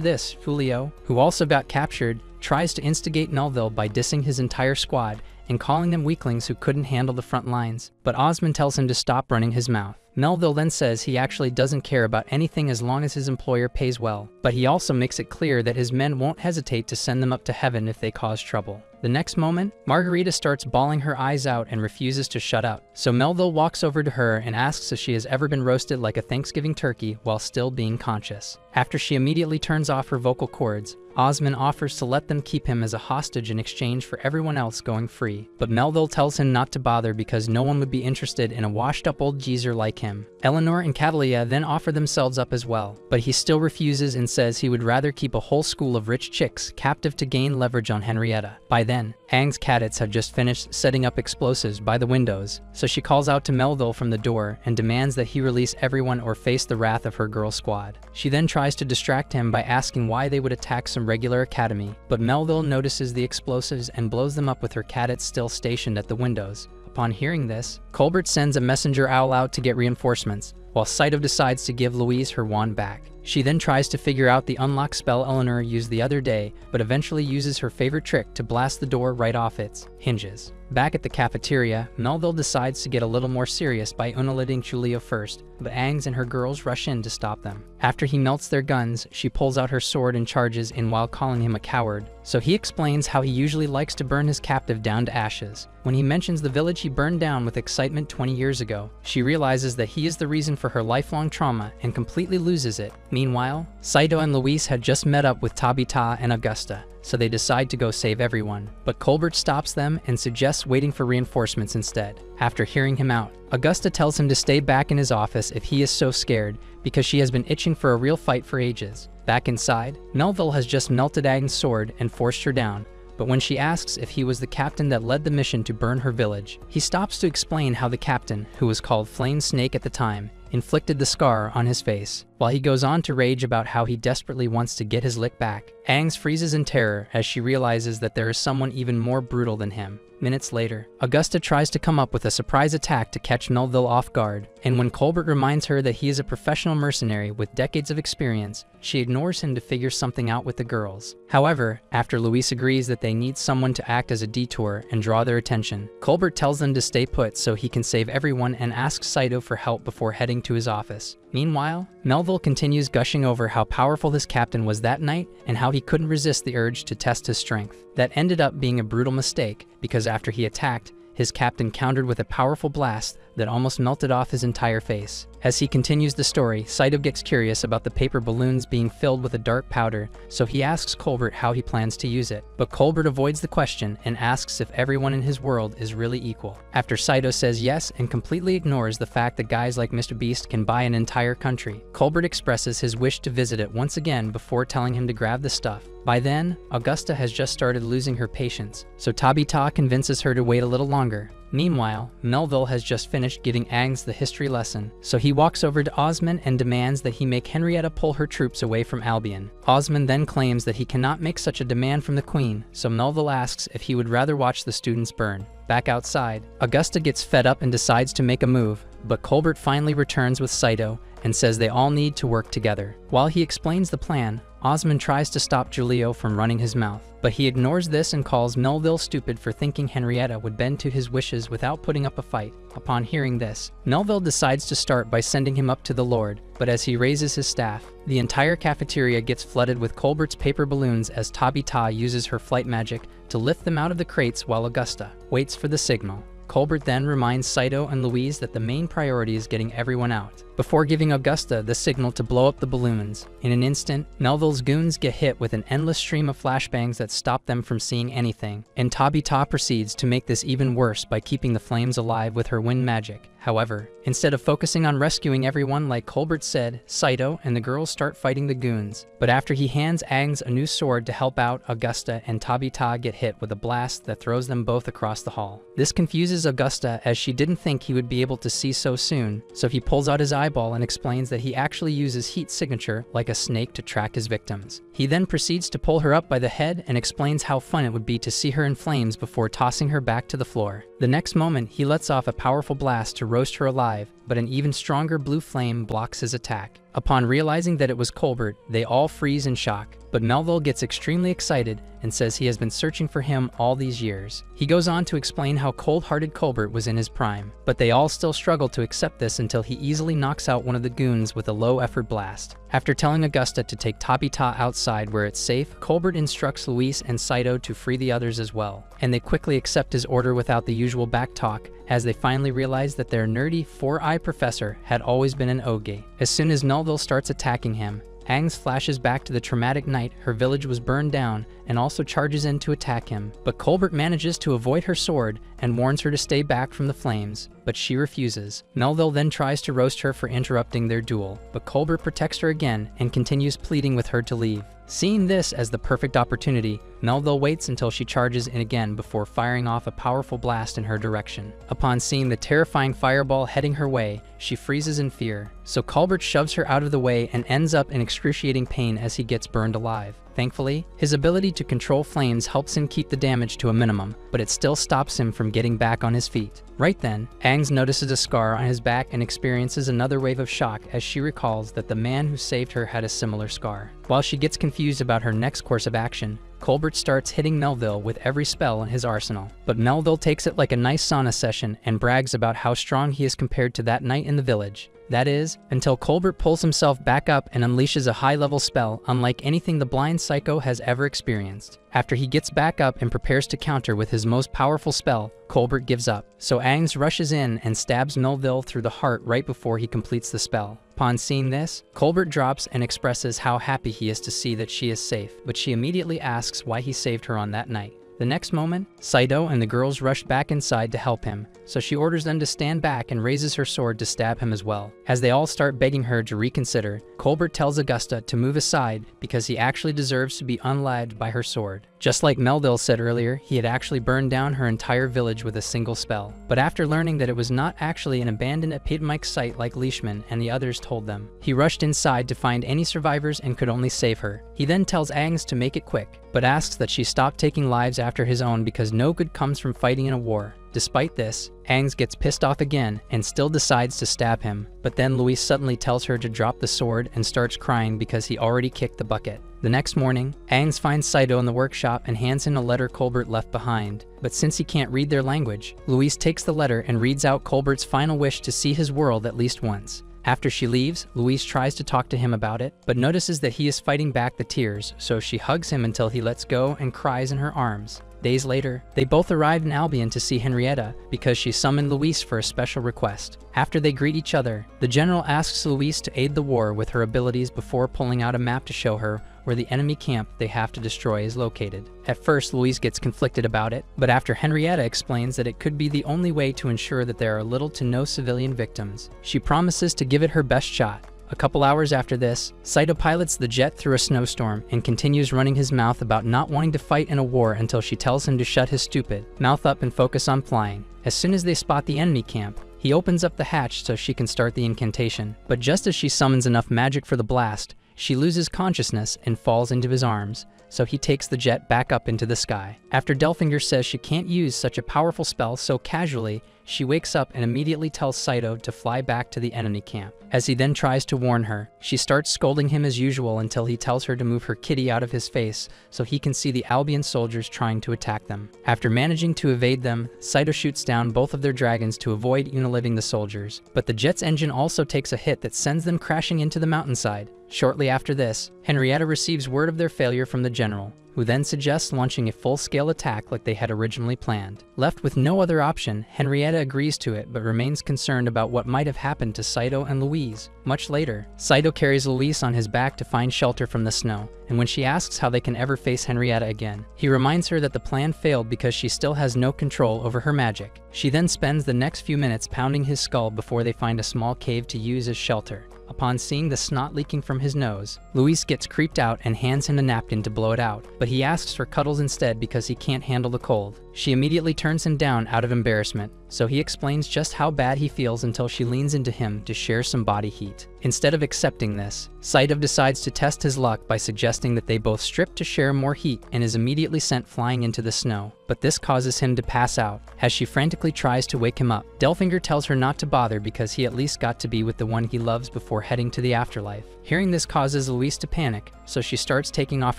this, Fulio, who also got captured, tries to instigate Melville by dissing his entire squad and calling them weaklings who couldn't handle the front lines, but Osmond tells him to stop running his mouth. Melville then says he actually doesn't care about anything as long as his employer pays well, but he also makes it clear that his men won't hesitate to send them up to heaven if they cause trouble. The next moment, Margarita starts bawling her eyes out and refuses to shut up, so Melville walks over to her and asks if she has ever been roasted like a Thanksgiving turkey while still being conscious. After she immediately turns off her vocal cords, Osmond offers to let them keep him as a hostage in exchange for everyone else going free, but Melville tells him not to bother because no one would be interested in a washed-up old geezer like him. Eleanor and Catalia then offer themselves up as well, but he still refuses and says he would rather keep a whole school of rich chicks captive to gain leverage on Henrietta. By then, Aang's cadets have just finished setting up explosives by the windows, so she calls out to Melville from the door and demands that he release everyone or face the wrath of her girl squad. She then tries to distract him by asking why they would attack some regular academy, but Melville notices the explosives and blows them up with her cadets still stationed at the windows. Upon hearing this, Colbert sends a messenger owl out to get reinforcements, while Saito decides to give Louise her wand back. She then tries to figure out the unlock spell Eleanor used the other day, but eventually uses her favorite trick to blast the door right off its hinges. Back at the cafeteria, Melville decides to get a little more serious by unaliting Chulio first, but Aang and her girls rush in to stop them. After he melts their guns, she pulls out her sword and charges in while calling him a coward, so he explains how he usually likes to burn his captive down to ashes. When he mentions the village he burned down with excitement 20 years ago, she realizes that he is the reason for her lifelong trauma and completely loses it. Meanwhile, Saito and Luis had just met up with Tabita and Augusta, so they decide to go save everyone. But Colbert stops them and suggests waiting for reinforcements instead. After hearing him out, Augusta tells him to stay back in his office if he is so scared, because she has been itching for a real fight for ages. Back inside, Melville has just melted Aang's sword and forced her down, but when she asks if he was the captain that led the mission to burn her village, he stops to explain how the captain, who was called Flame Snake at the time, inflicted the scar on his face, while he goes on to rage about how he desperately wants to get his lick back. Aang freezes in terror as she realizes that there is someone even more brutal than him. Minutes later, Augusta tries to come up with a surprise attack to catch Melville off guard, and when Colbert reminds her that he is a professional mercenary with decades of experience, she ignores him to figure something out with the girls. However, after Luis agrees that they need someone to act as a detour and draw their attention, Colbert tells them to stay put so he can save everyone and asks Saito for help before heading to his office. Meanwhile, Melville continues gushing over how powerful his captain was that night and how he couldn't resist the urge to test his strength. That ended up being a brutal mistake, because after he attacked, his captain countered with a powerful blast that almost melted off his entire face. As he continues the story, Saito gets curious about the paper balloons being filled with a dark powder, so he asks Colbert how he plans to use it. But Colbert avoids the question and asks if everyone in his world is really equal. After Saito says yes and completely ignores the fact that guys like Mr. Beast can buy an entire country, Colbert expresses his wish to visit it once again before telling him to grab the stuff. By then, Augusta has just started losing her patience, so Tabita convinces her to wait a little longer. Meanwhile, Melville has just finished giving Aang the history lesson, so he walks over to Osmond and demands that he make Henrietta pull her troops away from Albion. Osmond then claims that he cannot make such a demand from the Queen, so Melville asks if he would rather watch the students burn. Back outside, Augusta gets fed up and decides to make a move, but Colbert finally returns with Saito and says they all need to work together. While he explains the plan, Osmond tries to stop Julio from running his mouth, but he ignores this and calls Melville stupid for thinking Henrietta would bend to his wishes without putting up a fight. Upon hearing this, Melville decides to start by sending him up to the Lord, but as he raises his staff, the entire cafeteria gets flooded with Colbert's paper balloons as Tabita uses her flight magic to lift them out of the crates while Augusta waits for the signal. Colbert then reminds Saito and Louise that the main priority is getting everyone out, before giving Augusta the signal to blow up the balloons. In an instant, Melville's goons get hit with an endless stream of flashbangs that stop them from seeing anything, and Tabita proceeds to make this even worse by keeping the flames alive with her wind magic. However, instead of focusing on rescuing everyone like Colbert said, Saito and the girls start fighting the goons. But after he hands Aang a new sword to help out, Augusta and Tabita get hit with a blast that throws them both across the hall. This confuses Augusta as she didn't think he would be able to see so soon, so he pulls out his eyeball and explains that he actually uses heat signature like a snake to track his victims. He then proceeds to pull her up by the head and explains how fun it would be to see her in flames before tossing her back to the floor. The next moment, he lets off a powerful blast to roast her alive, but an even stronger blue flame blocks his attack. Upon realizing that it was Colbert, they all freeze in shock, but Melville gets extremely excited and says he has been searching for him all these years. He goes on to explain how cold-hearted Colbert was in his prime, but they all still struggle to accept this until he easily knocks out one of the goons with a low-effort blast. After telling Augusta to take Tabitha outside where it's safe, Colbert instructs Luis and Saito to free the others as well, and they quickly accept his order without the usual backtalk, as they finally realize that their nerdy four-eye professor had always been an oge. As soon as Melville starts attacking him, Aang flashes back to the traumatic night her village was burned down and also charges in to attack him, but Colbert manages to avoid her sword and warns her to stay back from the flames, but she refuses. Melville then tries to roast her for interrupting their duel, but Colbert protects her again and continues pleading with her to leave. Seeing this as the perfect opportunity, Melville waits until she charges in again before firing off a powerful blast in her direction. Upon seeing the terrifying fireball heading her way, she freezes in fear, so Colbert shoves her out of the way and ends up in excruciating pain as he gets burned alive. Thankfully, his ability to control flames helps him keep the damage to a minimum, but it still stops him from getting back on his feet. Right then, Aang notices a scar on his back and experiences another wave of shock as she recalls that the man who saved her had a similar scar. While she gets confused about her next course of action, Colbert starts hitting Melville with every spell in his arsenal. But Melville takes it like a nice sauna session and brags about how strong he is compared to that knight in the village. That is, until Colbert pulls himself back up and unleashes a high-level spell unlike anything the blind psycho has ever experienced. After he gets back up and prepares to counter with his most powerful spell, Colbert gives up. So Aang rushes in and stabs Melville through the heart right before he completes the spell. Upon seeing this, Colbert drops and expresses how happy he is to see that she is safe, but she immediately asks why he saved her on that night. The next moment, Saito and the girls rush back inside to help him, so she orders them to stand back and raises her sword to stab him as well. As they all start begging her to reconsider, Colbert tells Augusta to move aside because he actually deserves to be unalived by her sword. Just like Melville said earlier, he had actually burned down her entire village with a single spell. But after learning that it was not actually an abandoned Epidemic site like Leishman and the others told them, he rushed inside to find any survivors and could only save her. He then tells Aang to make it quick, but asks that she stop taking lives after his own because no good comes from fighting in a war. Despite this, Aang gets pissed off again and still decides to stab him, but then Luis suddenly tells her to drop the sword and starts crying because he already kicked the bucket. The next morning, Aang finds Saito in the workshop and hands him a letter Colbert left behind, but since he can't read their language, Luis takes the letter and reads out Colbert's final wish to see his world at least once. After she leaves, Luis tries to talk to him about it, but notices that he is fighting back the tears, so she hugs him until he lets go and cries in her arms. Days later, they both arrive in Albion to see Henrietta because she summoned Luis for a special request. After they greet each other, the general asks Luis to aid the war with her abilities before pulling out a map to show her where the enemy camp they have to destroy is located. At first, Luis gets conflicted about it, but after Henrietta explains that it could be the only way to ensure that there are little to no civilian victims, she promises to give it her best shot. A couple hours after this, Saito pilots the jet through a snowstorm and continues running his mouth about not wanting to fight in a war until she tells him to shut his stupid mouth up and focus on flying. As soon as they spot the enemy camp, he opens up the hatch so she can start the incantation, but just as she summons enough magic for the blast, she loses consciousness and falls into his arms, so he takes the jet back up into the sky. After Delfinger says she can't use such a powerful spell so casually, she wakes up and immediately tells Saito to fly back to the enemy camp. As he then tries to warn her, she starts scolding him as usual until he tells her to move her kitty out of his face so he can see the Albion soldiers trying to attack them. After managing to evade them, Saito shoots down both of their dragons to avoid unaliving the soldiers, but the jet's engine also takes a hit that sends them crashing into the mountainside. Shortly after this, Henrietta receives word of their failure from the general, who then suggests launching a full-scale attack like they had originally planned. Left with no other option, Henrietta agrees to it but remains concerned about what might have happened to Saito and Louise. Much later, Saito carries Louise on his back to find shelter from the snow, and when she asks how they can ever face Henrietta again, he reminds her that the plan failed because she still has no control over her magic. She then spends the next few minutes pounding his skull before they find a small cave to use as shelter. Upon seeing the snot leaking from his nose, Luis gets creeped out and hands him a napkin to blow it out, but he asks for cuddles instead because he can't handle the cold. She immediately turns him down out of embarrassment, so he explains just how bad he feels until she leans into him to share some body heat. Instead of accepting this, Saito decides to test his luck by suggesting that they both strip to share more heat and is immediately sent flying into the snow. But this causes him to pass out. As she frantically tries to wake him up, Delfinger tells her not to bother because he at least got to be with the one he loves before heading to the afterlife. Hearing this causes Luis to panic, so she starts taking off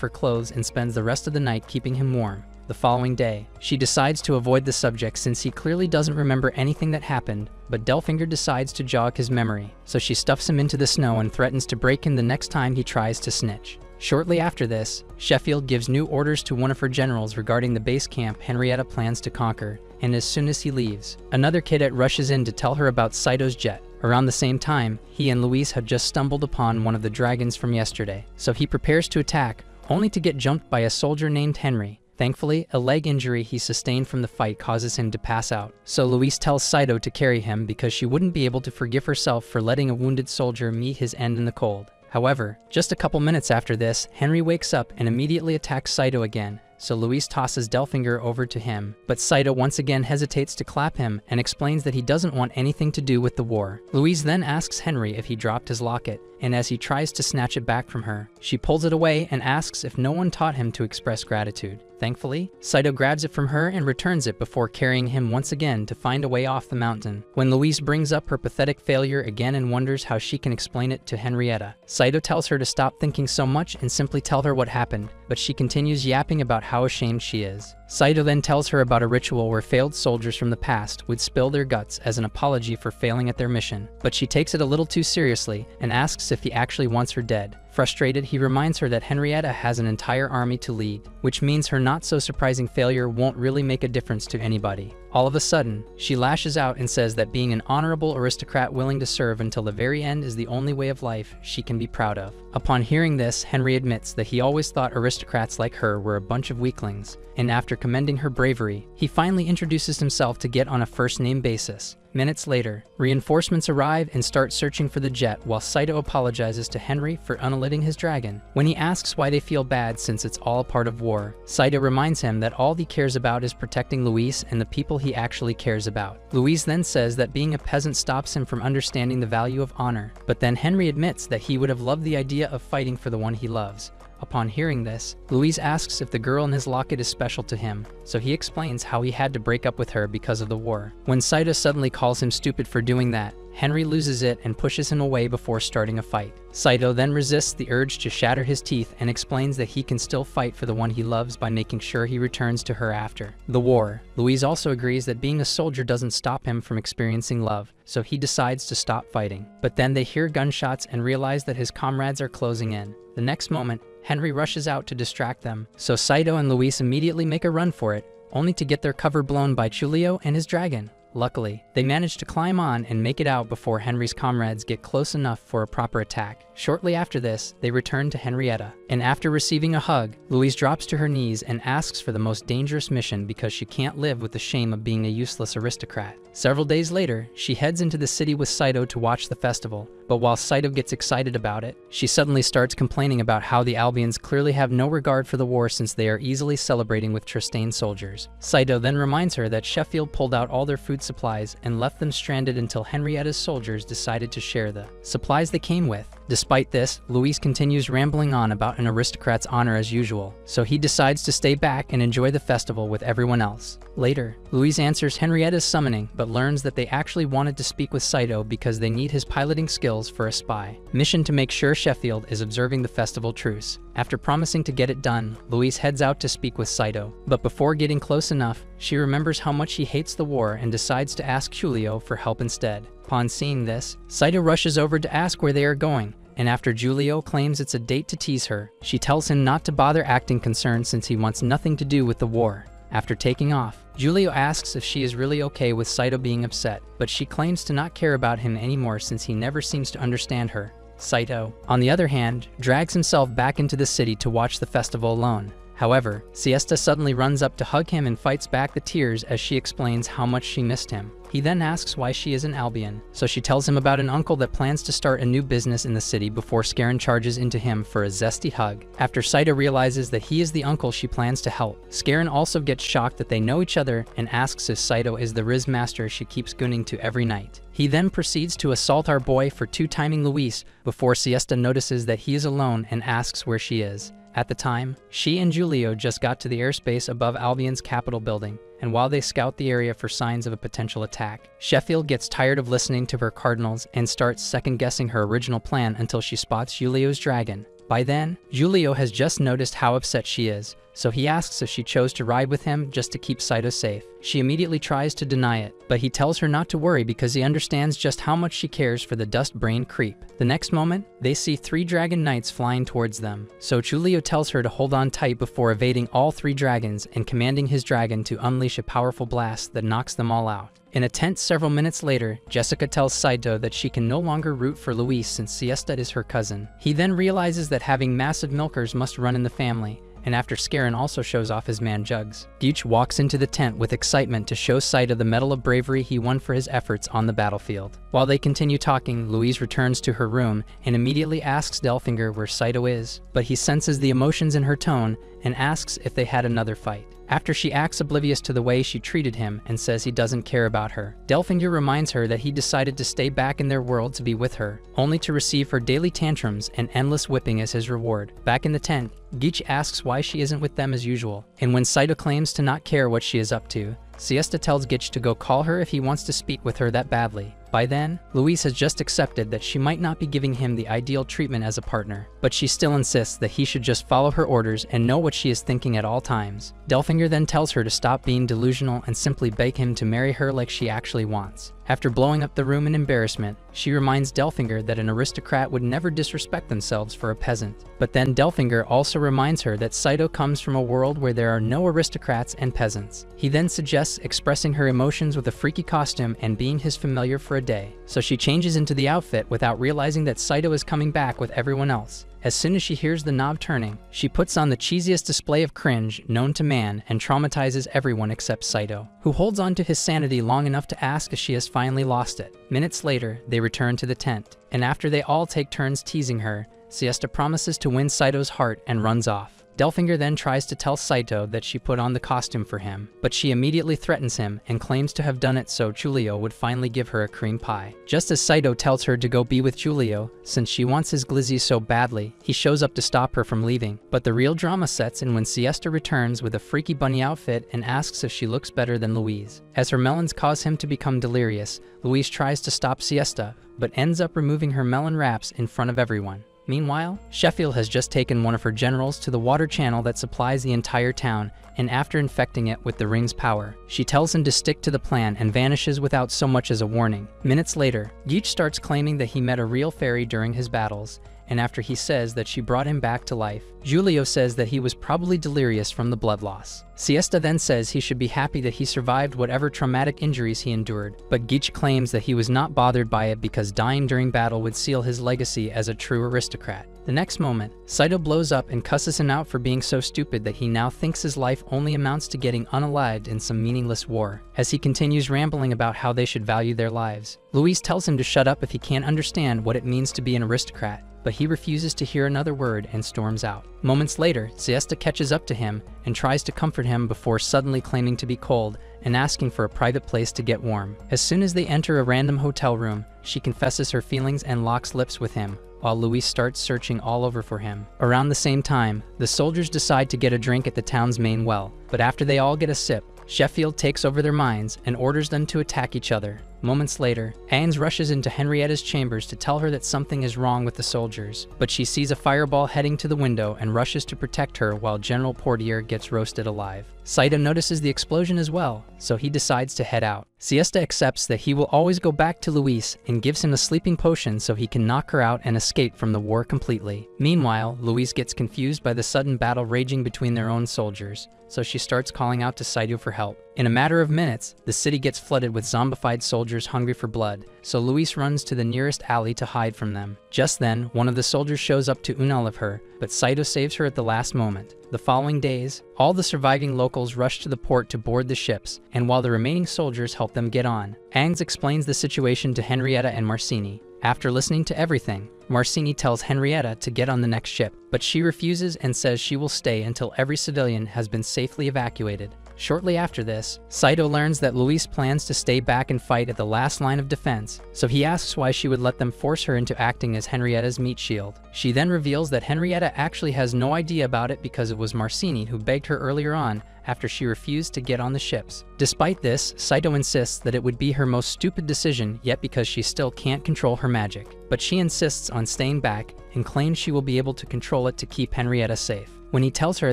her clothes and spends the rest of the night keeping him warm. The following day, she decides to avoid the subject since he clearly doesn't remember anything that happened, but Delfinger decides to jog his memory, so she stuffs him into the snow and threatens to break him the next time he tries to snitch. Shortly after this, Sheffield gives new orders to one of her generals regarding the base camp Henrietta plans to conquer, and as soon as he leaves, another cadet rushes in to tell her about Saito's jet. Around the same time, he and Luis had just stumbled upon one of the dragons from yesterday, so he prepares to attack, only to get jumped by a soldier named Henry. Thankfully, a leg injury he sustained from the fight causes him to pass out, so Luis tells Saito to carry him because she wouldn't be able to forgive herself for letting a wounded soldier meet his end in the cold. However, just a couple minutes after this, Henry wakes up and immediately attacks Saito again, so Luis tosses Delfinger over to him, but Saito once again hesitates to clap him and explains that he doesn't want anything to do with the war. Luis then asks Henry if he dropped his locket, and as he tries to snatch it back from her, she pulls it away and asks if no one taught him to express gratitude. Thankfully, Saito grabs it from her and returns it before carrying him once again to find a way off the mountain. When Luis brings up her pathetic failure again and wonders how she can explain it to Henrietta, Saito tells her to stop thinking so much and simply tell her what happened, but she continues yapping about how ashamed she is. Saito then tells her about a ritual where failed soldiers from the past would spill their guts as an apology for failing at their mission, but she takes it a little too seriously and asks if he actually wants her dead. Frustrated, he reminds her that Henrietta has an entire army to lead, which means her not-so-surprising failure won't really make a difference to anybody. All of a sudden, she lashes out and says that being an honorable aristocrat willing to serve until the very end is the only way of life she can be proud of. Upon hearing this, Henry admits that he always thought aristocrats like her were a bunch of weaklings, and after commending her bravery, he finally introduces himself to get on a first-name basis. Minutes later, reinforcements arrive and start searching for the jet while Saito apologizes to Henry for unlighting his dragon. When he asks why they feel bad since it's all part of war, Saito reminds him that all he cares about is protecting Luis and the people he actually cares about. Luis then says that being a peasant stops him from understanding the value of honor, but then Henry admits that he would have loved the idea of fighting for the one he loves. Upon hearing this, Luis asks if the girl in his locket is special to him, so he explains how he had to break up with her because of the war. When Saito suddenly calls him stupid for doing that, Henry loses it and pushes him away before starting a fight. Saito then resists the urge to shatter his teeth and explains that he can still fight for the one he loves by making sure he returns to her after the war. Luis also agrees that being a soldier doesn't stop him from experiencing love, so he decides to stop fighting. But then they hear gunshots and realize that his comrades are closing in. The next moment, Henry rushes out to distract them, so Saito and Luis immediately make a run for it, only to get their cover blown by Giulio and his dragon. Luckily, they manage to climb on and make it out before Henry's comrades get close enough for a proper attack. Shortly after this, they return to Henrietta, and after receiving a hug, Louise drops to her knees and asks for the most dangerous mission because she can't live with the shame of being a useless aristocrat. Several days later, she heads into the city with Saito to watch the festival, but while Saito gets excited about it, she suddenly starts complaining about how the Albions clearly have no regard for the war since they are easily celebrating with Tristane soldiers. Saito then reminds her that Sheffield pulled out all their food supplies and left them stranded until Henrietta's soldiers decided to share the supplies they came with. Despite this, Louise continues rambling on about an aristocrat's honor as usual, so he decides to stay back and enjoy the festival with everyone else. Later, Louise answers Henrietta's summoning, but learns that they actually wanted to speak with Saito because they need his piloting skills for a spy mission to make sure Sheffield is observing the festival truce. After promising to get it done, Louise heads out to speak with Saito, but before getting close enough, she remembers how much he hates the war and decides to ask Giulio for help instead. Upon seeing this, Saito rushes over to ask where they are going, and after Giulio claims it's a date to tease her, she tells him not to bother acting concerned since he wants nothing to do with the war. After taking off, Giulio asks if she is really okay with Saito being upset, but she claims to not care about him anymore since he never seems to understand her. Saito, on the other hand, drags himself back into the city to watch the festival alone. However, Siesta suddenly runs up to hug him and fights back the tears as she explains how much she missed him. He then asks why she is an Albion, so she tells him about an uncle that plans to start a new business in the city before Scarron charges into him for a zesty hug. After Saito realizes that he is the uncle she plans to help, Scarron also gets shocked that they know each other and asks if Saito is the Riz master she keeps gunning to every night. He then proceeds to assault our boy for two-timing Luis before Siesta notices that he is alone and asks where she is. At the time, she and Julio just got to the airspace above Albion's Capitol building, and while they scout the area for signs of a potential attack, Sheffield gets tired of listening to her cardinals and starts second-guessing her original plan until she spots Julio's dragon. By then, Julio has just noticed how upset she is, so he asks if she chose to ride with him just to keep Saito safe. She immediately tries to deny it, but he tells her not to worry because he understands just how much she cares for the dust-brained creep. The next moment, they see 3 dragon knights flying towards them, so Julio tells her to hold on tight before evading all 3 dragons and commanding his dragon to unleash a powerful blast that knocks them all out. In a tent several minutes later, Jessica tells Saito that she can no longer root for Luis since Siesta is her cousin. He then realizes that having massive milkers must run in the family, and after Scarron also shows off his man Jugs, Geach walks into the tent with excitement to show Saito the Medal of Bravery he won for his efforts on the battlefield. While they continue talking, Louise returns to her room and immediately asks Delfinger where Saito is, but he senses the emotions in her tone and asks if they had another fight. After she acts oblivious to the way she treated him and says he doesn't care about her, Delfinger reminds her that he decided to stay back in their world to be with her, only to receive her daily tantrums and endless whipping as his reward. Back in the tent, Geach asks why she isn't with them as usual, and when Saito claims to not care what she is up to, Siesta tells Geach to go call her if he wants to speak with her that badly. By then, Louise has just accepted that she might not be giving him the ideal treatment as a partner, but she still insists that he should just follow her orders and know what she is thinking at all times. Delfinger then tells her to stop being delusional and simply beg him to marry her like she actually wants. After blowing up the room in embarrassment, she reminds Delfinger that an aristocrat would never disrespect themselves for a peasant. But then Delfinger also reminds her that Saito comes from a world where there are no aristocrats and peasants. He then suggests expressing her emotions with a freaky costume and being his familiar for a day. So she changes into the outfit without realizing that Saito is coming back with everyone else. As soon as she hears the knob turning, she puts on the cheesiest display of cringe known to man and traumatizes everyone except Saito, who holds on to his sanity long enough to ask if she has finally lost it. Minutes later, they return to the tent, and after they all take turns teasing her, Siesta promises to win Saito's heart and runs off. Delfinger then tries to tell Saito that she put on the costume for him, but she immediately threatens him and claims to have done it so Julio would finally give her a cream pie. Just as Saito tells her to go be with Julio, since she wants his glizzy so badly, he shows up to stop her from leaving. But the real drama sets in when Siesta returns with a freaky bunny outfit and asks if she looks better than Louise. As her melons cause him to become delirious, Louise tries to stop Siesta, but ends up removing her melon wraps in front of everyone. Meanwhile, Sheffield has just taken one of her generals to the water channel that supplies the entire town, and after infecting it with the ring's power, she tells him to stick to the plan and vanishes without so much as a warning. Minutes later, Geach starts claiming that he met a real fairy during his battles, and after he says that she brought him back to life, Julio says that he was probably delirious from the blood loss. Siesta then says he should be happy that he survived whatever traumatic injuries he endured, but Geach claims that he was not bothered by it because dying during battle would seal his legacy as a true aristocrat. The next moment, Saito blows up and cusses him out for being so stupid that he now thinks his life only amounts to getting unalived in some meaningless war, as he continues rambling about how they should value their lives. Louise tells him to shut up if he can't understand what it means to be an aristocrat, but he refuses to hear another word and storms out. Moments later, Siesta catches up to him and tries to comfort him before suddenly claiming to be cold and asking for a private place to get warm. As soon as they enter a random hotel room, she confesses her feelings and locks lips with him, while Louis starts searching all over for him. Around the same time, the soldiers decide to get a drink at the town's main well, but after they all get a sip, Sheffield takes over their minds and orders them to attack each other. Moments later, Ains rushes into Henrietta's chambers to tell her that something is wrong with the soldiers, but she sees a fireball heading to the window and rushes to protect her while General Portier gets roasted alive. Saito notices the explosion as well, so he decides to head out. Siesta accepts that he will always go back to Luis and gives him a sleeping potion so he can knock her out and escape from the war completely. Meanwhile, Luis gets confused by the sudden battle raging between their own soldiers, so she starts calling out to Saito for help. In a matter of minutes, the city gets flooded with zombified soldiers soldiers hungry for blood, so Luis runs to the nearest alley to hide from them. Just then, one of the soldiers shows up to unalive her, but Saito saves her at the last moment. The following days, all the surviving locals rush to the port to board the ships, and while the remaining soldiers help them get on, Aang explains the situation to Henrietta and Marcini. After listening to everything, Marcini tells Henrietta to get on the next ship, but she refuses and says she will stay until every civilian has been safely evacuated. Shortly after this, Saito learns that Luis plans to stay back and fight at the last line of defense, so he asks why she would let them force her into acting as Henrietta's meat shield. She then reveals that Henrietta actually has no idea about it because it was Marcini who begged her earlier on after she refused to get on the ships. Despite this, Saito insists that it would be her most stupid decision yet because she still can't control her magic. But she insists on staying back and claims she will be able to control it to keep Henrietta safe. When he tells her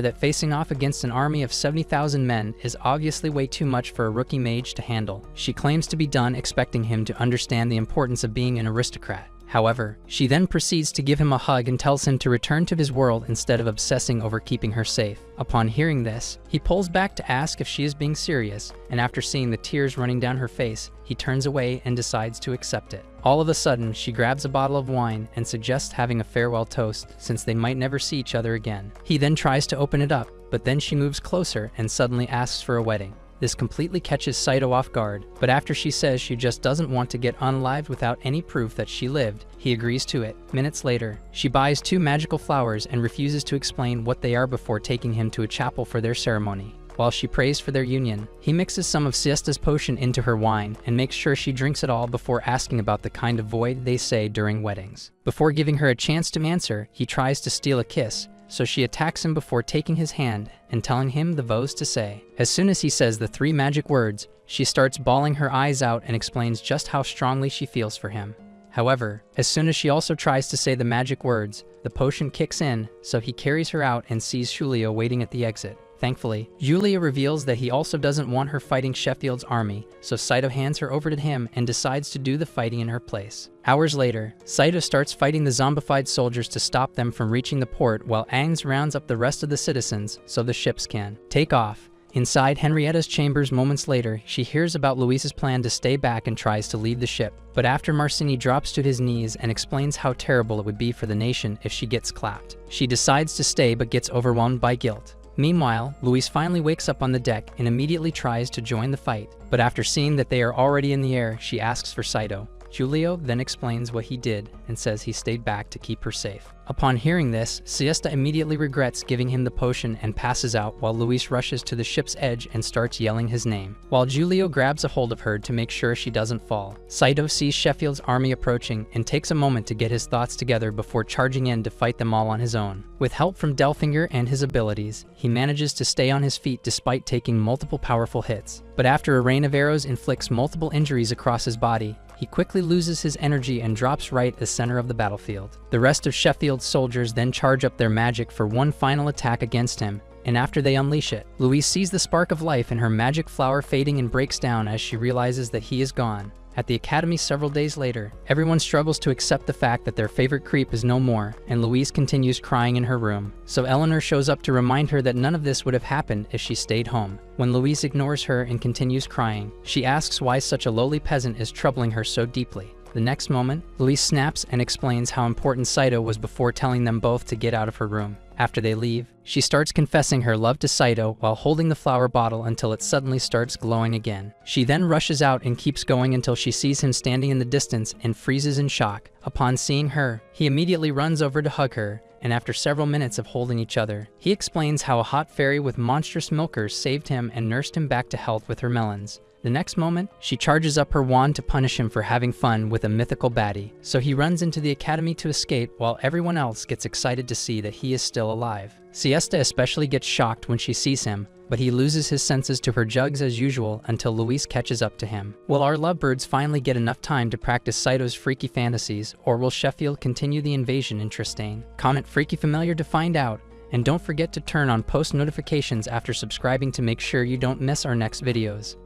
that facing off against an army of 70,000 men is obviously way too much for a rookie mage to handle, she claims to be done expecting him to understand the importance of being an aristocrat. However, she then proceeds to give him a hug and tells him to return to his world instead of obsessing over keeping her safe. Upon hearing this, he pulls back to ask if she is being serious, and after seeing the tears running down her face, he turns away and decides to accept it. All of a sudden, she grabs a bottle of wine and suggests having a farewell toast since they might never see each other again. He then tries to open it up, but then she moves closer and suddenly asks for a wedding. This completely catches Saito off guard, but after she says she just doesn't want to get unalived without any proof that she lived, he agrees to it. Minutes later, she buys 2 magical flowers and refuses to explain what they are before taking him to a chapel for their ceremony. While she prays for their union, he mixes some of Siesta's potion into her wine and makes sure she drinks it all before asking about the kind of void they say during weddings. Before giving her a chance to answer, he tries to steal a kiss, so she attacks him before taking his hand and telling him the vows to say. As soon as he says the 3 magic words, she starts bawling her eyes out and explains just how strongly she feels for him. However, as soon as she also tries to say the magic words, the potion kicks in, so he carries her out and sees Giulio waiting at the exit. Thankfully, Giulio reveals that he also doesn't want her fighting Sheffield's army, so Saito hands her over to him and decides to do the fighting in her place. Hours later, Saito starts fighting the zombified soldiers to stop them from reaching the port while Aang rounds up the rest of the citizens so the ships can take off. Inside Henrietta's chambers moments later, she hears about Luis's plan to stay back and tries to leave the ship. But after Marcini drops to his knees and explains how terrible it would be for the nation if she gets clapped, she decides to stay but gets overwhelmed by guilt. Meanwhile, Luis finally wakes up on the deck and immediately tries to join the fight, but after seeing that they are already in the air, she asks for Saito. Giulio then explains what he did and says he stayed back to keep her safe. Upon hearing this, Siesta immediately regrets giving him the potion and passes out while Luis rushes to the ship's edge and starts yelling his name, while Giulio grabs a hold of her to make sure she doesn't fall. Saito sees Sheffield's army approaching and takes a moment to get his thoughts together before charging in to fight them all on his own. With help from Delfinger and his abilities, he manages to stay on his feet despite taking multiple powerful hits. But after a rain of arrows inflicts multiple injuries across his body, he quickly loses his energy and drops right at the center of the battlefield. The rest of Sheffield's soldiers then charge up their magic for one final attack against him, and after they unleash it, Luis sees the spark of life in her magic flower fading and breaks down as she realizes that he is gone. At the academy several days later, everyone struggles to accept the fact that their favorite creep is no more, and Louise continues crying in her room. So Eleanor shows up to remind her that none of this would have happened if she stayed home. When Louise ignores her and continues crying, she asks why such a lowly peasant is troubling her so deeply. The next moment, Louise snaps and explains how important Saito was before telling them both to get out of her room. After they leave, she starts confessing her love to Saito while holding the flower bottle until it suddenly starts glowing again. She then rushes out and keeps going until she sees him standing in the distance and freezes in shock. Upon seeing her, he immediately runs over to hug her, and after several minutes of holding each other, he explains how a hot fairy with monstrous milkers saved him and nursed him back to health with her melons. The next moment, she charges up her wand to punish him for having fun with a mythical baddie, so he runs into the academy to escape while everyone else gets excited to see that he is still alive. Siesta especially gets shocked when she sees him, but he loses his senses to her jugs as usual until Luis catches up to him. Will our lovebirds finally get enough time to practice Saito's freaky fantasies, or will Sheffield continue the invasion in Tristane? Comment Freaky Familiar to find out, and don't forget to turn on post notifications after subscribing to make sure you don't miss our next videos.